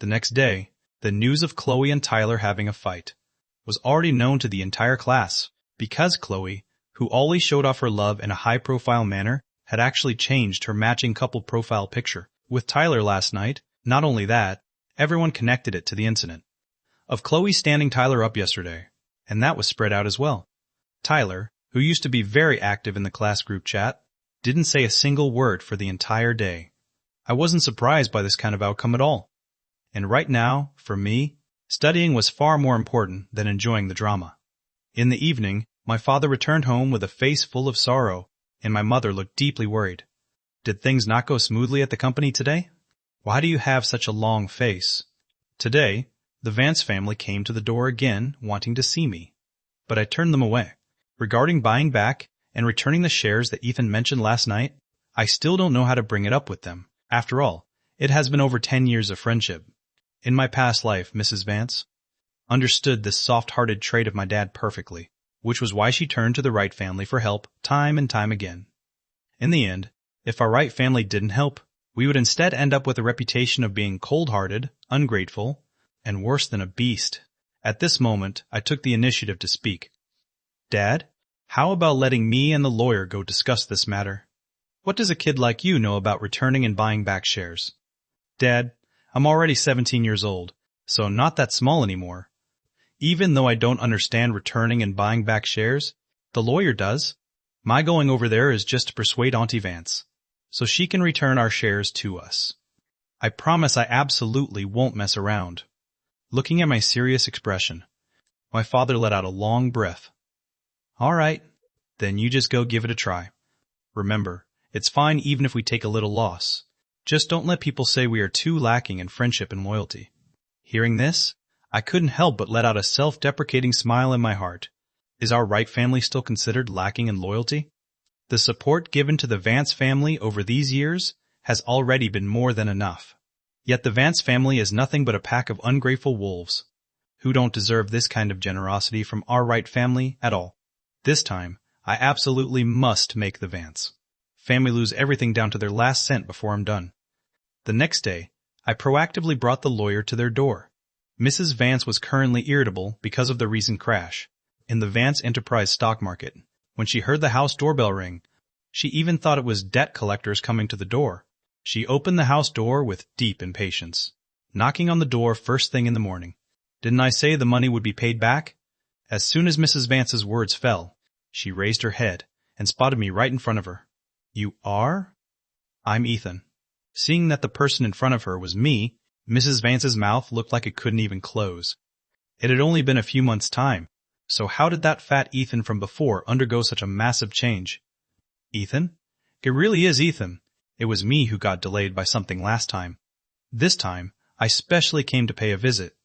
The next day, the news of Chloe and Tyler having a fight was already known to the entire class, because Chloe, who always showed off her love in a high-profile manner, had actually changed her matching couple profile picture with Tyler last night. Not only that, everyone connected it to the incident of Chloe standing Tyler up yesterday, and that was spread out as well. Tyler, who used to be very active in the class group chat, didn't say a single word for the entire day. I wasn't surprised by this kind of outcome at all. And right now, for me, studying was far more important than enjoying the drama. In the evening, my father returned home with a face full of sorrow, and my mother looked deeply worried. Did things not go smoothly at the company today? Why do you have such a long face? Today, the Vance family came to the door again, wanting to see me, but I turned them away. Regarding buying back and returning the shares that Ethan mentioned last night, I still don't know how to bring it up with them. After all, it has been over 10 years of friendship. In my past life, Mrs. Vance understood this soft-hearted trait of my dad perfectly, which was why she turned to the Wright family for help time and time again. In the end, if our Wright family didn't help, we would instead end up with a reputation of being cold-hearted, ungrateful, and worse than a beast. At this moment, I took the initiative to speak. Dad, how about letting me and the lawyer go discuss this matter? What does a kid like you know about returning and buying back shares? Dad, I'm already 17 years old, so I'm not that small anymore. Even though I don't understand returning and buying back shares, the lawyer does. My going over there is just to persuade Auntie Vance, so she can return our shares to us. I promise I absolutely won't mess around. Looking at my serious expression, my father let out a long breath. All right, then you just go give it a try. Remember, it's fine even if we take a little loss. Just don't let people say we are too lacking in friendship and loyalty. Hearing this, I couldn't help but let out a self-deprecating smile in my heart. Is our Wright family still considered lacking in loyalty? The support given to the Vance family over these years has already been more than enough. Yet the Vance family is nothing but a pack of ungrateful wolves, who don't deserve this kind of generosity from our Wright family at all. This time, I absolutely must make the Vance family lose everything down to their last cent before I'm done. The next day, I proactively brought the lawyer to their door. Mrs. Vance was currently irritable because of the recent crash in the Vance Enterprise stock market. When she heard the house doorbell ring, she even thought it was debt collectors coming to the door. She opened the house door with deep impatience, knocking on the door first thing in the morning. Didn't I say the money would be paid back? As soon as Mrs. Vance's words fell, she raised her head and spotted me right in front of her. You are? I'm Ethan. Seeing that the person in front of her was me, Mrs. Vance's mouth looked like it couldn't even close. It had only been a few months' time, so how did that fat Ethan from before undergo such a massive change? Ethan? It really is Ethan. It was me who got delayed by something last time. This time, I specially came to pay a visit.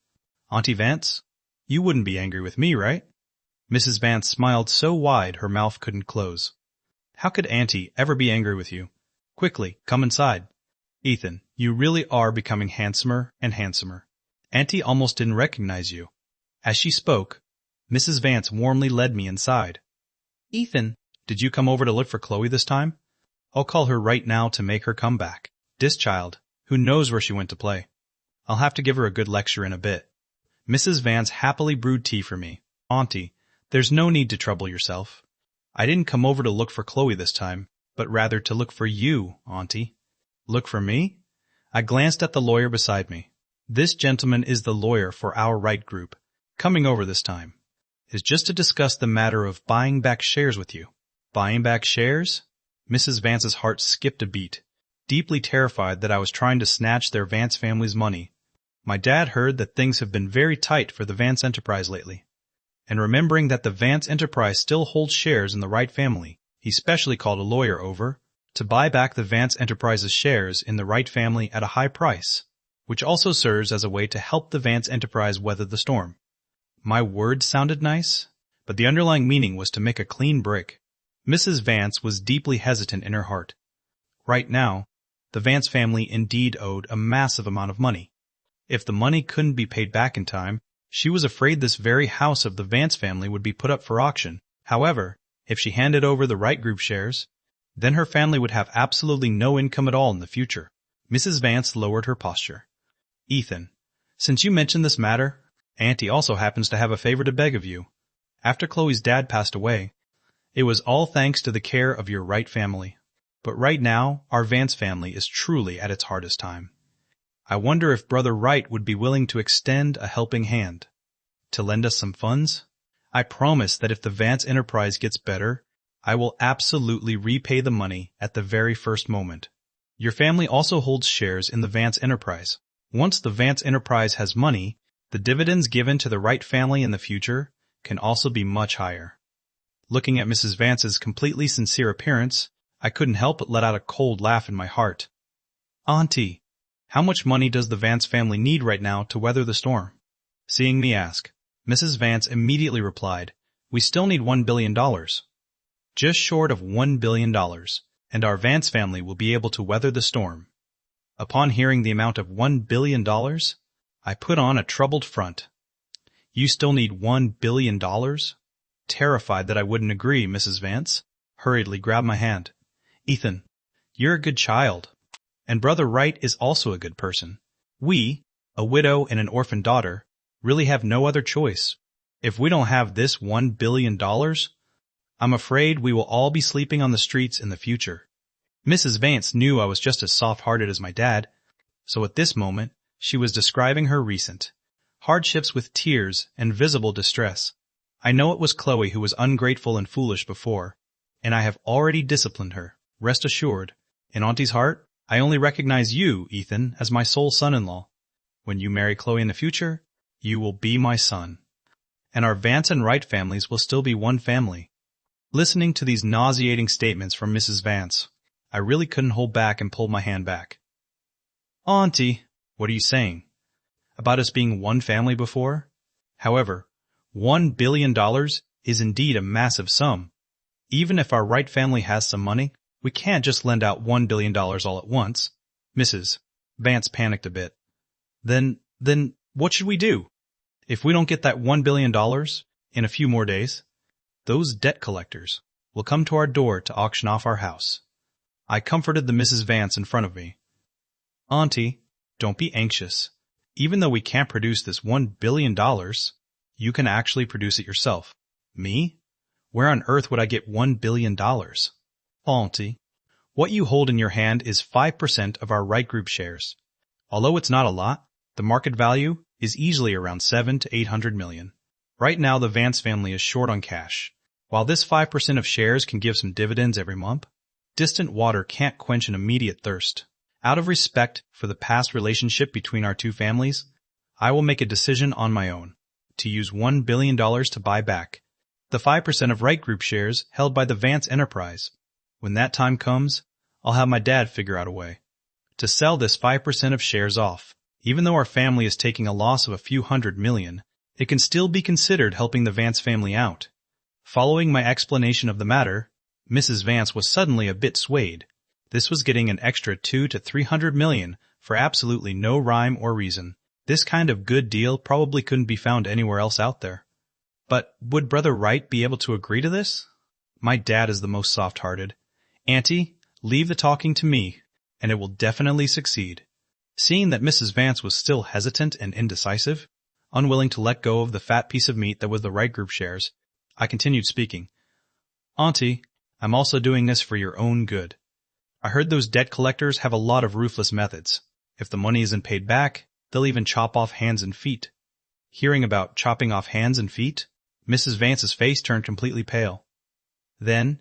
Auntie Vance? You wouldn't be angry with me, right? Mrs. Vance smiled so wide her mouth couldn't close. How could Auntie ever be angry with you? Quickly, come inside. Ethan, you really are becoming handsomer and handsomer. Auntie almost didn't recognize you. As she spoke, Mrs. Vance warmly led me inside. Ethan, did you come over to look for Chloe this time? I'll call her right now to make her come back. This child, who knows where she went to play? I'll have to give her a good lecture in a bit. Mrs. Vance happily brewed tea for me. Auntie, there's no need to trouble yourself. I didn't come over to look for Chloe this time, but rather to look for you, Auntie. Look for me? I glanced at the lawyer beside me. This gentleman is the lawyer for our right group. Coming over this time is just to discuss the matter of buying back shares with you. Buying back shares? Mrs. Vance's heart skipped a beat, deeply terrified that I was trying to snatch their Vance family's money. My dad heard that things have been very tight for the Vance Enterprise lately, and remembering that the Vance Enterprise still holds shares in the Wright family, he specially called a lawyer over to buy back the Vance Enterprise's shares in the Wright family at a high price, which also serves as a way to help the Vance Enterprise weather the storm. My words sounded nice, but the underlying meaning was to make a clean break. Mrs. Vance was deeply hesitant in her heart. Right now, the Vance family indeed owed a massive amount of money. If the money couldn't be paid back in time, she was afraid this very house of the Vance family would be put up for auction. However, if she handed over the Wright Group shares, then her family would have absolutely no income at all in the future. Mrs. Vance lowered her posture. Ethan, since you mentioned this matter, Auntie also happens to have a favor to beg of you. After Chloe's dad passed away, it was all thanks to the care of your Wright family. But right now, our Vance family is truly at its hardest time. I wonder if Brother Wright would be willing to extend a helping hand. To lend us some funds? I promise that if the Vance Enterprise gets better, I will absolutely repay the money at the very first moment. Your family also holds shares in the Vance Enterprise. Once the Vance Enterprise has money, the dividends given to the Wright family in the future can also be much higher. Looking at Mrs. Vance's completely sincere appearance, I couldn't help but let out a cold laugh in my heart. Auntie, how much money does the Vance family need right now to weather the storm? Seeing me ask, Mrs. Vance immediately replied, We still need $1 billion. Just short of $1 billion, and our Vance family will be able to weather the storm. Upon hearing the amount of $1 billion, I put on a troubled front. You still need $1 billion? Terrified that I wouldn't agree, Mrs. Vance hurriedly grabbed my hand. Ethan, you're a good child, and Brother Wright is also a good person. We, a widow and an orphan daughter, really have no other choice. If we don't have this $1 billion, I'm afraid we will all be sleeping on the streets in the future. Mrs. Vance knew I was just as soft-hearted as my dad, so at this moment she was describing her recent hardships with tears and visible distress. I know it was Chloe who was ungrateful and foolish before, and I have already disciplined her. Rest assured, in Auntie's heart, I only recognize you, Ethan, as my sole son-in-law. When you marry Chloe in the future, you will be my son. And our Vance and Wright families will still be one family. Listening to these nauseating statements from Mrs. Vance, I really couldn't hold back and pulled my hand back. Auntie, what are you saying? About us being one family before? However, $1 billion is indeed a massive sum. Even if our Wright family has some money, we can't just lend out $1 billion all at once. Mrs. Vance panicked a bit. Then what should we do? If we don't get that $1 billion in a few more days, those debt collectors will come to our door to auction off our house. I comforted the Mrs. Vance in front of me. Auntie, don't be anxious. Even though we can't produce this $1 billion, you can actually produce it yourself. Me? Where on earth would I get $1 billion? Auntie, what you hold in your hand is 5% of our right group shares. Although it's not a lot, the market value is easily around 7 to 800 million. Right now the Vance family is short on cash. While this 5% of shares can give some dividends every month, distant water can't quench an immediate thirst. Out of respect for the past relationship between our two families, I will make a decision on my own to use $1 billion to buy back the 5% of right group shares held by the Vance enterprise. When that time comes, I'll have my dad figure out a way to sell this 5% of shares off. Even though our family is taking a loss of a few $100 million, it can still be considered helping the Vance family out. Following my explanation of the matter, Mrs. Vance was suddenly a bit swayed. This was getting an extra 2 to 300 million for absolutely no rhyme or reason. This kind of good deal probably couldn't be found anywhere else out there. But would Brother Wright be able to agree to this? My dad is the most soft-hearted. Auntie, leave the talking to me, and it will definitely succeed. Seeing that Mrs. Vance was still hesitant and indecisive, unwilling to let go of the fat piece of meat that was the right group shares, I continued speaking. Auntie, I'm also doing this for your own good. I heard those debt collectors have a lot of ruthless methods. If the money isn't paid back, they'll even chop off hands and feet. Hearing about chopping off hands and feet, Mrs. Vance's face turned completely pale. Then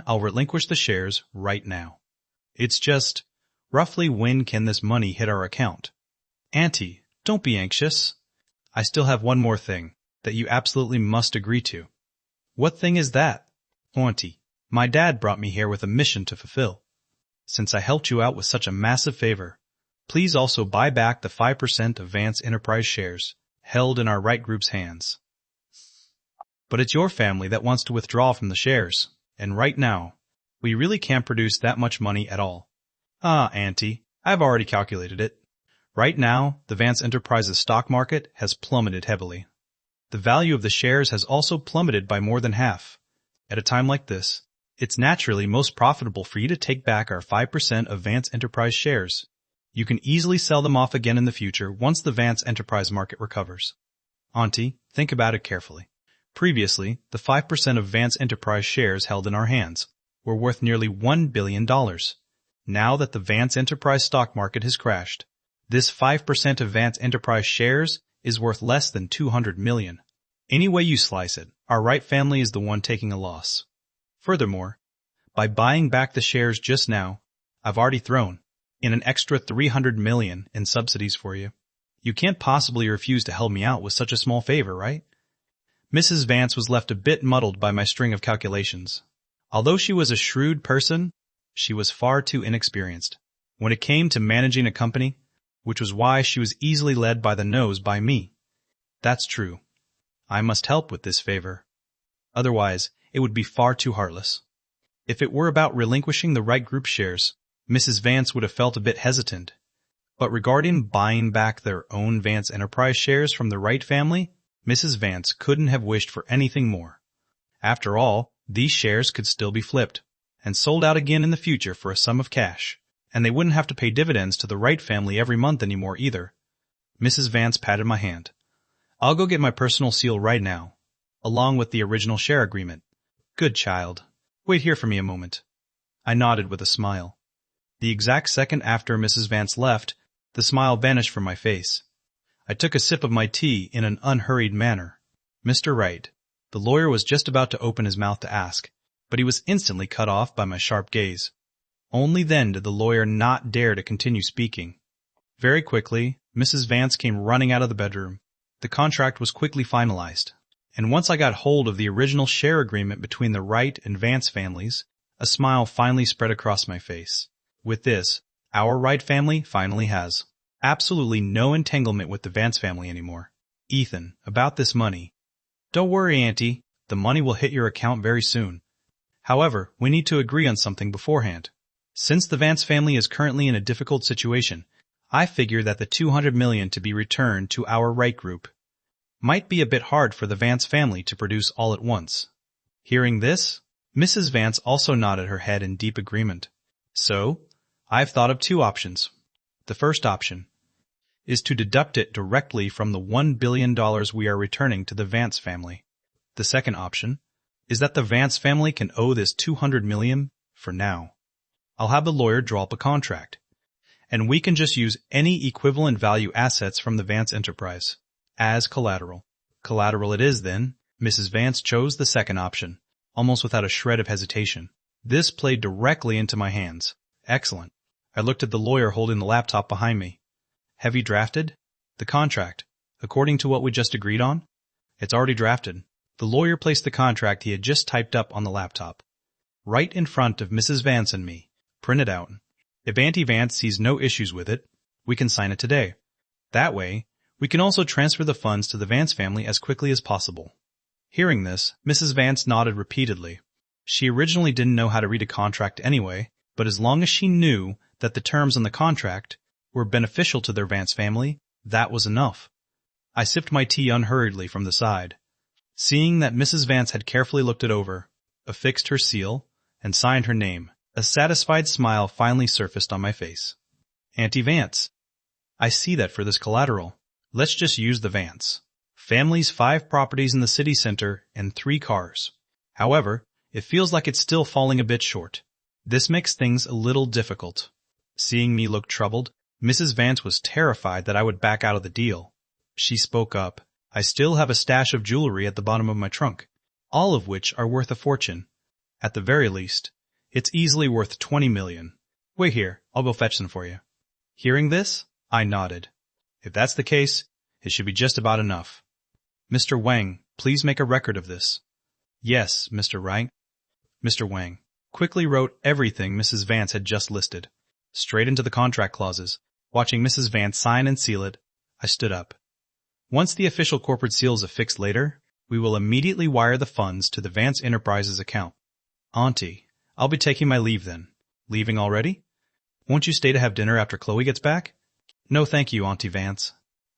I'll relinquish the shares right now. It's just, roughly when can this money hit our account? Auntie, don't be anxious. I still have one more thing that you absolutely must agree to. What thing is that? Auntie, my dad brought me here with a mission to fulfill. Since I helped you out with such a massive favor, please also buy back the 5% of Vance Enterprise shares held in our right group's hands. But it's your family that wants to withdraw from the shares, and right now, we really can't produce that much money at all. Auntie, I've already calculated it. Right now, the Vance Enterprises stock market has plummeted heavily. The value of the shares has also plummeted by more than half. At a time like this, it's naturally most profitable for you to take back our 5% of Vance Enterprise shares. You can easily sell them off again in the future once the Vance Enterprise market recovers. Auntie, think about it carefully. Previously, the 5% of Vance Enterprise shares held in our hands were worth nearly $1 billion. Now that the Vance Enterprise stock market has crashed, this 5% of Vance Enterprise shares is worth less than $200 million. Any way you slice it, our Wright family is the one taking a loss. Furthermore, by buying back the shares just now, I've already thrown in an extra $300 million in subsidies for you. You can't possibly refuse to help me out with such a small favor, right? Mrs. Vance was left a bit muddled by my string of calculations. Although she was a shrewd person, she was far too inexperienced when it came to managing a company, which was why she was easily led by the nose by me. That's true. I must help with this favor. Otherwise, it would be far too heartless. If it were about relinquishing the right group shares, Mrs. Vance would have felt a bit hesitant. But regarding buying back their own Vance Enterprise shares from the Wright family, Mrs. Vance couldn't have wished for anything more. After all, these shares could still be flipped and sold out again in the future for a sum of cash, and they wouldn't have to pay dividends to the Wright family every month anymore either. Mrs. Vance patted my hand. I'll go get my personal seal right now, along with the original share agreement. Good child. Wait here for me a moment. I nodded with a smile. The exact second after Mrs. Vance left, the smile vanished from my face. I took a sip of my tea in an unhurried manner. Mr. Wright, the lawyer was just about to open his mouth to ask, but he was instantly cut off by my sharp gaze. Only then did the lawyer not dare to continue speaking. Very quickly, Mrs. Vance came running out of the bedroom. The contract was quickly finalized, and once I got hold of the original share agreement between the Wright and Vance families, a smile finally spread across my face. With this, our Wright family finally has absolutely no entanglement with the Vance family anymore. Ethan, about this money. Don't worry, Auntie. The money will hit your account very soon. However, we need to agree on something beforehand. Since the Vance family is currently in a difficult situation, I figure that the $200 million to be returned to our Wright group might be a bit hard for the Vance family to produce all at once. Hearing this, Mrs. Vance also nodded her head in deep agreement. So, I've thought of two options. The first option is to deduct it directly from the $1 billion we are returning to the Vance family. The second option is that the Vance family can owe this $200 million for now. I'll have the lawyer draw up a contract, and we can just use any equivalent value assets from the Vance enterprise as collateral. Collateral it is then. Mrs. Vance chose the second option, almost without a shred of hesitation. This played directly into my hands. Excellent. I looked at the lawyer holding the laptop behind me. Have you drafted the contract, according to what we just agreed on? It's already drafted. The lawyer placed the contract he had just typed up on the laptop, right in front of Mrs. Vance and me, printed out. If Auntie Vance sees no issues with it, we can sign it today. That way, we can also transfer the funds to the Vance family as quickly as possible. Hearing this, Mrs. Vance nodded repeatedly. She originally didn't know how to read a contract anyway, but as long as she knew that the terms on the contract were beneficial to their Vance family, that was enough. I sipped my tea unhurriedly from the side. Seeing that Mrs. Vance had carefully looked it over, affixed her seal, and signed her name, a satisfied smile finally surfaced on my face. Auntie Vance, I see that for this collateral, let's just use the Vance family's 5 properties in the city center and 3 cars. However, it feels like it's still falling a bit short. This makes things a little difficult. Seeing me look troubled, Mrs. Vance was terrified that I would back out of the deal. She spoke up. I still have a stash of jewelry at the bottom of my trunk, all of which are worth a fortune. At the very least, it's easily worth $20 million. Wait here, I'll go fetch them for you. Hearing this, I nodded. If that's the case, it should be just about enough. Mr. Wang, please make a record of this. Yes, Mr. Wright. Mr. Wang quickly wrote everything Mrs. Vance had just listed, straight into the contract clauses. Watching Mrs. Vance sign and seal it, I stood up. Once the official corporate seal is affixed later, we will immediately wire the funds to the Vance Enterprises account. Auntie, I'll be taking my leave then. Leaving already? Won't you stay to have dinner after Chloe gets back? No thank you, Auntie Vance.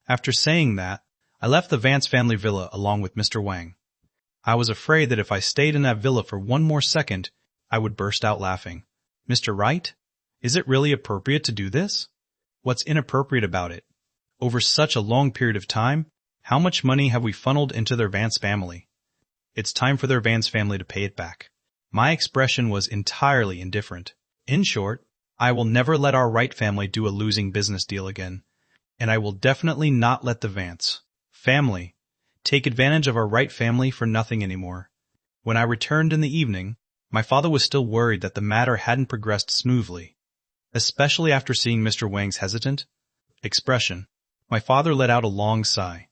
After saying that, I left the Vance family villa along with Mr. Wang. I was afraid that if I stayed in that villa for one more second, I would burst out laughing. Mr. Wright, is it really appropriate to do this? What's inappropriate about it? Over such a long period of time, how much money have we funneled into their Vance family? It's time for their Vance family to pay it back. My expression was entirely indifferent. In short, I will never let our Wright family do a losing business deal again, and I will definitely not let the Vance family take advantage of our Wright family for nothing anymore. When I returned in the evening, my father was still worried that the matter hadn't progressed smoothly, especially after seeing Mr. Wang's hesitant expression. My father let out a long sigh.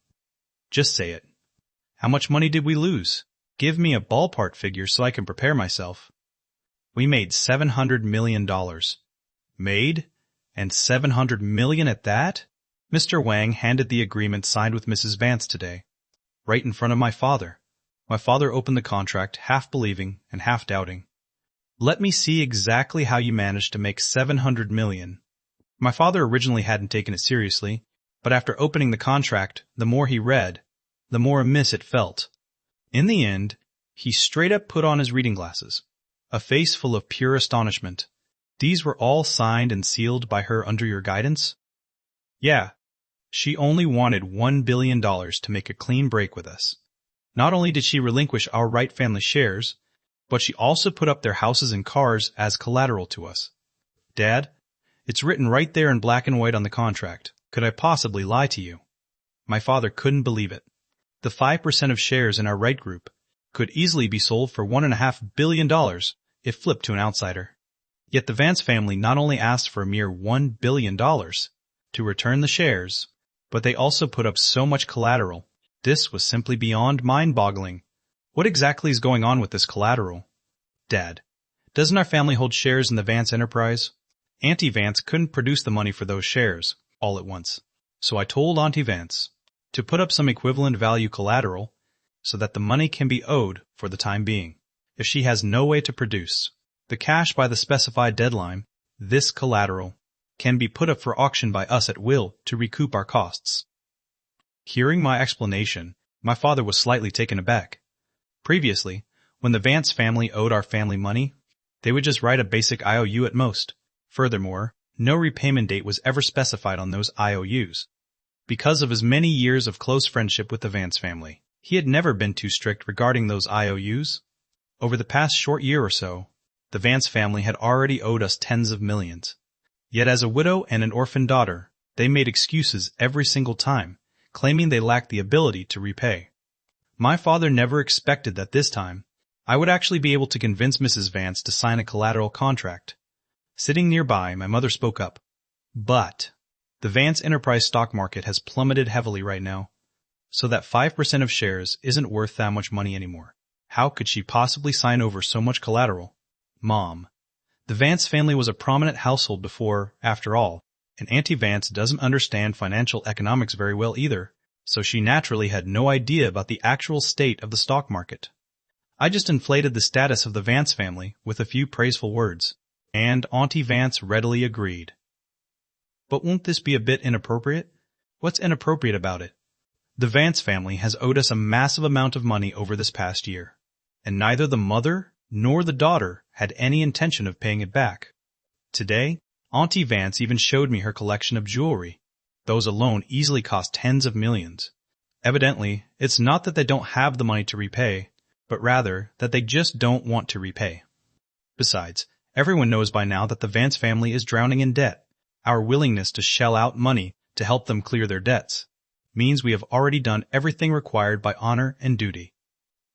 Just say it. How much money did we lose? Give me a ballpark figure so I can prepare myself. We made $700 million. Made? And $700 million at that? Mr. Wang handed the agreement signed with Mrs. Vance today, right in front of my father. My father opened the contract, half believing and half doubting. Let me see exactly how you managed to make $700 million. My father originally hadn't taken it seriously, but after opening the contract, the more he read, the more amiss it felt. In the end, he straight up put on his reading glasses, a face full of pure astonishment. These were all signed and sealed by her under your guidance? Yeah. She only wanted $1 billion to make a clean break with us. Not only did she relinquish our Wright family shares, but she also put up their houses and cars as collateral to us. Dad, it's written right there in black and white on the contract. Could I possibly lie to you? My father couldn't believe it. The 5% of shares in our Wright group could easily be sold for $1.5 billion if flipped to an outsider. Yet the Vance family not only asked for a mere $1 billion to return the shares, but they also put up so much collateral. This was simply beyond mind-boggling. What exactly is going on with this collateral? Dad, doesn't our family hold shares in the Vance enterprise? Auntie Vance couldn't produce the money for those shares all at once, so I told Auntie Vance to put up some equivalent value collateral so that the money can be owed for the time being. If she has no way to produce the cash by the specified deadline, this collateral can be put up for auction by us at will to recoup our costs. Hearing my explanation, my father was slightly taken aback. Previously, when the Vance family owed our family money, they would just write a basic IOU at most. Furthermore, No repayment date was ever specified on those IOUs. Because of his many years of close friendship with the Vance family, he had never been too strict regarding those IOUs. Over the past short year or so, the Vance family had already owed us tens of millions. Yet as a widow and an orphan daughter, they made excuses every single time, claiming they lacked the ability to repay. My father never expected that this time, I would actually be able to convince Mrs. Vance to sign a collateral contract. Sitting nearby, my mother spoke up. But the Vance Enterprise stock market has plummeted heavily right now, so that 5% of shares isn't worth that much money anymore. How could she possibly sign over so much collateral? Mom. The Vance family was a prominent household before, after all, and Auntie Vance doesn't understand financial economics very well either, so she naturally had no idea about the actual state of the stock market. I just inflated the status of the Vance family with a few praiseful words, and Auntie Vance readily agreed. But won't this be a bit inappropriate? What's inappropriate about it? The Vance family has owed us a massive amount of money over this past year, and neither the mother nor the daughter had any intention of paying it back. Today, Auntie Vance even showed me her collection of jewelry. Those alone easily cost tens of millions. Evidently, it's not that they don't have the money to repay, but rather that they just don't want to repay. Besides, everyone knows by now that the Vance family is drowning in debt. Our willingness to shell out money to help them clear their debts means we have already done everything required by honor and duty.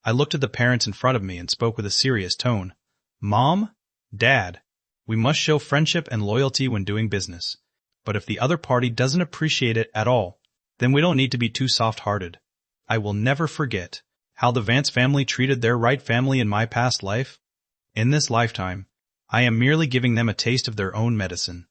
I looked at the parents in front of me and spoke with a serious tone. Mom, Dad, we must show friendship and loyalty when doing business. But if the other party doesn't appreciate it at all, then we don't need to be too soft-hearted. I will never forget how the Vance family treated their right family in my past life. In this lifetime, I am merely giving them a taste of their own medicine.